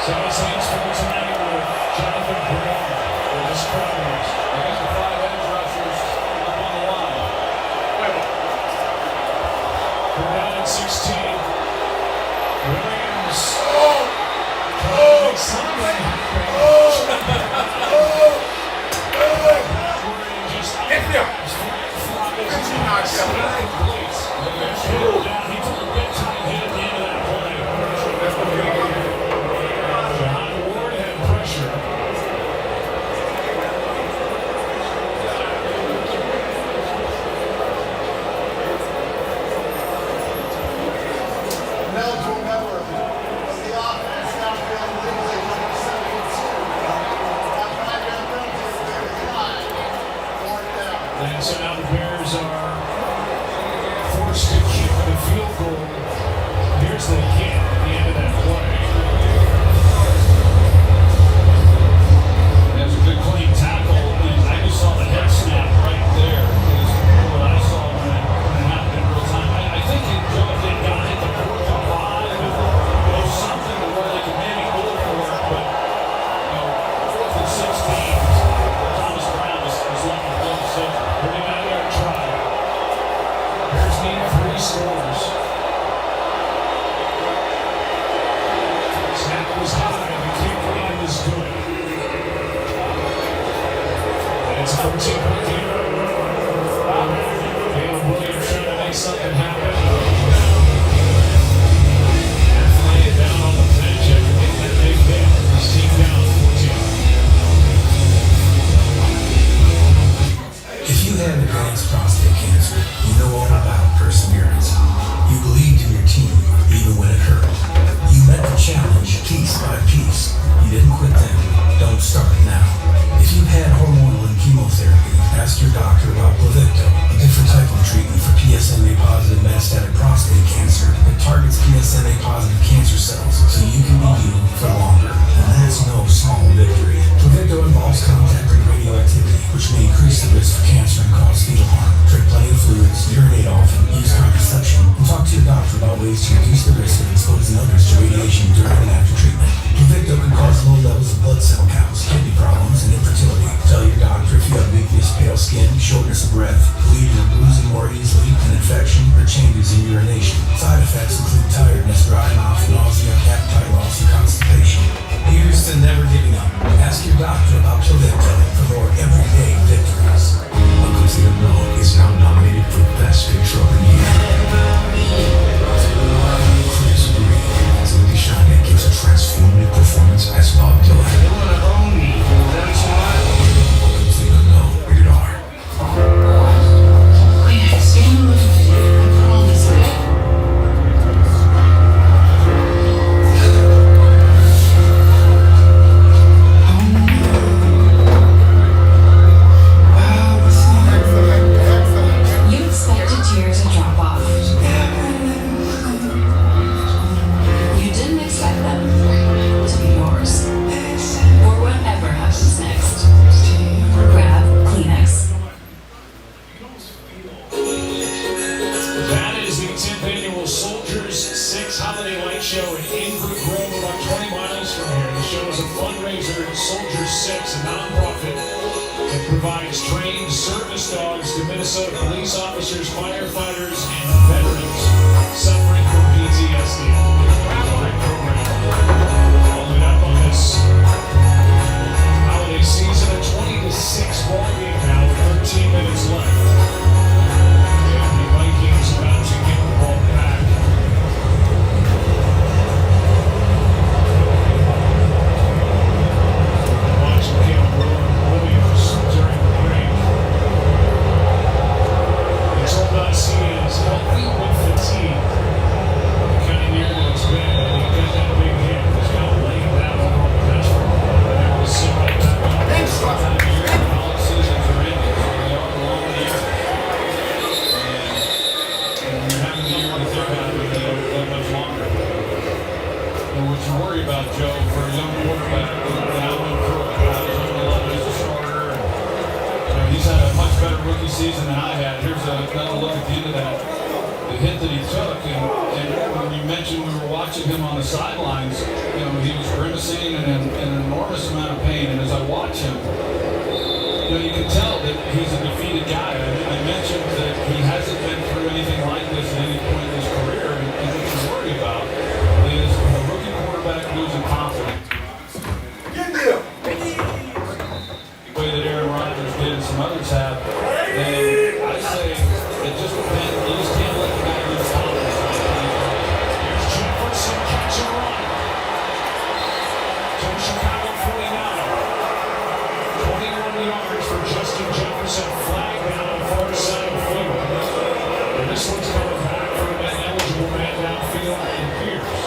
So his hands full tonight with Jonathan Brown with his Cardinals. There's the 5 edge rushers up on the line. We're down at 16. Williams. He took a big time hit at the end of that play. John Ward had pressure. Eligible member of the offense downfield legally number 72. That 5-yard penalty is very high. Fourth down. And so now the Bears are forced to kick the field goal. Here's the hit at the end of that play. That's a good clean tackle. I just saw the head snap right there. It was what I saw when it happened in real time. I think if they got hit the 4th and 5, something to where they could maybe go for it, but 4th and 16, Thomas Brown was looking for the safety. 39-yard try. Bears need 3 scores. Snap was high. The kick line is good. And it's a 14-point game. Caleb Williams trying to make something happen. Anthony down on the bench after getting that big hit. His team down 14. If you have advanced prostate cancer, you know all about perseverance. You believed in your team, even when it hurt. You met the challenge piece by piece. You didn't quit then. Don't start now. If you've had hormonal and chemotherapy, ask your doctor about Pluvicto, a different type of treatment for PSMA-positive metastatic prostate cancer that targets PSMA-positive cancer cells so you can be you for longer. And that's no small victory. Pluvicto involves contact and radioactivity, which may increase the risk for cancer and cause fetal harm. Drink plenty of fluids, urinate often, use contraception, and talk to your doctor about ways to reduce the risk of exposing others to radiation during and after treatment. Pluvicto can cause low levels of blood cell counts, kidney problems, and infertility. Tell your doctor if you have weakness, pale skin, shortness of breath, bleeding or bruising more easily, an infection, or changes in urination. Side effects include tiredness, dry mouth, nausea, appetite loss, and constipation. Here's to never giving up. Ask your doctor about Pluvicto for more everyday victories. Welcome to the Know is now nominated for Best Picture of the Year. Chris Green as Lily Shine gives a transformative performance as Bob Dylan. Welcome to the Know, rated R. You expected tears to drop off. You didn't expect them to be yours. Or whatever happens next. Grab Kleenex. That is the 10th annual Soldiers 6 Holiday Light Show in Inbrook Grove, about 20 miles from here. The show is a fundraiser at Soldiers 6, a nonprofit that provides trained service dogs to Minnesota police officers, firefighters, and veterans suffering from PTSD. Great program. Following up on this holiday season, a 20-6 ball game now with 13 minutes left. And the Vikings about to get the ball back. Watching Caleb Williams during the break. He told us he is what you worry about, Joe, for a young quarterback that I went through it. I was on the level as a starter. And, he's had a much better rookie season than I had. Here's another look at the end of that. The hit that he took, and when you mentioned we were watching him on the sidelines, he was grimacing and an enormous amount of pain. And as I watch him, you can tell that he's a defeated guy. I mentioned that he hasn't been through anything like this at any point in his career, and what he's worried about is a rookie quarterback losing confidence. The way that Aaron Rodgers did and some others have, and I say it just depends. You just can't let the guy lose confidence. Here's Jefferson catch and run. To Chicago 49. 21 yards for Justin Jefferson, flag down on the far side of the field. And this one's coming back from an eligible man downfield in Pierce.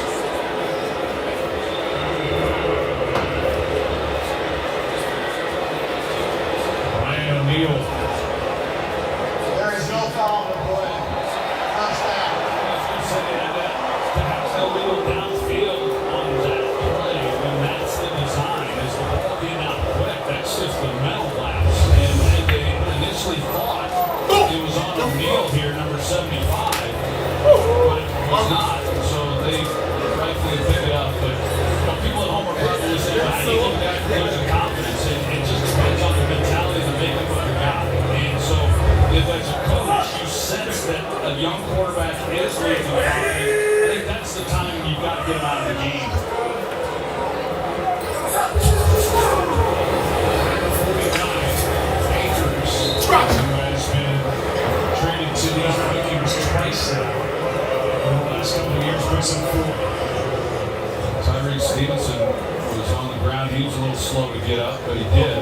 Ryan O'Neal. There is no foul on the play. Touchdown. To have O'Neal downfield on that play, when that's the design, is the ball getting out quick. That's just a mental lapse. And they initially thought it was on O'Neal here, number 75, but it was not. So they rightfully picked it up. But people at home are probably saying, how do you look back and losing confidence? It just depends on the mentality and the makeup of your guy. And so if as a coach you sense that a young quarterback is losing confidence, I think that's the time you've got to get him out of the game. Has been traded to these Vikings twice now. In the last couple of years, picks up 4. Tyreek Stevenson was on the ground. He was a little slow to get up, but he did. He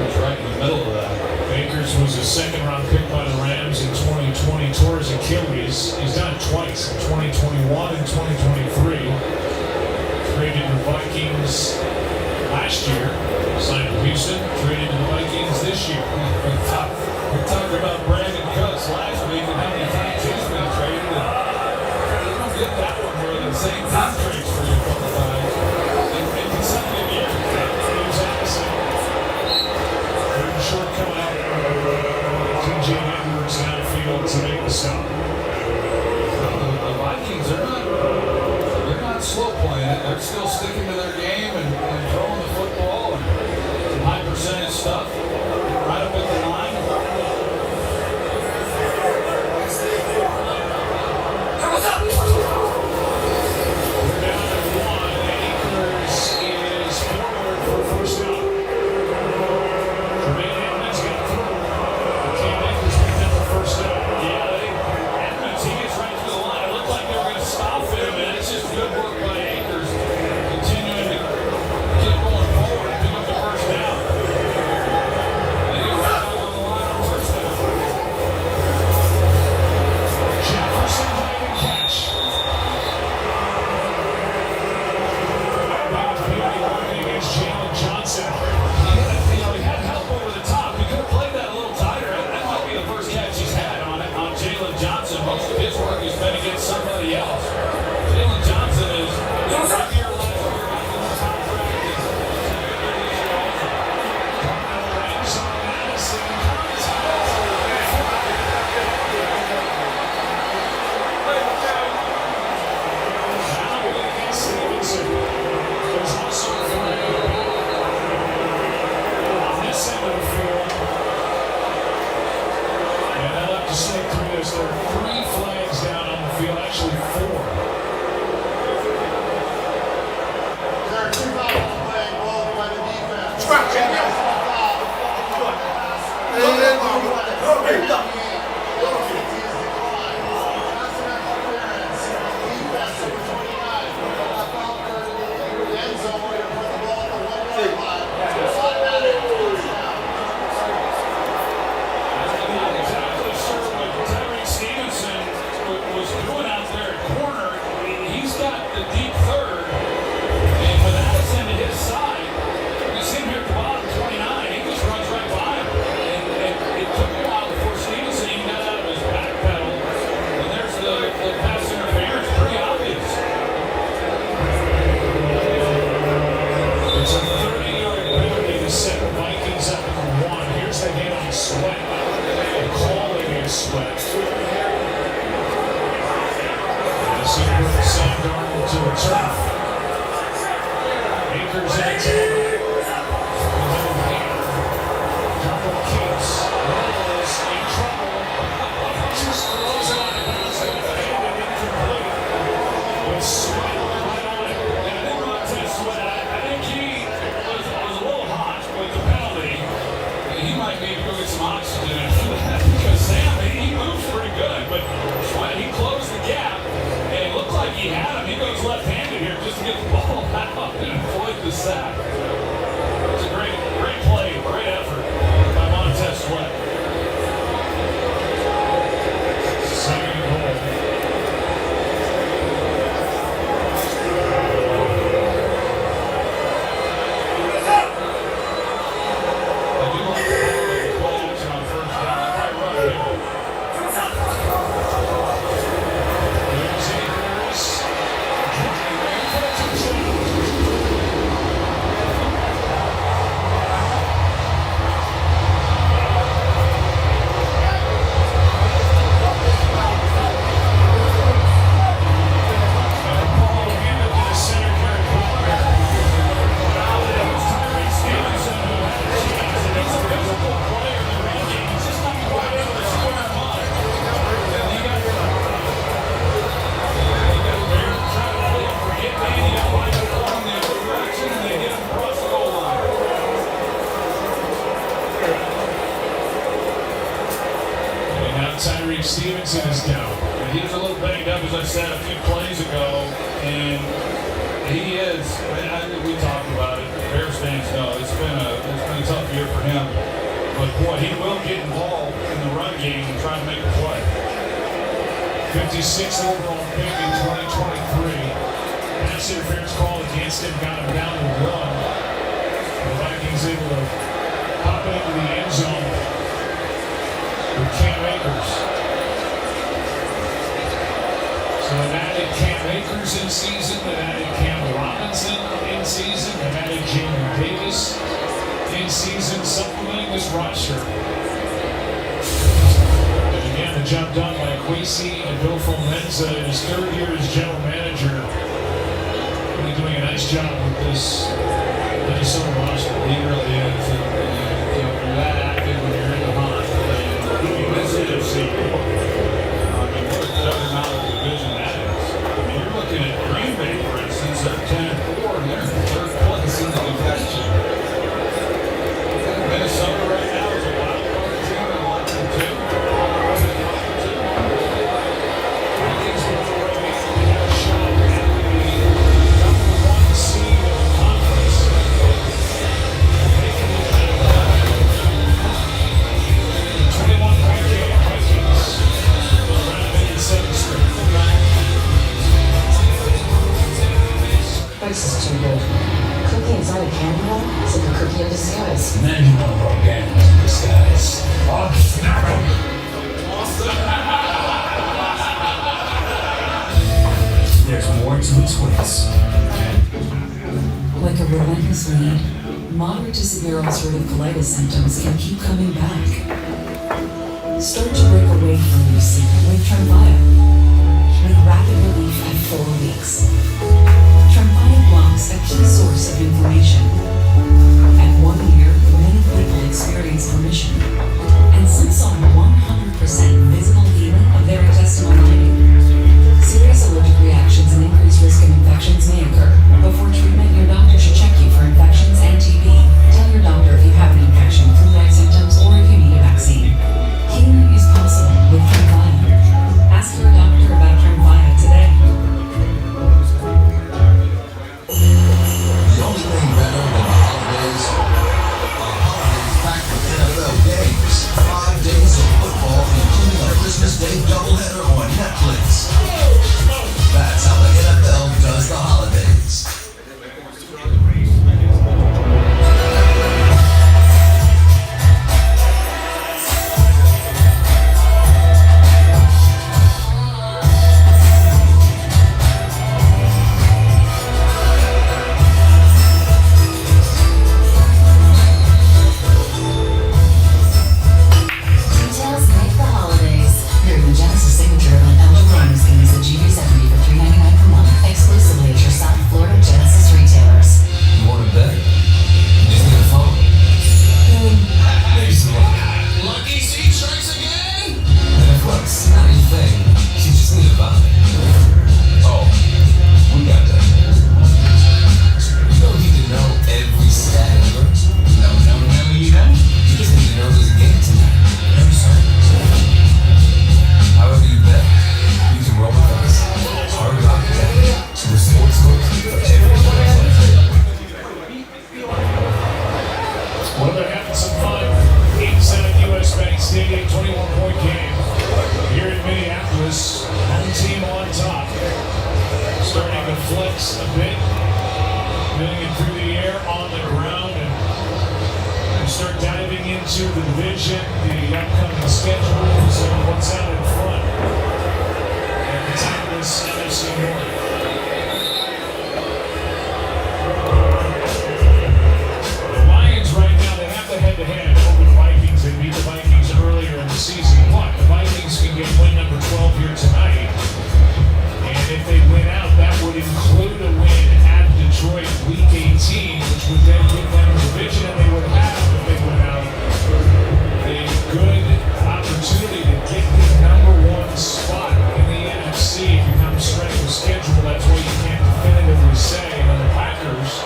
was right in the middle of that. Bakers was a second-round pick by the Rams in 2020. Tore his Achilles. He's done it twice, in 2021 and 2023. Traded to the Vikings last year. Signed to Houston. Traded to the Vikings this year. We talked about Brandon Cooks last week and how many times he's been traded. You don't get that one where the same team trades for you a couple times. And consecutive years. Here's Addison. Good short come out. TJ Edwards downfield to make the stop. The Vikings they're not slow playing it. They're still sticking to their game and throwing the football and some high percentage stuff right up at the line. We're down at 1. Akers is forward for a first down. Tremaine Edmonds got through. Cam Akers picked up the first down. Yeah, Edmonds, he gets right to the line. It looked like they were going to stop him, and it's just good work by Akers, continuing to get going forward and pick up the first down. And he was right over the line on first down. Jefferson diving catch. Against Jalen Johnson. He had help over the top. He could have played that a little tighter. That might be the first catch he's had on Jalen Johnson. Most of his work has been against somebody else. Jalen Johnson is right here last year on the contract. Stevenson. There's also a flag on this end of the field. And they'll have to slip through this. There are 3 flags down on the field, actually 4. There are 2 fouls on the play, both by the defense. I'm not exactly sure what Tyreek Stevenson Sweat. And Super Sam Darnold to return. Akers in attack. Couple kicks. Rolls in trouble. Just throws it out of bounds. And incomplete. With Sweat right on it. And I think Montez Sweat, I think he was a little hot with the penalty. He might need to go get some oxygen after that because Sam, he moves pretty good, but Sweat, he closed the gap and it looked like he had him. He goes left-handed here just to get the ball out and avoid the sack. It's a great play, great effort by Montez Sweat. Second and goal. Stevenson is down. He was a little banged up, as I said a few plays ago, and he is. We talked about it. Bears fans know it's been a tough year for him. But boy, he will get involved in the run game and try to make a play. 56 overall pick in 2023. Pass interference call against him, got him down to 1. The Vikings able to pop into the end zone with Cam Akers. So they've added Cam Akers in season, they've added Cam Robinson in season, they've added Jamin Davis in season, supplementing this roster. And again, the job done by Kwesi and Bill Fomenza in his 3rd year as general manager. Really doing a nice job with this Minnesota roster. He really is. And, you're that active when you're in the hunt. And this NFC, I mean, what a juggernaut of division that is. I mean, you're looking at Green Bay, for instance, they're 10-4, and they're in 3rd place in the division. Minnesota right now is a wild card team and 11-2. Vikings will already have a shot at the number 1 seed of the conference. They can look at 21-point game Vikings. Around making 7th straight. Spice is too good. Cookie inside a candy bar? It's like a cookie in disguise. Imagine one of our gamblers in disguise. Oh, snap 'em! There's more to its ways. Like a relentless lead, moderate to severe ulcerative colitis symptoms can keep coming back. Start to break away from UC with Tremfya, with rapid relief at 4 weeks. Tremfya blocks a key source of inflammation. At 1 year, many people experience remission, and some saw 100% visible healing of their intestinal lining. Serious allergic reactions and increased risk of infections may occur. Before treatment, your doctor should check you for infections and TB. Tell your doctor if you have an infection, flu-like symptoms, or if you need a vaccine. Healing is possible with Tremfya. Ask your doctor about Tremfya today. The only thing better than the holidays are holidays packed with NFL games. 5 days of football, including into the division, the upcoming schedules, and what's out in front at the top of this NFC North. The Lions right now, they have the head-to-head over the Vikings. They beat the Vikings earlier in the season, but the Vikings can get win number 12 here tonight. And if they win out, that would include a win at Detroit Week 18, which would then give them a division, and they would have, if they win out, a good opportunity to get the number 1 spot in the NFC. If you come straight with schedule, that's what you can't definitively say. And the Packers,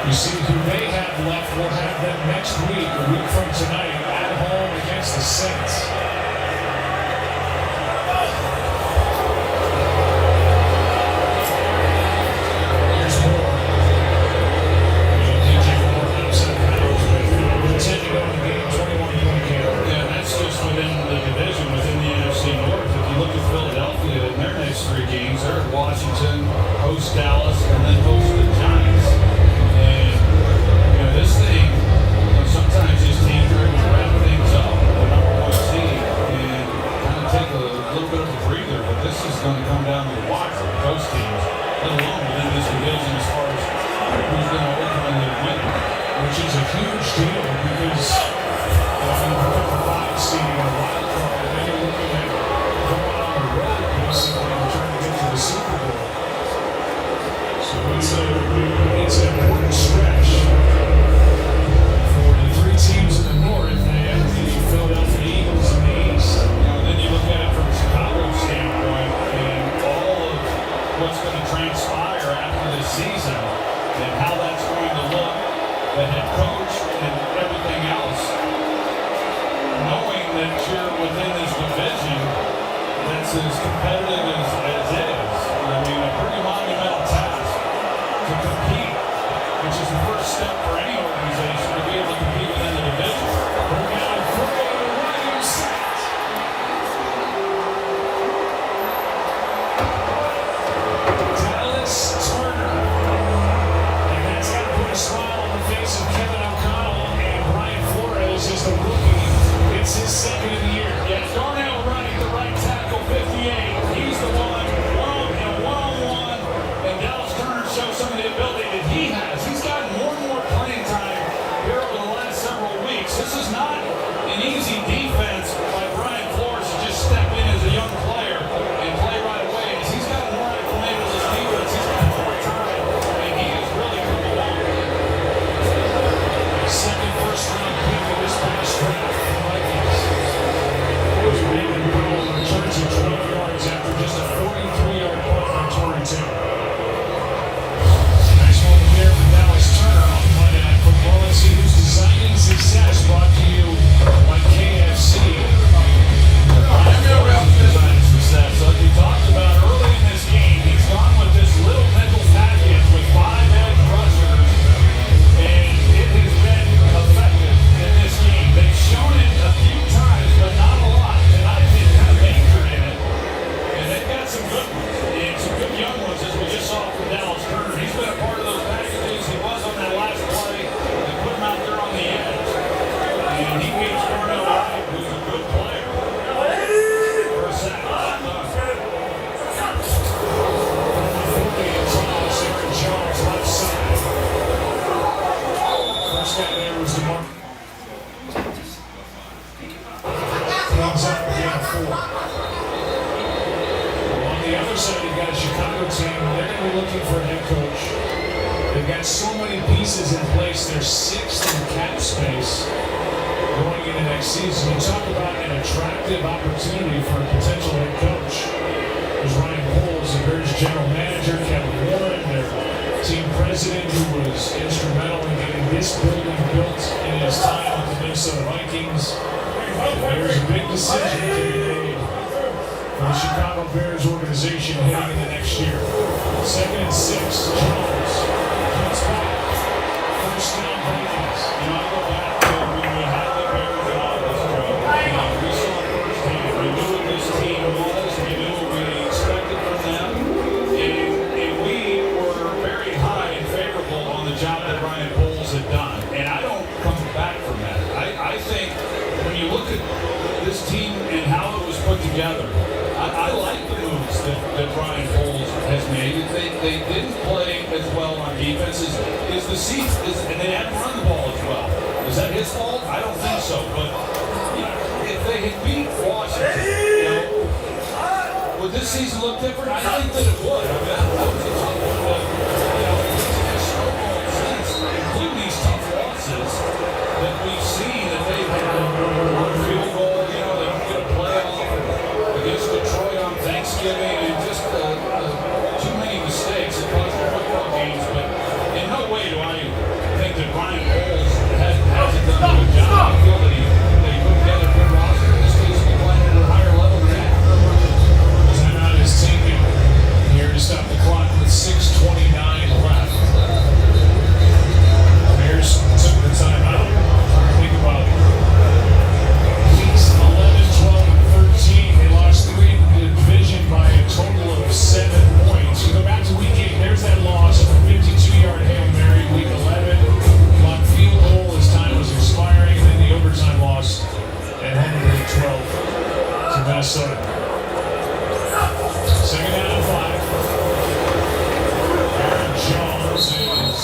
you see who they have left. We'll have them next week, a week from tonight, at home against the Saints. Washington, host Dallas, and then host the Giants. And, you know, this thing, sometimes these teams are able to wrap things up, the number 1 seed, and kind of take a little bit of a breather. But this is going to come down to the wire for those teams, let alone within this division as far as who's going to ultimately win. Which is a huge deal because you look at the 5 seed in a wild card, and then you're looking at going on the road, basically, and trying to get to the Super Bowl. So it's an important stretch for the 3 teams in the North. They have the Philadelphia Eagles in the East. You know, then you look at it from Chicago's standpoint and all of what's going to transpire after this season and how that's going to look, the head coach and everything else, knowing that you're within this division that's as competitive as it is. I mean, a pretty monumental task to compete, which is the first step for any organization to be able to compete within the division. We're going for a running set. Dallas Turner. And that's got to put a smile on the face of Kevin O'Connell, and Brian Flores is the rookie. It's his second of the year. Yeah, Darnell running the right tackle, 58. He's the one-on-one, and Dallas Turner shows some of the ability that he has. He's gotten more and more playing time here over the last several weeks. This is not an easy defense by Brian Flores to just step in as a young player and play right away. As he's gotten more acclimated with his defense, he's got more time, and he has really come along. Second first-round pick of this past draft for the Vikings. David Bell returns it 12 yards after just a 43-yard punt by Torrey Taylor. Nice one here for Dallas Turner on Monday Night Football. Let's see who's designing success, brought to you by KFC. Designing success. Like we talked about early in this game, he's gone with this little nickel package with 5 edge rushers, and it has been effective in this game. They've shown it a few times, but not a lot. And I've been kind of anchored in it. And they've got some good ones, and some good young ones, as we just saw from Dallas Turner. He's been a part of those packages. He was on that last play. They put him out there on the edge. And he gave Darnell Wright, who's a good player, for a sack. Jones left side. First guy there was DeMar. Comes up again 4. On the other side, you've got a Chicago team. They're going to be looking for a head coach. They've got so many pieces in place. They're 6th in cap space going into next season. You talk about an attractive opportunity for a potential head coach. There's Ryan Poles, the Bears general manager, Kevin Warren, their team president, who was instrumental in getting this building built in his time with the Minnesota Vikings. There's a big decision to be made for the Chicago Bears organization heading into next year. 2nd and 6, Jones cuts back. First down, Vikings. You know, I go back to when we had the Bears in office, Joe. We saw it firsthand. We knew what this team was. We knew what we expected from them. And we were very high and favorable on the job that Ryan Poles had done. And I don't come back from that. I together. I like the moves that Brian Poles has made. They didn't play as well on defense as the Seats, and they haven't run the ball as well. Is that his fault? I don't think so. But if they had beat Washington, would this season look different? I think that it would. I mean, that was a tough one. But, it's a snowball sense, including these tough losses that we've seen that they've had on field goal. They don't get a playoff against Detroit on Thanksgiving, and just too many mistakes that cost the football games. But in no way do I think that Brian Poles hasn't done a good job. I feel that they put together a good roster. In this case, he's playing at a higher level than that. Timeout is taken here to stop the clock with 6:29 left. Bears took the timeout. Think about it. Weeks 11, 12, and 13. They lost 3 in the division by a total of 7 points. You go back to week 8, there's that loss of a 52-yard Hail Mary. Week 11, on field goal as time was expiring, and then the overtime loss at home week 12 to Minnesota. Second down and 5. Aaron Jones is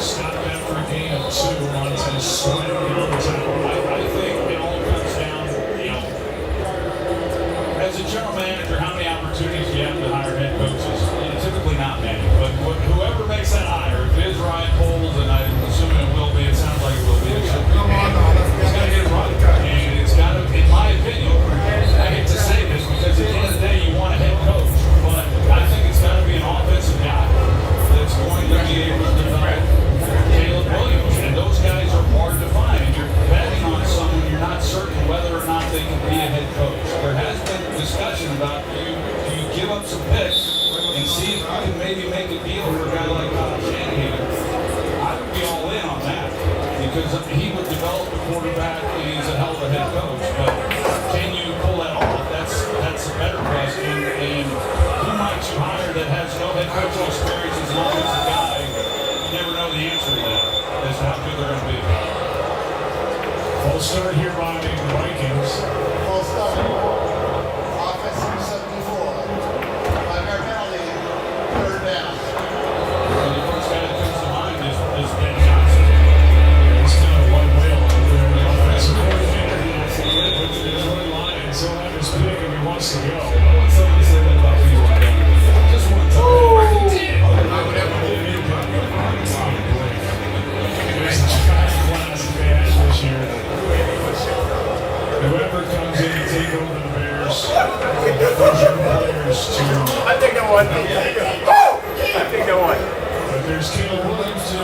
stopped after a gain of 2 on to Sweat in overtime. I think it all comes down, as a general manager, how many opportunities do you have to hire head coaches? Typically not many, but whoever makes that hire, if it is Ryan Poles, and I'm assuming it will be, it sounds like it will be, it's got to get it right. And it's got to, in my opinion, I hate to say this because at the end of the day you want a head coach, but I think it's got to be an offensive guy that's going to be able to develop Caleb Williams, and those guys are hard to find. And you're betting on someone you're not certain whether or not they can be a head coach. There has been discussion about do you give up some picks and see if you can maybe make a deal for a guy like Shanahan. I would be all in on that because he would develop a quarterback and he's a hell of a head coach. But can you pull that off? That's a better question. And who might you hire that has no head coaching experience as long as a guy? You never know the answer to that as to how good they're going to be. Full start here by the Vikings. Full start. Offensive 74. Five-yard penalty. Third down. The first guy that comes to mind is Ben Johnson. He's kind of one whale over there. The offensive coordinator, which is really lying. So that is big and he wants to go. I want someone to say that about you. Just one time. He did. I would ever do it. There's the Chicago class that they had this year. Whoever comes in to take over the Bears, those young players to... I think that one. I think that one. But there's Caleb Williams to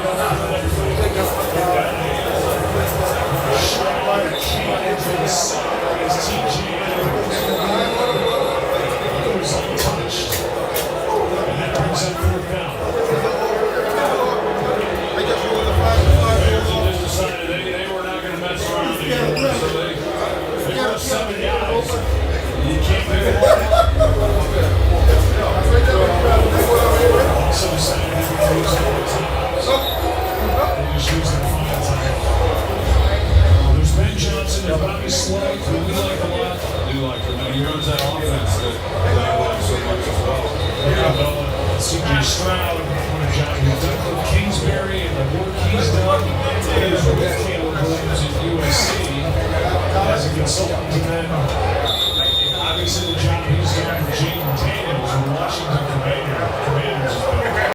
Stroud, Cannon to the side is TJ Edwards. It was untouched. And that brings up 4th down. Bears just decided they were not going to mess around anymore, so they were 7 guys. You can't pick them Also decided they were using the timeouts. They just used their final time. There's Ben Johnson and Bobby Slade, who we like a lot. I do like him, and he runs that offense that they love so much as well. C.J. Stroud, one of Johnny Duncan Kingsbury, and the work he's done is with Caleb Williams at USC as a consultant. And then, obviously, the